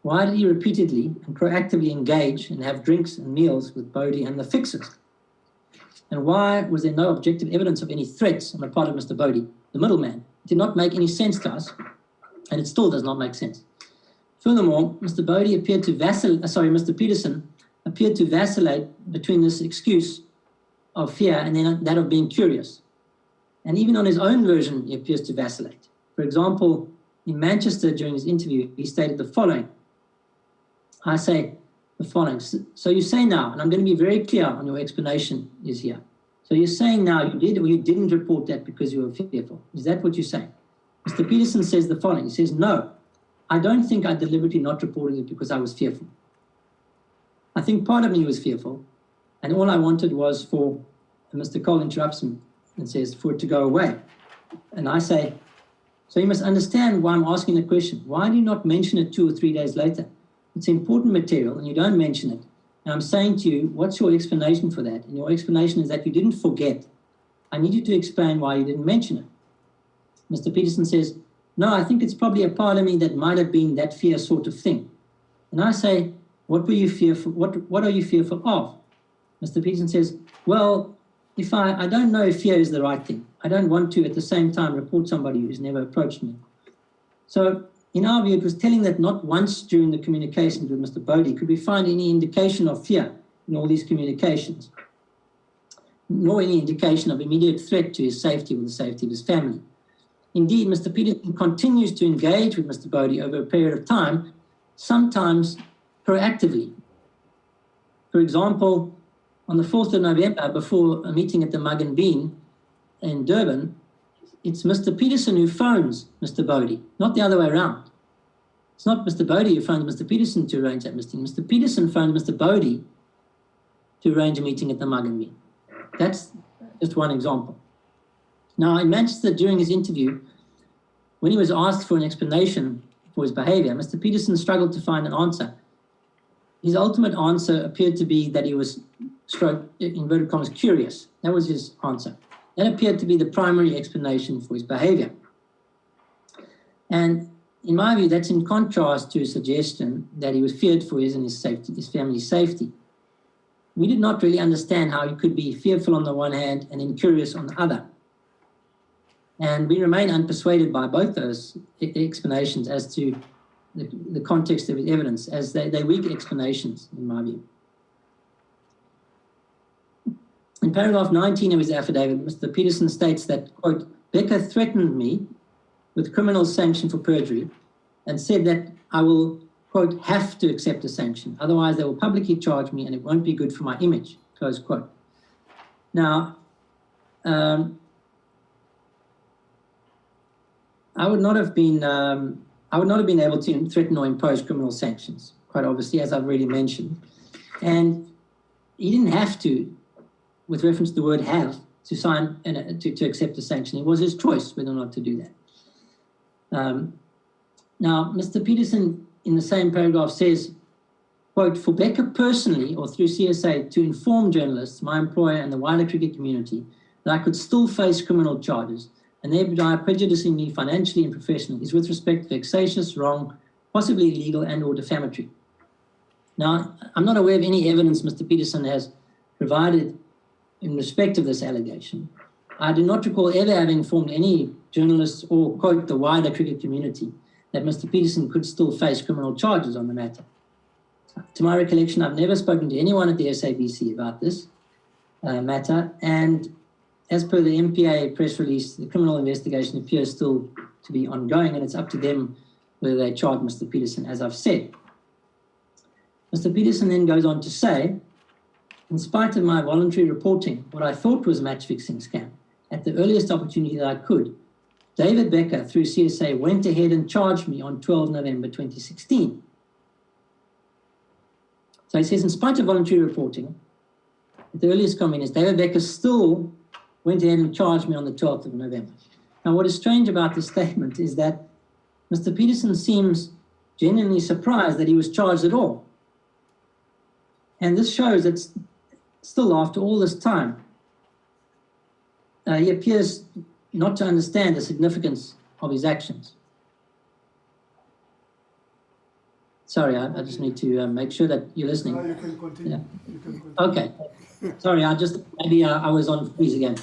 S3: why did he repeatedly and proactively engage and have drinks and meals with Bodie and the fixers? And why was there no objective evidence of any threats on the part of Mr. Bodie, the middleman? It did not make any sense to us, and it still does not make sense. Furthermore, Mr. Bodie appeared to Mr. Peterson appeared to vacillate between this excuse of fear and then that of being curious. And even on his own version, he appears to vacillate. For example, in Manchester during his interview, he stated the following. I say the following. So you say now, and I'm going to be very clear on your explanation is here. So you're saying now you did or you didn't report that because you were fearful. Is that what you're saying? Mr. Peterson says the following. He says, no, I don't think I deliberately not reported it because I was fearful. I think part of me was fearful, and all I wanted was for, and Mr. Cole interrupts me and says, for it to go away. And I say, so you must understand why I'm asking the question. Why do you not mention it 2 or 3 days later? It's important material, and you don't mention it. And I'm saying to you, what's your explanation for that? And your explanation is that you didn't forget. I need you to explain why you didn't mention it. Mr. Peterson says, no, I think it's probably a part of me that might have been that fear sort of thing. And I say, what were you fearful? What are you fearful of? Mr. Peterson says, well, if I don't know if fear is the right thing. I don't want to at the same time report somebody who's never approached me. So in our view, it was telling that not once during the communications with Mr. Bodie could we find any indication of fear in all these communications, nor any indication of immediate threat to his safety or the safety of his family. Indeed, Mr. Peterson continues to engage with Mr. Bodie over a period of time, sometimes proactively. For example, on the 4th of November, before a meeting at the Mug and Bean in Durban, it's Mr. Peterson who phones Mr. Bodie, not the other way around. It's not Mr. Bodie who phones Mr. Peterson to arrange that meeting. Mr. Peterson phoned Mr. Bodie to arrange a meeting at the Mug and Bean. That's just one example. Now, in Manchester, during his interview, when he was asked for an explanation for his behavior, Mr. Peterson struggled to find an answer. His ultimate answer appeared to be that he was, inverted commas, curious. That was his answer. That appeared to be the primary explanation for his behavior. And in my view, that's in contrast to a suggestion that he was feared for his and his safety, his family's safety. We did not really understand how he could be fearful on the one hand and incurious on the other. And we remain unpersuaded by both those explanations as to the context of his evidence, as they're weak explanations, in my view. In paragraph 19 of his affidavit, Mr. Peterson states that, quote, Becca threatened me with criminal sanction for perjury and said that I will, quote, have to accept a sanction. Otherwise, they will publicly charge me and it won't be good for my image, close quote. Now, I would not have been able to threaten or impose criminal sanctions, quite obviously, as I've already mentioned. And he didn't have to, with reference to the word have, to sign and to accept a sanction. It was his choice whether or not to do that. Now, Mr. Peterson, in the same paragraph, says, quote, for Becker personally, or through CSA, to inform journalists, my employer, and the wider cricket community that I could still face criminal charges and thereby prejudicing me financially and professionally is with respect vexatious, wrong, possibly illegal and or defamatory. Now, I'm not aware of any evidence Mr. Peterson has provided in respect of this allegation. I do not recall ever having informed any journalists or, quote, the wider cricket community that Mr. Peterson could still face criminal charges on the matter. To my recollection, I've never spoken to anyone at the SABC about this matter, and as per the MPA press release, the criminal investigation appears still to be ongoing, and it's up to them whether they charge Mr. Peterson, as I've said. Mr. Peterson then goes on to say, in spite of my voluntary reporting what I thought was a match-fixing scam, at the earliest opportunity that I could, David Becker, through CSA, went ahead and charged me on 12 November 2016. So he says, in spite of voluntary reporting, at the earliest convenience, David Becker still went ahead and charged me on the 12th of November. Now, what is strange about this statement is that Mr. Peterson seems genuinely surprised that he was charged at all. And this shows that still, after all this time, he appears not to understand the significance of his actions. Sorry, I just need to make sure that you're listening.
S1: No, you can continue.
S3: Yeah.
S1: You can continue.
S3: Okay. Sorry, maybe I was on freeze again.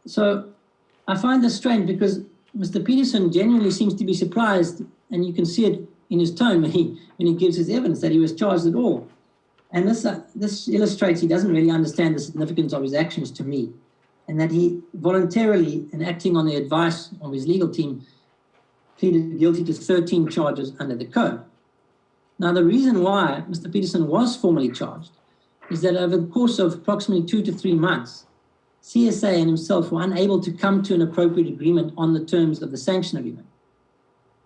S3: So I find this strange because Mr. Peterson genuinely seems to be surprised, and you can see it in his tone when he gives his evidence that he was charged at all. And this illustrates he doesn't really understand the significance of his actions to me, and that he voluntarily, and acting on the advice of his legal team, pleaded guilty to 13 charges under the code. Now, the reason why Mr. Peterson was formally charged is that over the course of approximately 2 to 3 months, CSA and himself were unable to come to an appropriate agreement on the terms of the sanction agreement.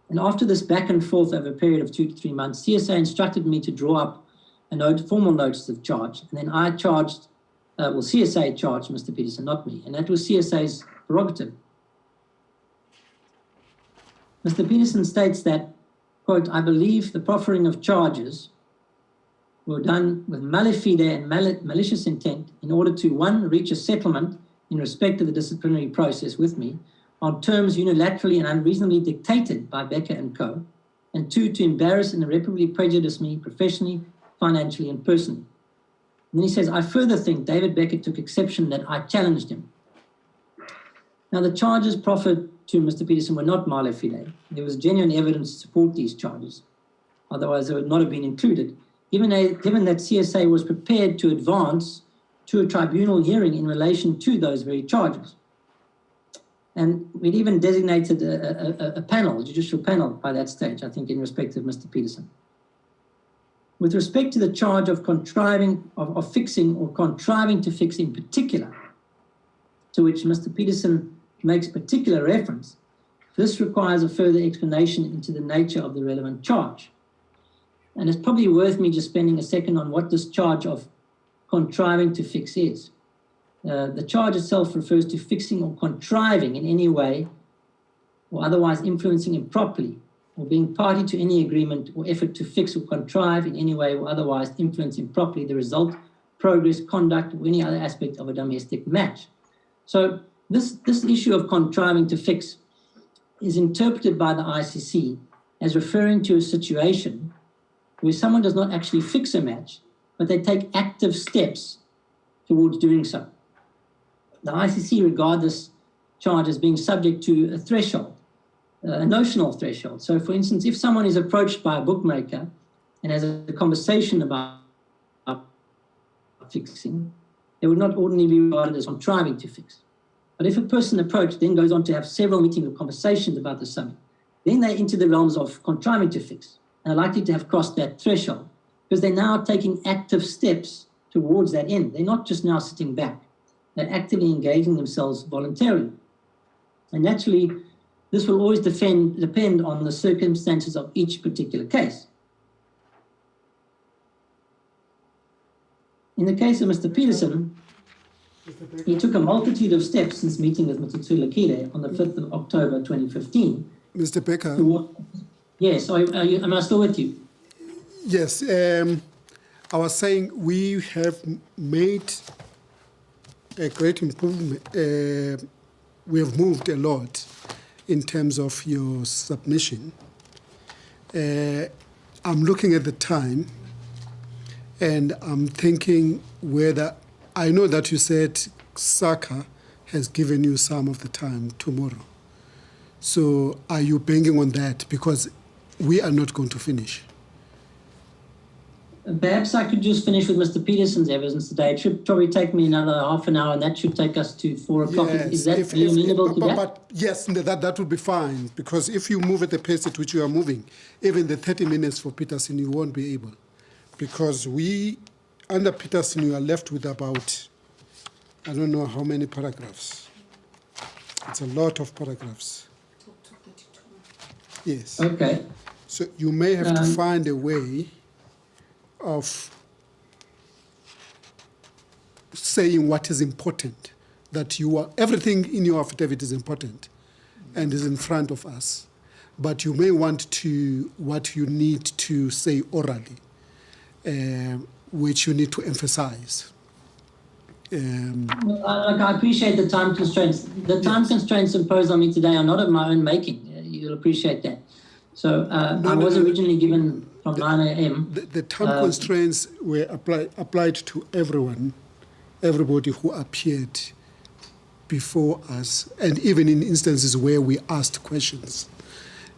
S3: And after this back and forth over a period of 2 to 3 months, CSA instructed me to draw up a formal notice of charge. And then I charged, CSA charged Mr. Peterson, not me. And that was CSA's prerogative. Mr. Peterson states that, quote, I believe the proffering of charges were done with malafide and malicious intent in order to, 1, reach a settlement in respect of the disciplinary process with me on terms unilaterally and unreasonably dictated by Becker and Co., and 2, to embarrass and irreparably prejudice me professionally, financially, and personally. And then he says, I further think David Becker took exception that I challenged him. Now, the charges proffered to Mr. Peterson were not male fide. There was genuine evidence to support these charges. Otherwise, they would not have been included, given that CSA was prepared to advance to a tribunal hearing in relation to those very charges. And we'd even designated a panel, a judicial panel by that stage, I think, in respect of Mr. Peterson. With respect to the charge of contriving, of fixing or contriving to fix in particular, to which Mr. Peterson makes particular reference, this requires a further explanation into the nature of the relevant charge. And it's probably worth me just spending a second on what this charge of contriving to fix is. The charge itself refers to fixing or contriving in any way or otherwise influencing improperly or being party to any agreement or effort to fix or contrive in any way or otherwise influence improperly the result, progress, conduct, or any other aspect of a domestic match. So this issue of contriving to fix is interpreted by the ICC as referring to a situation where someone does not actually fix a match, but they take active steps towards doing so. The ICC regard this charge as being subject to a threshold, a notional threshold. So, for instance, if someone is approached by a bookmaker and has a conversation about fixing, they would not ordinarily be regarded as contriving to fix. But if a person approached then goes on to have several meetings or conversations about the summit, then they're into the realms of contriving to fix and are likely to have crossed that threshold because they're now taking active steps towards that end. They're not just now sitting back. They're actively engaging themselves voluntarily. And naturally, this will always depend on the circumstances of each particular case. In the case of Mr. Peterson, he took a multitude of steps since meeting with Mr. Tulikile on the 5th of October 2015.
S1: Mr. Becker.
S3: Yes, am I still with you?
S1: Yes, I was saying we have made a great improvement. We have moved a lot in terms of your submission. I'm looking at the time and I'm thinking whether, I know that you said SACA has given you some of the time tomorrow. So are you banking on that? Because we are not going to finish.
S3: Perhaps I could just finish with Mr. Peterson's evidence today. It should probably take me another half an hour, and that should take us to 4 o'clock.
S1: Yes,
S3: is that amenable to that?
S1: But yes, that would be fine, because if you move at the pace at which you are moving, even the 30 minutes for Peterson, you won't be able. Because under Peterson, you are left with about, I don't know how many paragraphs. It's a lot of paragraphs. Yes.
S3: Okay.
S1: So you may have to find a way of saying what is important, that everything in your affidavit is important and is in front of us, but you may want to, what you need to say orally, which you need to emphasize.
S3: I appreciate the time constraints. The time constraints imposed on me today are not of my own making. You'll appreciate that. So I was originally given from 9 a.m.
S1: The time constraints were applied to everybody who appeared before us, and even in instances where we asked questions,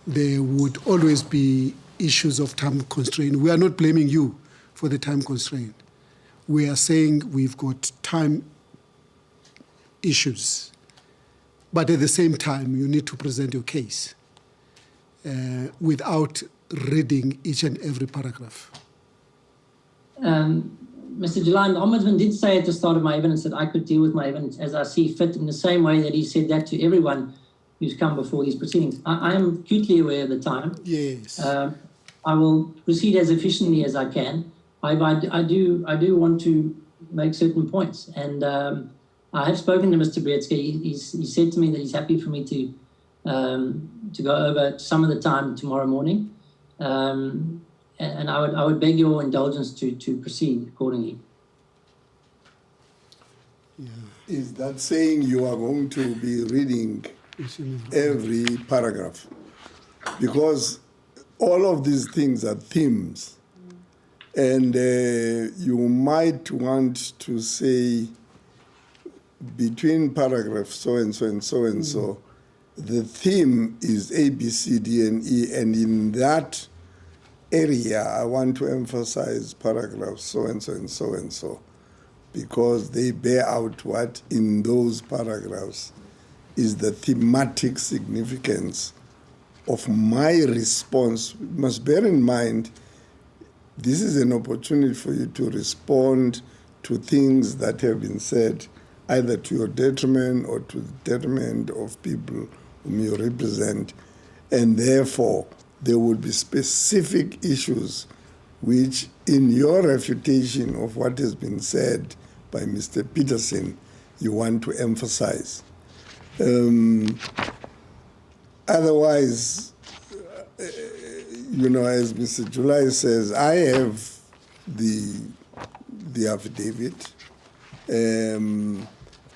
S1: there would always be issues of time constraint. We are not blaming you for the time constraint. We are saying we've got time issues, but at the same time, you need to present your case without reading each and every paragraph.
S3: Mr. Jalan, the Ombudsman did say at the start of my evidence that I could deal with my evidence as I see fit, in the same way that he said that to everyone who's come before these proceedings. I am acutely aware of the time.
S1: Yes.
S3: I will proceed as efficiently as I can. I do want to make certain points, and I have spoken to Mr. Bretsky. He said to me that he's happy for me to go over some of the time tomorrow morning. And I would beg your indulgence to proceed accordingly.
S2: Yeah. Is that saying you are going to be reading every paragraph? Because all of these things are themes, and you might want to say between paragraphs so and so and so and so, the theme is A, B, C, D, and E, and in that area, I want to emphasize paragraphs so and so and so and so, because they bear out what in those paragraphs is the thematic significance of my response. You must bear in mind, this is an opportunity for you to respond to things that have been said, either to your detriment or to the detriment of people whom you represent, and therefore there would be specific issues which, in your refutation of what has been said by Mr. Peterson, you want to emphasize. Otherwise, as Mr. July says, I have the affidavit, and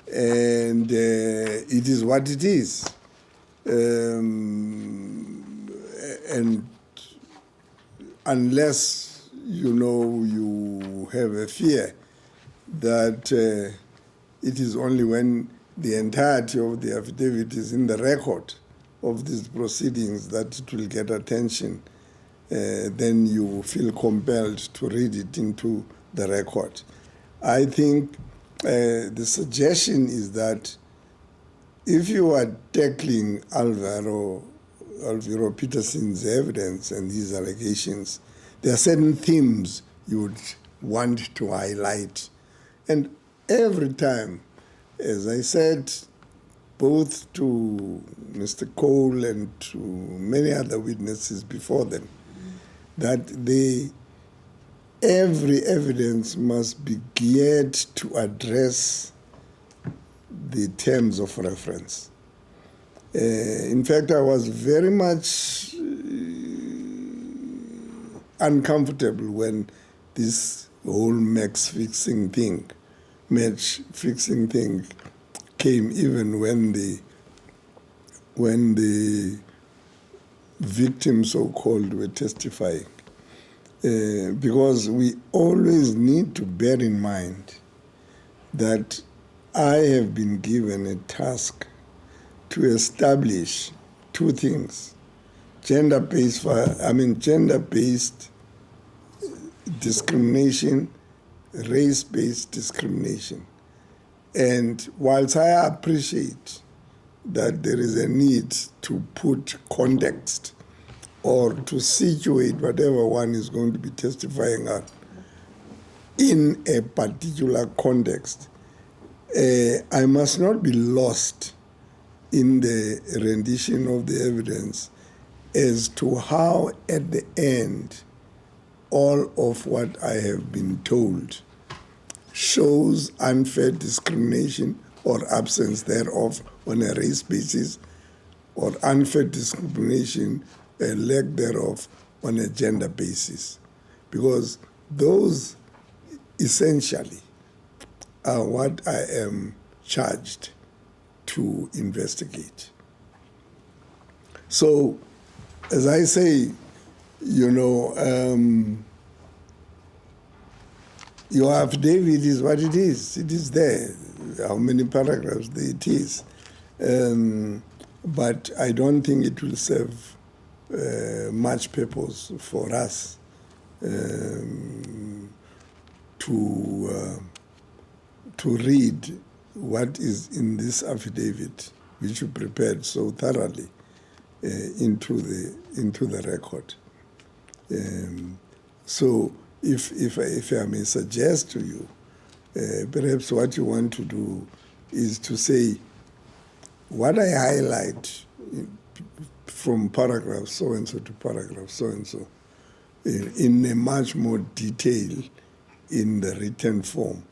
S2: it is what it is. And unless you have a fear that it is only when the entirety of the affidavit is in the record of these proceedings that it will get attention, then you feel compelled to read it into the record. I think the suggestion is that if you are tackling Alvaro Peterson's evidence and these allegations, there are certain themes you would want to highlight. And every time, as I said, both to Mr. Cole and to many other witnesses before them, that every evidence must be geared to address the terms of reference. In fact, I was very much uncomfortable when this whole match fixing thing came, even when the victims, so-called, were testifying. Because we always need to bear in mind that I have been given a task to establish two things: gender-based discrimination, race-based discrimination. And whilst I appreciate that there is a need to put context or to situate whatever one is going to be testifying on in a particular context, I must not be lost in the rendition of the evidence as to how, at the end, all of what I have been told shows unfair discrimination or absence thereof on a race basis, or unfair discrimination, a lack thereof on a gender basis. Because those essentially are what I am charged to investigate. So, as I say, your affidavit is what it is. It is there. How many paragraphs it is. But I don't think it will serve much purpose for us to read what is in this affidavit, which you prepared so thoroughly, into the record. So, if I may suggest to you, perhaps what you want to do is to say what I highlight from paragraph so-and-so to paragraph so-and-so in a much more detail in the written form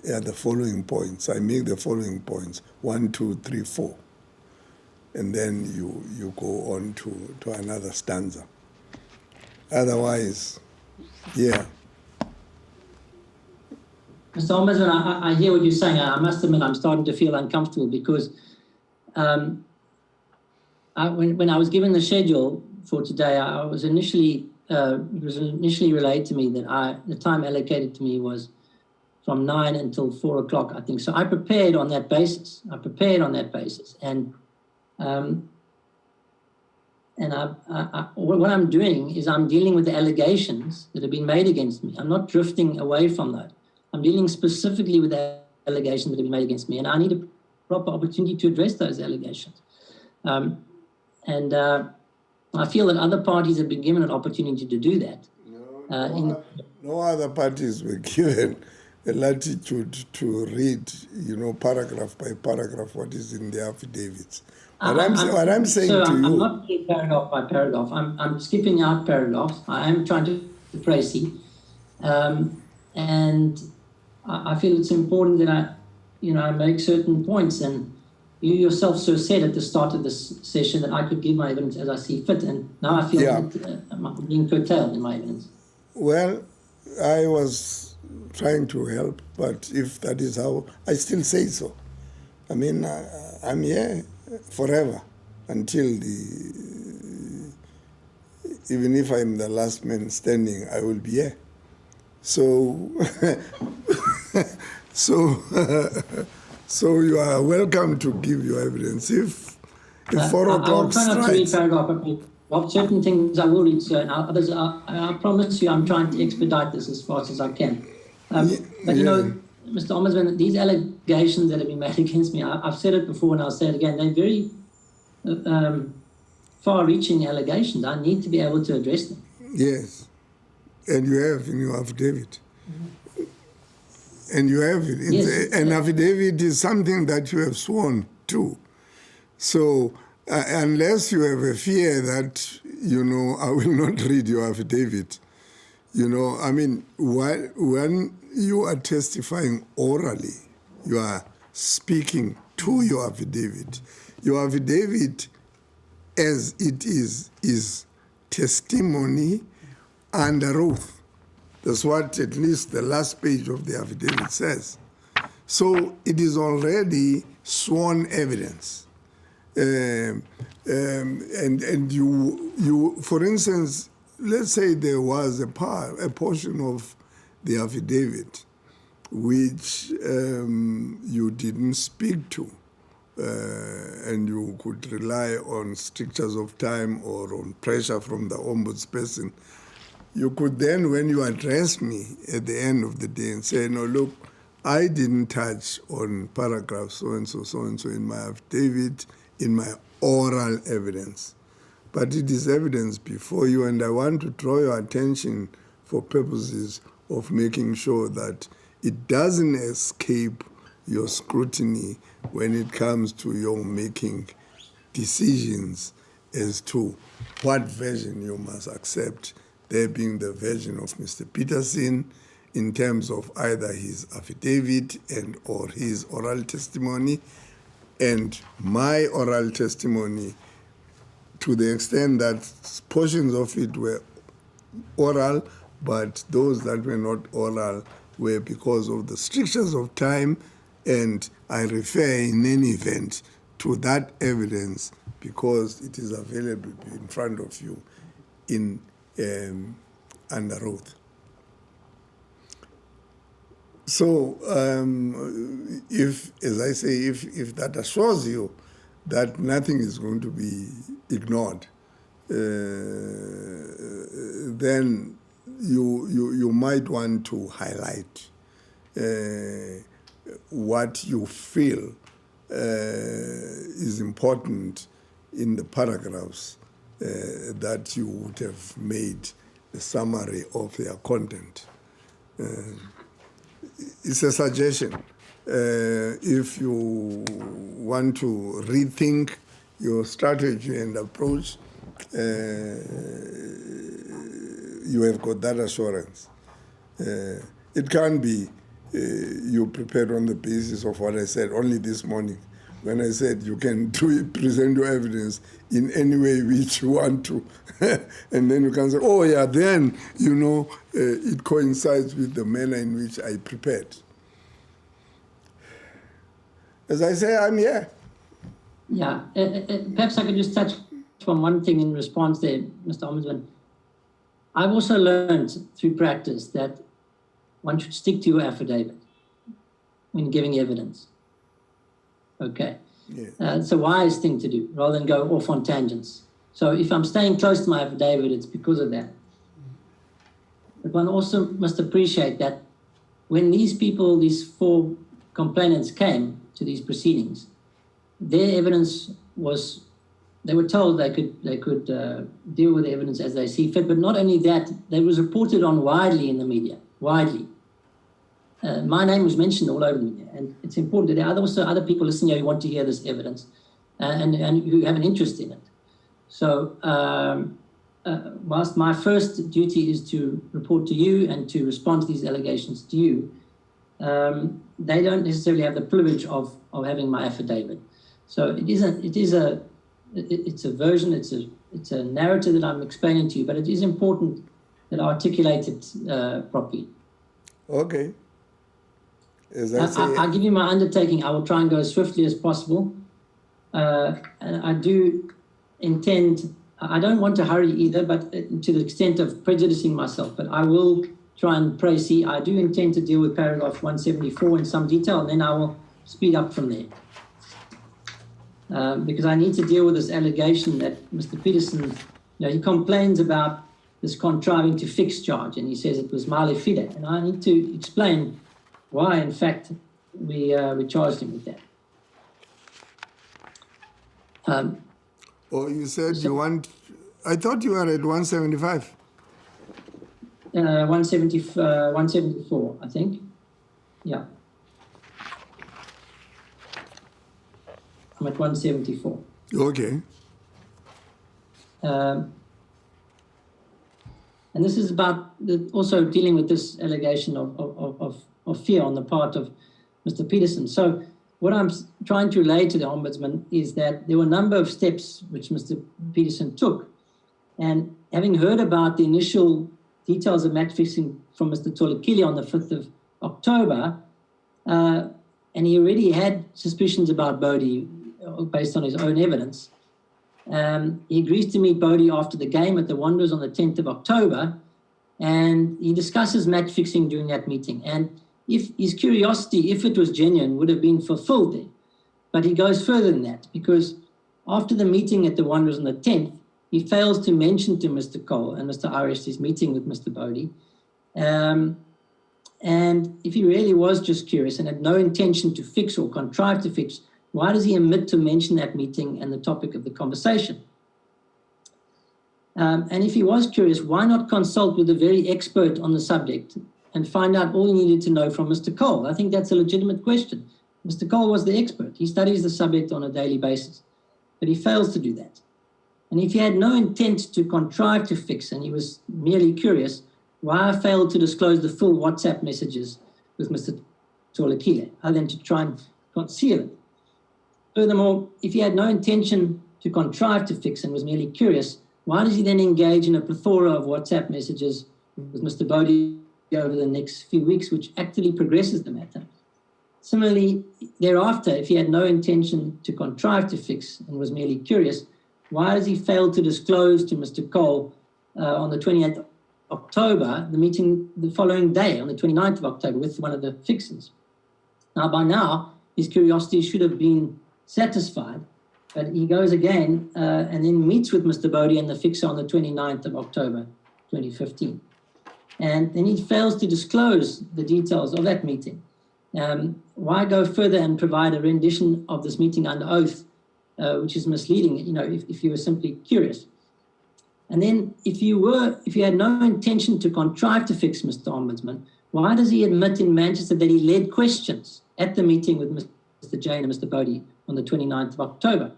S2: are the following points. I make the following points: 1, 2, 3, 4. And then you go on to another stanza. Otherwise, yeah.
S3: Mr. Ombudsman, I hear what you're saying. I must admit I'm starting to feel uncomfortable because when I was given the schedule for today, I was initially it was initially relayed to me that the time allocated to me was from 9 until 4 o'clock, I think. So I prepared on that basis. And what I'm doing is I'm dealing with the allegations that have been made against me. I'm not drifting away from that. I'm dealing specifically with the allegations that have been made against me, and I need a proper opportunity to address those allegations. I feel that other parties have been given an opportunity to do that.
S2: No other parties were given a latitude to read, paragraph by paragraph what is in the affidavits. What I'm saying to you...
S3: I'm not reading paragraph by paragraph. I'm skipping out paragraphs. I am trying to proceed. And I feel it's important that I make certain points. And you yourself so said at the start of this session that I could give my evidence as I see fit. And now I feel that I'm being curtailed in my evidence.
S2: Well, I was trying to help, but if that is how, I still say so. I mean, I'm here forever until even if I'm the last man standing, I will be here. So, so you are welcome to give your evidence. If 4 o'clock strikes... I'll try not to read
S3: paragraph, but certain things I will read, sir, and others, I promise you I'm trying to expedite this as fast as I can. But Mr. Ombudsman, these allegations that have been made against me, I've said it before and I'll say it again, they're very far-reaching allegations. I need to be able to address them.
S2: Yes, and you have in your affidavit. And you have it.
S3: Yes.
S2: An affidavit is something that you have sworn to. So unless you have a fear that, I will not read your affidavit, I mean, when you are testifying orally, you are speaking to your affidavit. Your affidavit, as it is testimony under oath. That's what at least the last page of the affidavit says. So it is already sworn evidence. And you, for instance, let's say there was a portion of the affidavit which you didn't speak to, and you could rely on strictures of time or on pressure from the ombudsperson. You could then, when you address me at the end of the day and say, no, look, I didn't touch on paragraph so-and-so in my affidavit, in my oral evidence. But it is evidence before you, and I want to draw your attention for purposes of making sure that it doesn't escape your scrutiny when it comes to your making decisions as to what version you must accept, there being the version of Mr. Peterson in terms of either his affidavit and or his oral testimony, and my oral testimony to the extent that portions of it were oral, but those that were not oral were because of the strictures of time, and I refer in any event to that evidence because it is available in front of you in under oath. So if, as I say, if that assures you that nothing is going to be ignored, then you might want to highlight what you feel is important in the paragraphs that you would have made a summary of their content. It's a suggestion. If you want to rethink your strategy and approach, you have got that assurance. It can't be you prepared on the basis of what I said only this morning when I said you can present your evidence in any way which you want to. And then you can say, oh yeah, then, it coincides with the manner in which I prepared. As I say, I'm here.
S3: Yeah, perhaps I could just touch on one thing in response there, Mr. Ombudsman. I've also learned through practice that one should stick to your affidavit when giving evidence. Okay.
S2: Yeah.
S3: It's a wise thing to do rather than go off on tangents. So if I'm staying close to my affidavit, it's because of that. But one also must appreciate that when these people, these 4 complainants came to these proceedings, their evidence was, they were told they could deal with the evidence as they see fit, but not only that, they was reported on widely in the media, widely. My name was mentioned all over the media, and it's important. There are also other people listening here who want to hear this evidence and who have an interest in it. So whilst my first duty is to report to you and to respond to these allegations to you, they don't necessarily have the privilege of having my affidavit. So it's a version, it's a narrative that I'm explaining to you, but it is important that I articulate it properly.
S2: Okay. As I say,
S3: I'll give you my undertaking. I will try and go as swiftly as possible. And I do intend, I don't want to hurry either, but to the extent of prejudicing myself, but I will try and proceed. I do intend to deal with paragraph 174 in some detail, and then I will speed up from there. Because I need to deal with this allegation that Mr. Peterson, he complains about this contriving to fix charge, and he says it was male fide. And I need to explain why, in fact, we charged him with that.
S2: You said you want, I thought you were at 175.
S3: 174, I think. Yeah. I'm at 174.
S2: Okay.
S3: And this is about also dealing with this allegation of fear on the part of Mr. Peterson. So what I'm trying to relay to the Ombudsman is that there were a number of steps which Mr. Peterson took. And having heard about the initial details of match fixing from Mr. Tulikile on the 5th of October, and he already had suspicions about Bodie based on his own evidence, he agrees to meet Bodie after the game at the Wanderers on the 10th of October, and he discusses match fixing during that meeting. And if his curiosity, if it was genuine, would have been fulfilled there. But he goes further than that, because after the meeting at the Wanderers on the 10th, he fails to mention to Mr. Cole and Mr. Irish his meeting with Mr. Bodie. And if he really was just curious and had no intention to fix or contrive to fix, why does he omit to mention that meeting and the topic of the conversation? And if he was curious, why not consult with a very expert on the subject and find out all he needed to know from Mr. Cole? I think that's a legitimate question. Mr. Cole was the expert. He studies the subject on a daily basis, but he fails to do that. And if he had no intent to contrive to fix and he was merely curious, why failed to disclose the full WhatsApp messages with Mr. Tulikile, other than to try and conceal it? Furthermore, if he had no intention to contrive to fix and was merely curious, why does he then engage in a plethora of WhatsApp messages with Mr. Bodie over the next few weeks, which actively progresses the matter? Similarly, thereafter, if he had no intention to contrive to fix and was merely curious, why does he fail to disclose to Mr. Cole on the 28th of October, the meeting the following day, on the 29th of October, with one of the fixers? Now, by now, his curiosity should have been satisfied, but he goes again and then meets with Mr. Bodie and the fixer on the 29th of October, 2015. And then he fails to disclose the details of that meeting. Why go further and provide a rendition of this meeting under oath, which is misleading, if you were simply curious? And then if you had no intention to contrive to fix, Mr. Ombudsman, why does he admit in Manchester that he led questions at the meeting with Mr. Jane and Mr. Bodie on the 29th of October?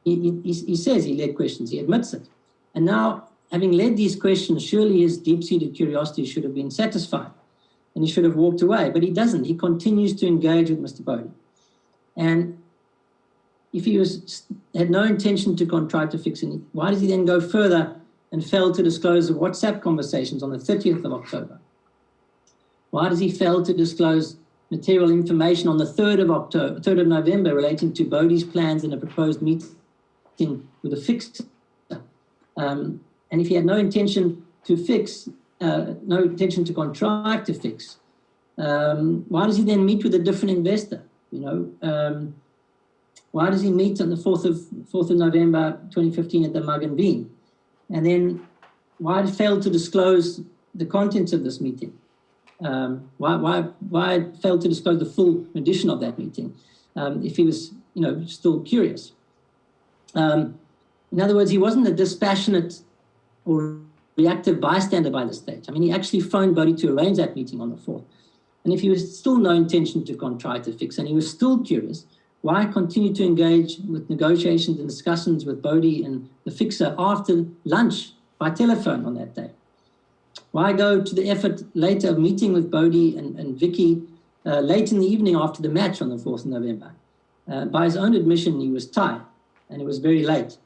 S3: He says he led questions, he admits it. And now, having led these questions, surely his deep-seated curiosity should have been satisfied and he should have walked away, but he doesn't. He continues to engage with Mr. Bodie. And if he had no intention to contrive to fix it, why does he then go further and fail to disclose the WhatsApp conversations on the 30th of October? Why does he fail to disclose material information on the 3rd of November relating to Bodie's plans and a proposed meeting with a fixer? And if he had no intention to fix, no intention to contrive to fix, why does he then meet with a different investor? Why does he meet on the 4th of November 2015 at the Mug and Bean? And then why fail to disclose the contents of this meeting? Why fail to disclose the full edition of that meeting if he was, still curious? In other words, he wasn't a dispassionate or reactive bystander by this stage. I mean, he actually phoned Bodie to arrange that meeting on the 4th. And if he was still no intention to contrive to fix and he was still curious, why continue to engage with negotiations and discussions with Bodie and the fixer after lunch by telephone on that day? Why go to the effort later of meeting with Bodie and Vicky late in the evening after the match on the 4th of November? By his own admission, he was tired and it was very late.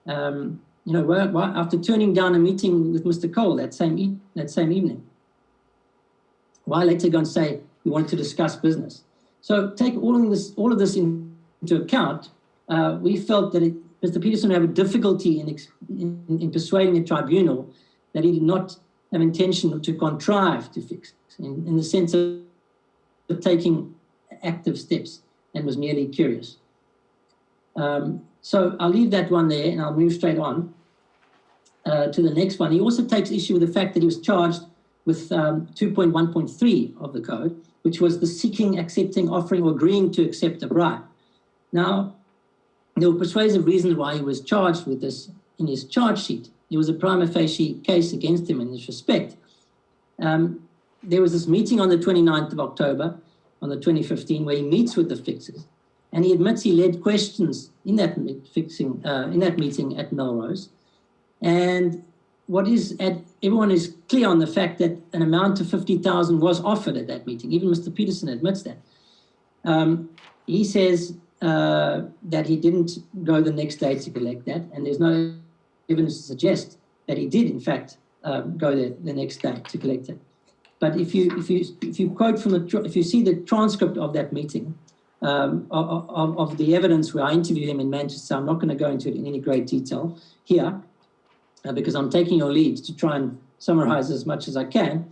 S3: Why, after turning down a meeting with Mr. Cole that same evening? Why later go and say he wanted to discuss business? So take all of this into account. We felt that Mr. Peterson would have a difficulty in persuading the tribunal that he did not have intention to contrive to fix, in the sense of taking active steps and was merely curious. So I'll leave that one there and I'll move straight on to the next one. He also takes issue with the fact that he was charged with 2.1.3 of the code, which was the seeking, accepting, offering, or agreeing to accept a bribe. Now, there were persuasive reasons why he was charged with this in his charge sheet. There was a prima facie case against him in this respect. There was this meeting on the 29th of October, on the 2015, where he meets with the fixers, and he admits he led questions in that meeting at Melrose. And everyone is clear on the fact that an amount of 50,000 was offered at that meeting. Even Mr. Peterson admits that. He says that he didn't go the next day to collect that, and there's no evidence to suggest that he did, in fact, go there the next day to collect it. But if you quote from if you see the transcript of that meeting, of the evidence where I interviewed him in Manchester, I'm not going to go into it in any great detail here, because I'm taking your lead to try and summarize as much as I can.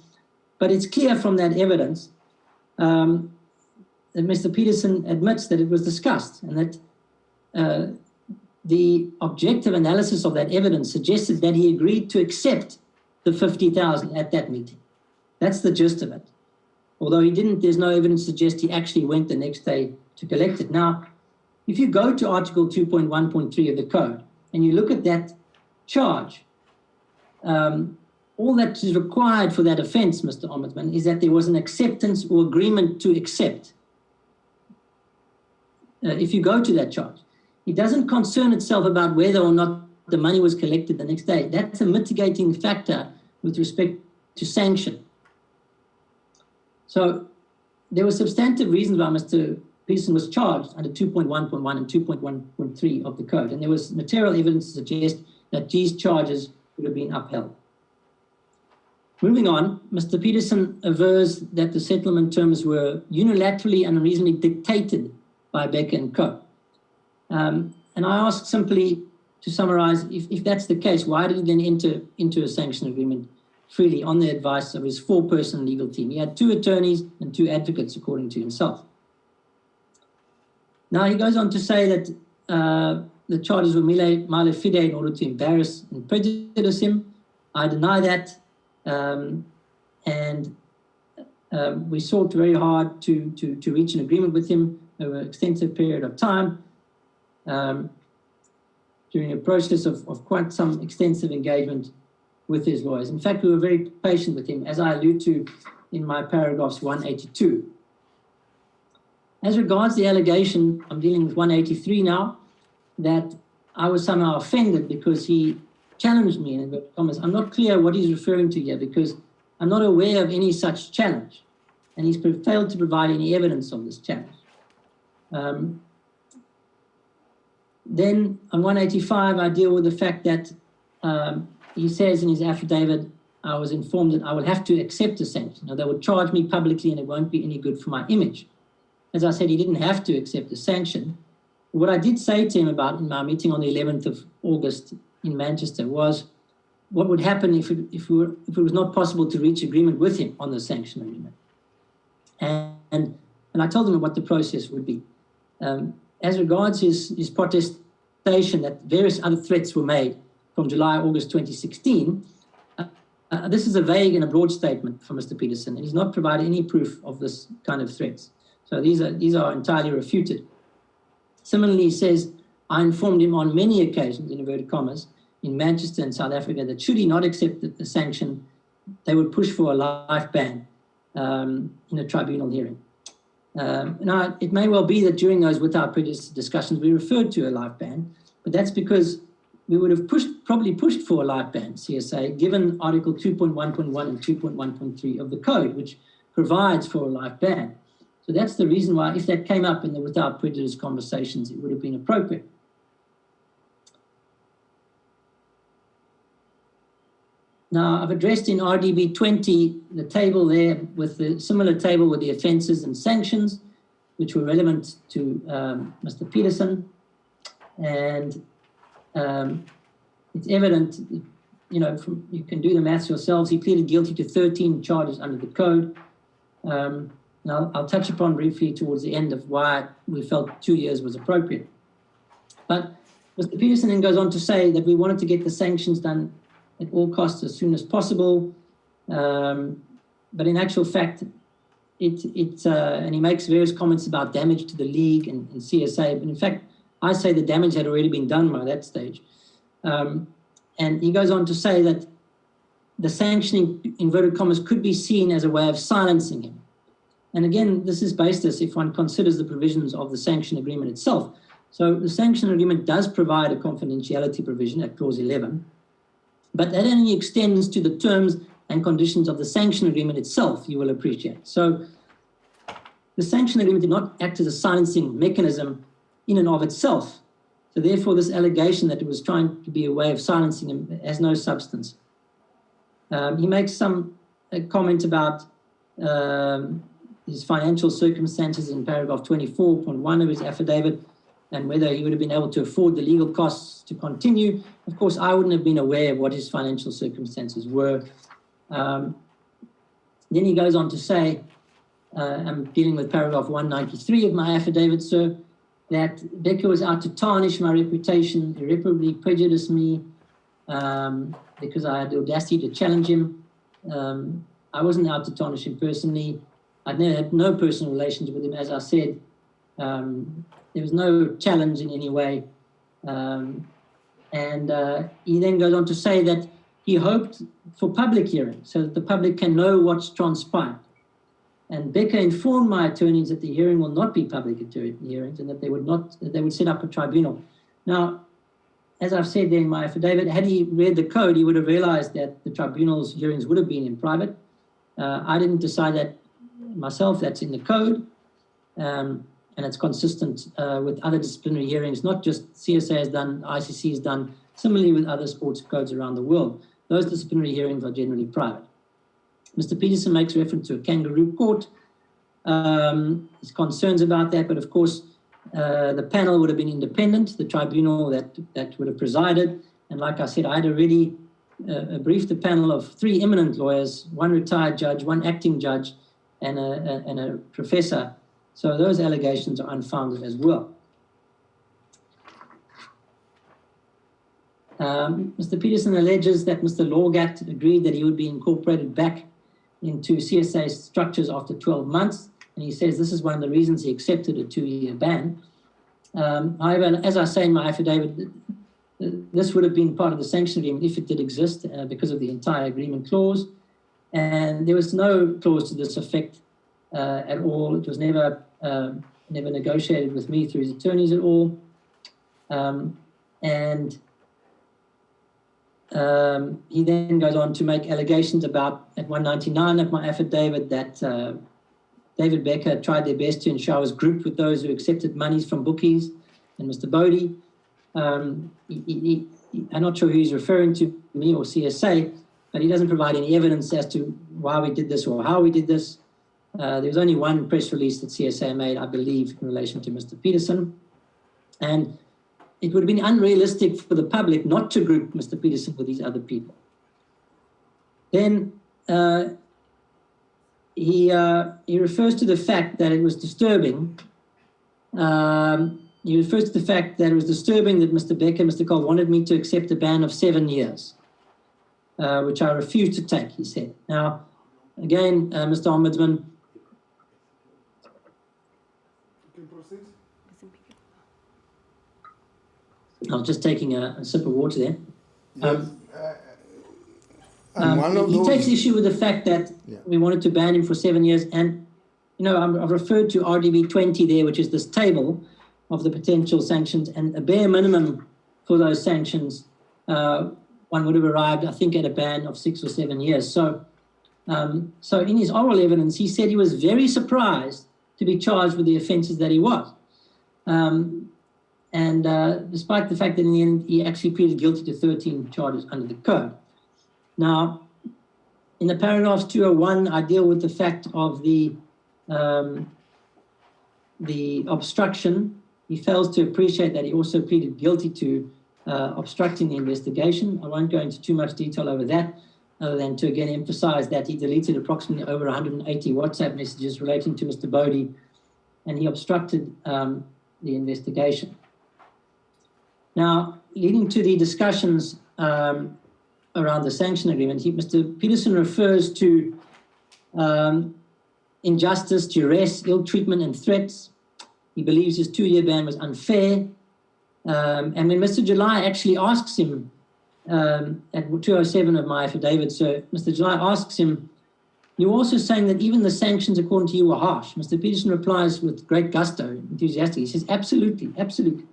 S3: But it's clear from that evidence that Mr. Peterson admits that it was discussed, and that the objective analysis of that evidence suggested that he agreed to accept the 50,000 at that meeting. That's the gist of it. Although he didn't, there's no evidence to suggest he actually went the next day to collect it. Now, if you go to Article 2.1.3 of the code and you look at that charge, all that is required for that offence, Mr. Ombudsman, is that there was an acceptance or agreement to accept. If you go to that charge, it doesn't concern itself about whether or not the money was collected the next day. That's a mitigating factor with respect to sanction. So there were substantive reasons why Mr. Peterson was charged under 2.1.1 and 2.1.3 of the code, and there was material evidence to suggest that these charges would have been upheld. Moving on, Mr. Peterson avers that the settlement terms were unilaterally and unreasonably dictated by Becker and Co. And I ask simply to summarize, if that's the case, why did he then enter into a sanction agreement freely on the advice of his 4-person legal team? He had 2 attorneys and 2 advocates, according to himself. Now, he goes on to say that the charges were male fide in order to embarrass and prejudice him. I deny that. And we sought very hard to reach an agreement with him over an extensive period of time, during a process of quite some extensive engagement with his lawyers. In fact, we were very patient with him, as I allude to in my paragraphs 182. As regards the allegation, I'm dealing with 183 now, that I was somehow offended because he challenged me in inverted commas. I'm not clear what he's referring to here, because I'm not aware of any such challenge, and he's failed to provide any evidence of this challenge. Then on 185, I deal with the fact that he says in his affidavit, I was informed that I will have to accept a sanction. Now, they would charge me publicly and it won't be any good for my image. As I said, he didn't have to accept a sanction. What I did say to him about in my meeting on the 11th of August in Manchester was what would happen if it was not possible to reach agreement with him on the sanction agreement. And I told him what the process would be. As regards his protestation that various other threats were made from July, August 2016, this is a vague and a broad statement from Mr. Peterson, and he's not provided any proof of this kind of threats. So these are entirely refuted. Similarly, he says, I informed him on many occasions, in inverted commas, in Manchester and South Africa, that should he not accept the sanction, they would push for a life ban in a tribunal hearing. Now, it may well be that during those without prejudice discussions, we referred to a life ban, but that's because we would have probably pushed for a life ban, CSA, given Article 2.1.1 and 2.1.3 of the Code, which provides for a life ban. So that's the reason why, if that came up in the without prejudice conversations, it would have been appropriate. Now, I've addressed in RDB 20 the table there with the similar table with the offences and sanctions, which were relevant to Mr. Peterson. And it's evident, you know, you can do the maths yourselves. He pleaded guilty to 13 charges under the Code. Now, I'll touch upon briefly towards the end of why we felt 2 years was appropriate. But Mr. Peterson then goes on to say that we wanted to get the sanctions done at all costs as soon as possible. But in actual fact, and he makes various comments about damage to the league and CSA. But in fact, I say the damage had already been done by that stage. And he goes on to say that the sanctioning, inverted commas, could be seen as a way of silencing him. And again, this is baseless if one considers the provisions of the sanction agreement itself. So the sanction agreement does provide a confidentiality provision at clause 11, but that only extends to the terms and conditions of the sanction agreement itself, you will appreciate. So the sanction agreement did not act as a silencing mechanism in and of itself. So therefore, this allegation that it was trying to be a way of silencing him has no substance. He makes some comment about his financial circumstances in paragraph 24.1 of his affidavit, and whether he would have been able to afford the legal costs to continue. Of course, I wouldn't have been aware of what his financial circumstances were. Then he goes on to say, I'm dealing with paragraph 193 of my affidavit, sir, that Becker was out to tarnish my reputation, irreparably prejudice me, because I had the audacity to challenge him. I wasn't out to tarnish him personally. I'd never had no personal relations with him, as I said. There was no challenge in any way. He then goes on to say that he hoped for public hearings so that the public can know what's transpired. And Becker informed my attorneys that the hearing will not be public hearings and that they would set up a tribunal. Now, as I've said there in my affidavit, had he read the code, he would have realized that the tribunal's hearings would have been in private. I didn't decide that myself, that's in the code. And it's consistent with other disciplinary hearings, not just CSA has done, ICC has done, similarly with other sports codes around the world. Those disciplinary hearings are generally private. Mr. Peterson makes reference to a kangaroo court. His concerns about that, but of course, the panel would have been independent, the tribunal that would have presided. And like I said, I had already briefed the panel of 3 eminent lawyers, 1 retired judge, 1 acting judge, and a professor. So those allegations are unfounded as well. Mr. Peterson alleges that Mr. Lorgat agreed that he would be incorporated back into CSA structures after 12 months. And he says this is one of the reasons he accepted a 2-year ban. However, as I say in my affidavit, this would have been part of the sanction agreement if it did exist because of the entire agreement clause. And there was no clause to this effect at all. It was never negotiated with me through his attorneys at all. He then goes on to make allegations about, at 199 of my affidavit, that David Becker tried their best to ensure I was grouped with those who accepted monies from bookies, and Mr. Bodie. I'm not sure who he's referring to, me or CSA, but he doesn't provide any evidence as to why we did this or how we did this. There was only one press release that CSA made, I believe, in relation to Mr. Peterson. And it would have been unrealistic for the public not to group Mr. Peterson with these other people. Then he refers to the fact that it was disturbing. He refers to the fact that it was disturbing that Mr. Becker and Mr. Cole wanted me to accept a ban of 7 years, which I refused to take, he said. Now, again, Mr. Ombudsman. I was just taking a sip of water there. He takes issue with the fact that we wanted to ban him for 7 years. And, you know, I've referred to RDB 20 there, which is this table of the potential sanctions, and a bare minimum for those sanctions, one would have arrived, I think, at a ban of 6 or 7 years. So in his oral evidence, he said he was very surprised to be charged with the offences that he was. Despite the fact that in the end, he actually pleaded guilty to 13 charges under the code. Now, in the paragraphs 201, I deal with the fact of the obstruction. He fails to appreciate that he also pleaded guilty to obstructing the investigation. I won't go into too much detail over that, other than to again emphasize that he deleted approximately over 180 WhatsApp messages relating to Mr. Bodie, and he obstructed the investigation. Now, leading to the discussions around the sanction agreement, Mr. Peterson refers to injustice, duress, ill treatment, and threats. He believes his 2-year ban was unfair. And when Mr. July actually asks him, at 207 of my affidavit, so Mr. July asks him, "You're also saying that even the sanctions according to you were harsh." Mr. Peterson replies with great gusto, enthusiastically. He says, "Absolutely, absolutely."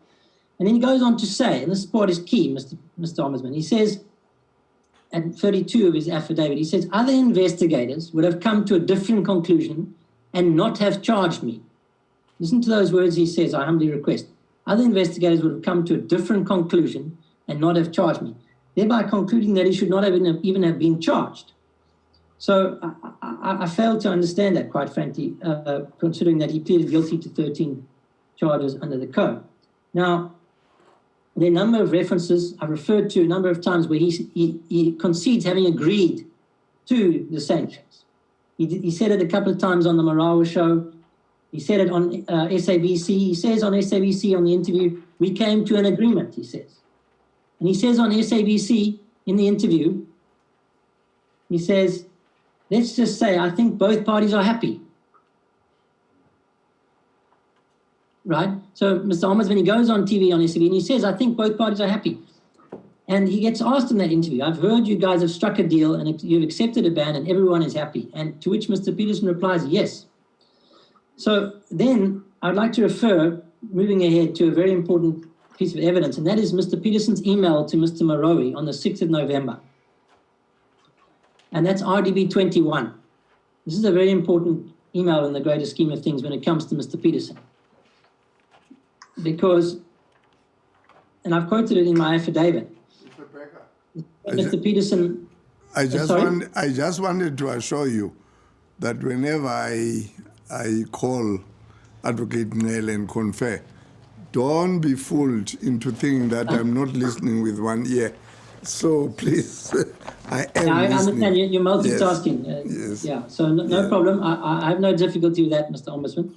S3: And then he goes on to say, and this part is key, Mr. Ombudsman, he says, at 32 of his affidavit, he says, "Other investigators would have come to a different conclusion and not have charged me." Listen to those words he says, "I humbly request. Other investigators would have come to a different conclusion and not have charged me," thereby concluding that he should not have even have been charged. So I fail to understand that, quite frankly, considering that he pleaded guilty to 13 charges under the code. Now, there are a number of references I've referred to a number of times where he concedes having agreed to the sanctions. He said it a couple of times on the Marawa show. He said it on SABC. He says on SABC on the interview, "We came to an agreement," he says. And he says on SABC in the interview, he says, "Let's just say I think both parties are happy." Right? So Mr. Ombudsman, he goes on TV on SABC and he says, "I think both parties are happy." And he gets asked in that interview, "I've heard you guys have struck a deal and you've accepted a ban and everyone is happy." And to which Mr. Peterson replies, "Yes." So then I'd like to refer, moving ahead, to a very important piece of evidence, and that is Mr. Peterson's email to Mr. Marowi on the 6th of November. And that's RDB 21. This is a very important email in the greater scheme of things when it comes to Mr. Peterson. Because, and I've quoted it in my affidavit, Mr. Peterson...
S2: I just wanted to assure you that whenever I call Advocate Nel and confer, don't be fooled into thinking that I'm not listening with one ear. So please, I am
S3: I
S2: listening.
S3: understand you're multitasking.
S2: Yes.
S3: Yeah, so no problem. I have no difficulty with that, Mr. Ombudsman.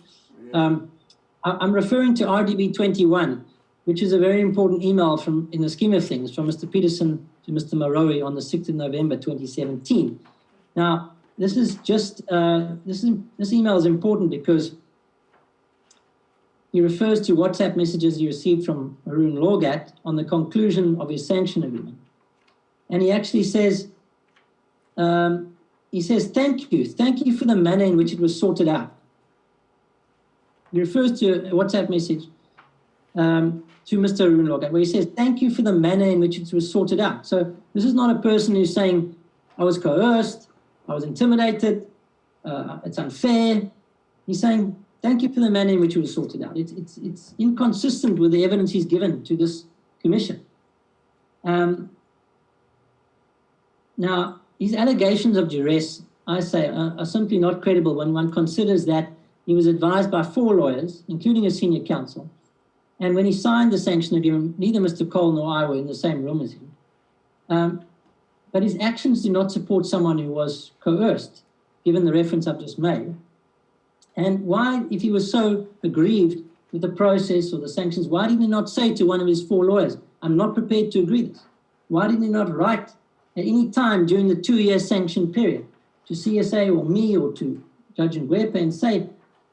S3: I'm referring to RDB 21, which is a very important email in the scheme of things from Mr. Peterson to Mr. Marowi on the 6th of November 2017. Now, this email is important because he refers to WhatsApp messages he received from Haroon Lorgat on the conclusion of his sanction agreement. And he actually says, "Thank you for the manner in which it was sorted out." He refers to a WhatsApp message to Mr. Haroon Lorgat where he says, "Thank you for the manner in which it was sorted out." So this is not a person who's saying, "I was coerced, I was intimidated, it's unfair." He's saying, "Thank you for the manner in which it was sorted out." It's inconsistent with the evidence he's given to this commission. Now, his allegations of duress, I say, are simply not credible when one considers that he was advised by 4 lawyers, including a senior counsel, and when he signed the sanction agreement, neither Mr. Cole nor I were in the same room as him. But his actions do not support someone who was coerced, given the reference I've just made. And why, if he was so aggrieved with the process or the sanctions, why did he not say to one of his 4 lawyers, "I'm not prepared to agree this"? Why did he not write at any time during the 2-year sanction period to CSA or me or to Judge Ngwepe and say,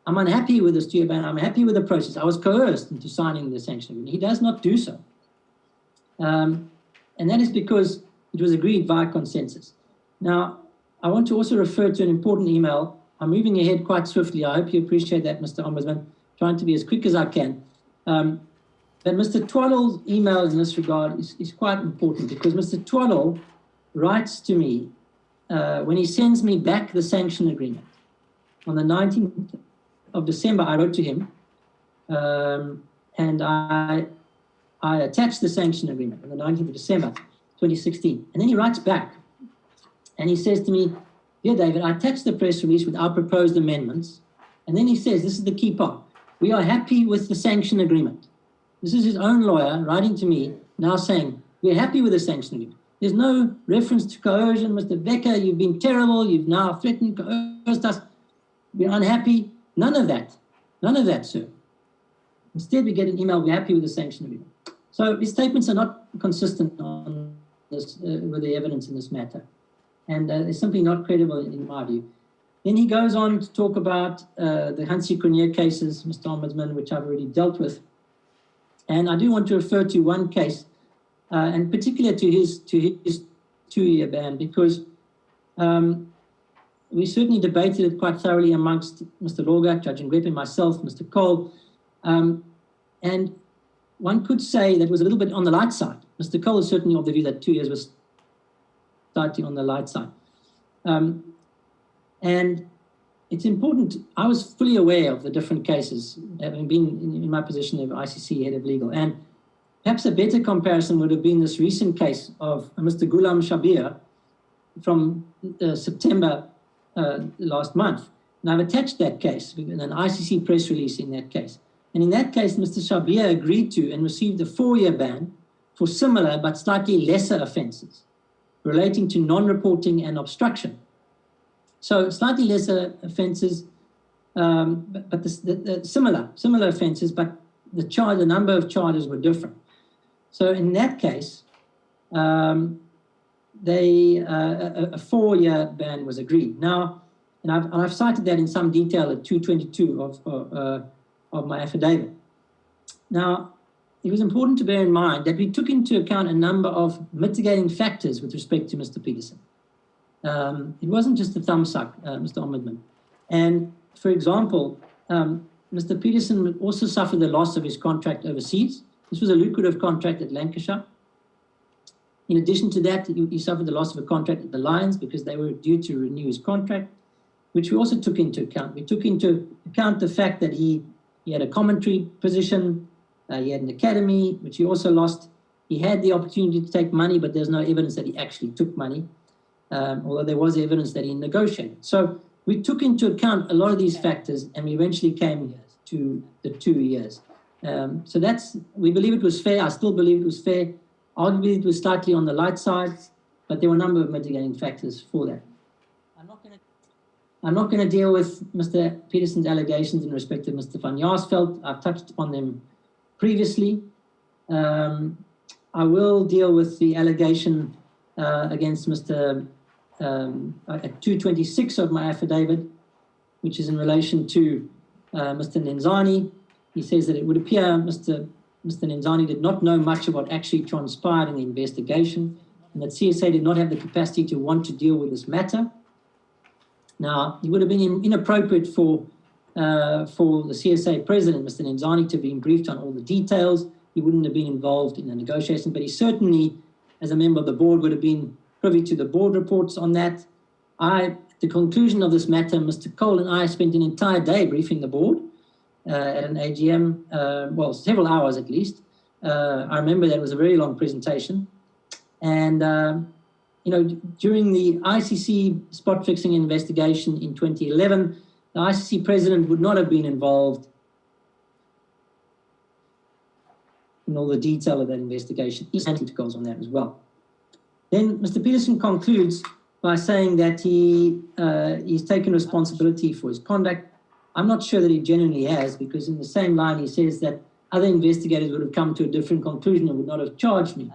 S3: "I'm unhappy with this 2-year ban, I'm happy with the process, I was coerced into signing the sanction agreement"? He does not do so. And that is because it was agreed via consensus. Now, I want to also refer to an important email. I'm moving ahead quite swiftly. I hope you appreciate that, Mr. Ombudsman, trying to be as quick as I can. But Mr. Twaddle's email in this regard is quite important because Mr. Twaddle writes to me when he sends me back the sanction agreement. On the 19th of December, I wrote to him and I attached the sanction agreement on the 19th of December, 2016. And then he writes back and he says to me, "Dear David, I attached the press release with our proposed amendments." And then he says, this is the key part, "We are happy with the sanction agreement." This is his own lawyer writing to me now saying, "We're happy with the sanction agreement." There's no reference to coercion. "Mr. Becker, you've been terrible. You've now threatened, coerced us. We're unhappy." None of that. None of that, sir. Instead, we get an email, "We're happy with the sanction agreement." So his statements are not consistent on this, with the evidence in this matter. And it's simply not credible in my view. Then he goes on to talk about the Hansi Cronje cases, Mr. Ombudsman, which I've already dealt with. And I do want to refer to one case, and particularly to his 2-year ban, because we certainly debated it quite thoroughly amongst Mr. Lorga, Judge Ngwepe, myself, Mr. Cole. And one could say that was a little bit on the light side. Mr. Cole is certainly of the view that 2 years was slightly on the light side. And it's important, I was fully aware of the different cases, having been in my position of ICC head of legal. And perhaps a better comparison would have been this recent case of Mr. Ghulam Shabir from September last month. And I've attached that case, an ICC press release in that case. And in that case, Mr. Shabir agreed to and received a 4-year ban for similar but slightly lesser offences relating to non-reporting and obstruction. So slightly lesser offences, but the similar offences, but the number of charges were different. So in that case, a 4-year ban was agreed. Now, and I've cited that in some detail at 222 of my affidavit. Now, it was important to bear in mind that we took into account a number of mitigating factors with respect to Mr. Peterson. It wasn't just a thumbsuck, Mr. Ombudsman. And for example, Mr. Peterson also suffered the loss of his contract overseas. This was a lucrative contract at Lancashire. In addition to that, he suffered the loss of a contract at the Lions because they were due to renew his contract, which we also took into account. We took into account the fact that he had a commentary position, he had an academy, which he also lost. He had the opportunity to take money, but there's no evidence that he actually took money, although there was evidence that he negotiated. So we took into account a lot of these factors, and we eventually came to the 2 years. So we believe it was fair. I still believe it was fair. Arguably, it was slightly on the light side, but there were a number of mitigating factors for that. I'm not going to deal with Mr. Peterson's allegations in respect of Mr. van Jaarsveld. I've touched upon them previously. I will deal with the allegation against Mr. At 226 of my affidavit, which is in relation to Mr. Nenzani. He says that it would appear Mr. Nenzani did not know much of what actually transpired in the investigation, and that CSA did not have the capacity to want to deal with this matter. Now, it would have been inappropriate for the CSA president, Mr. Nenzani, to be briefed on all the details. He wouldn't have been involved in the negotiation, but he certainly, as a member of the board, would have been privy to the board reports on that. At the conclusion of this matter, Mr. Cole and I spent an entire day briefing the board at an AGM, well, several hours at least. I remember that was a very long presentation. And, during the ICC spot fixing investigation in 2011, the ICC president would not have been involved in all the detail of that investigation. He's goes on that as well. Then Mr. Peterson concludes by saying that he's taken responsibility for his conduct. I'm not sure that he genuinely has, because in the same line he says that other investigators would have come to a different conclusion and would not have charged me.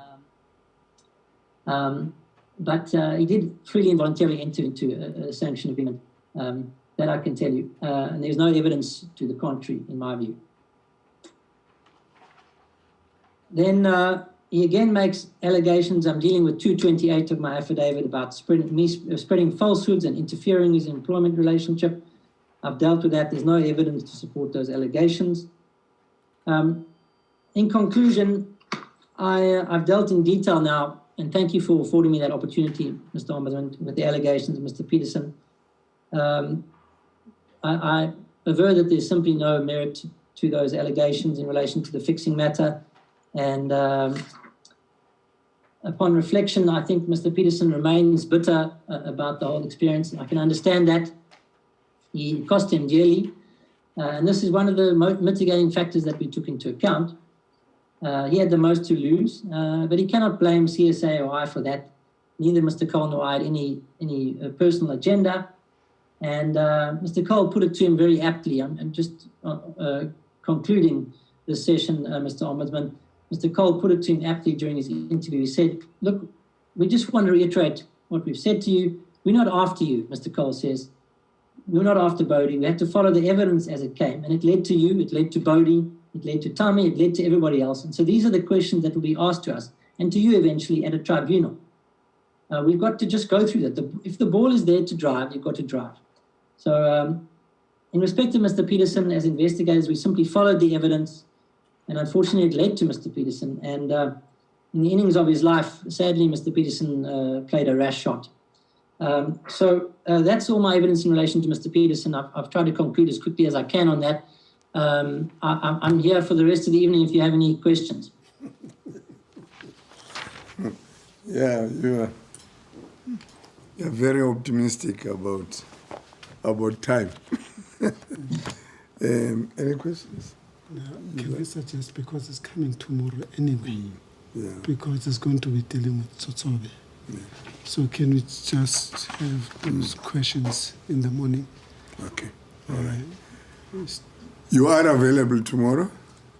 S3: But he did freely and voluntarily enter into a sanction agreement, that I can tell you. And there's no evidence to the contrary, in my view. Then he again makes allegations. I'm dealing with 228 of my affidavit about spreading falsehoods and interfering in his employment relationship. I've dealt with that. There's no evidence to support those allegations. In conclusion, I've dealt in detail now, and thank you for affording me that opportunity, Mr. Ombudsman, with the allegations of Mr. Peterson. I aver that there's simply no merit to those allegations in relation to the fixing matter. And upon reflection, I think Mr. Peterson remains bitter about the whole experience. I can understand that. It cost him dearly. And this is one of the mitigating factors that we took into account. He had the most to lose, but he cannot blame CSA or I for that. Neither Mr. Cole nor I had any personal agenda. And Mr. Cole put it to him very aptly. I'm just concluding this session, Mr. Ombudsman. Mr. Cole put it to him aptly during his interview. He said, look, we just want to reiterate what we've said to you. We're not after you, Mr. Cole says. We're not after Bodie. We had to follow the evidence as it came, and it led to you, it led to Bodie, it led to Tommy, it led to everybody else. And so these are the questions that will be asked to us and to you eventually at a tribunal. We've got to just go through that. If the ball is there to drive, you've got to drive. So in respect to Mr. Peterson, as investigators, we simply followed the evidence, and unfortunately it led to Mr. Peterson. And in the innings of his life, sadly, Mr. Peterson played a rash shot. So that's all my evidence in relation to Mr. Peterson. I've tried to conclude as quickly as I can on that. I'm here for the rest of the evening if you have any questions.
S2: Yeah, you're very optimistic about time. Any questions?
S1: Can I suggest, because it's coming tomorrow anyway,
S2: Yeah.
S1: because it's going to be dealing with Tsotsobe.
S2: Yeah.
S1: So can we just have those questions in the morning?
S2: Okay.
S1: All right.
S2: You are available tomorrow?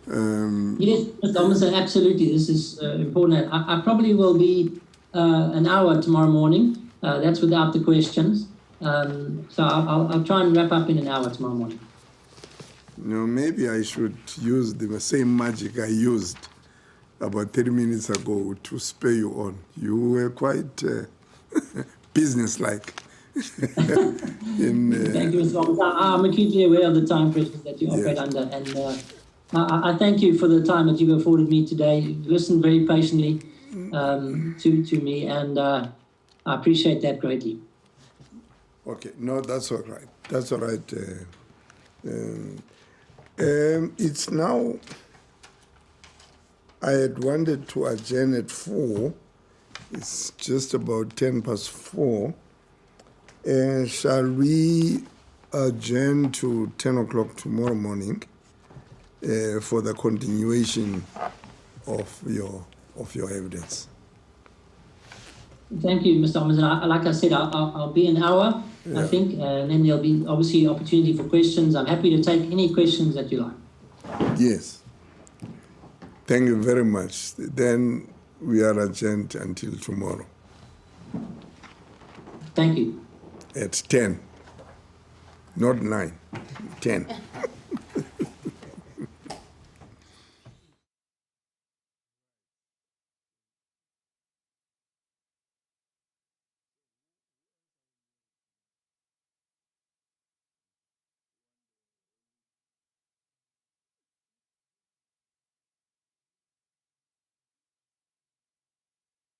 S3: Yes, Mr. Ombudsman, absolutely. This is important. I probably will be an hour tomorrow morning. That's without the questions. So I'll try and wrap up in an hour tomorrow morning.
S2: No, maybe I should use the same magic I used about 30 minutes ago to spur you on. You were quite businesslike.
S3: Thank you, Mr. Ombudsman. I'm acutely aware of the time pressures that you operate under, and I thank you for the time that you've afforded me today. You've listened very patiently to me, and I appreciate that greatly.
S2: Okay, no, that's all right. That's all right. It's now, I had wanted to adjourn at 4. It's just about 4:10. Shall we adjourn to 10 o'clock tomorrow morning for the continuation of your evidence?
S3: Thank you, Mr. Ombudsman. Like I said, I'll be an hour, I think, and then there'll be obviously opportunity for questions. I'm happy to take any questions that you like.
S2: Yes. Thank you very much. Then we are adjourned until tomorrow
S3: Thank you.
S2: at 10, not 9, 10.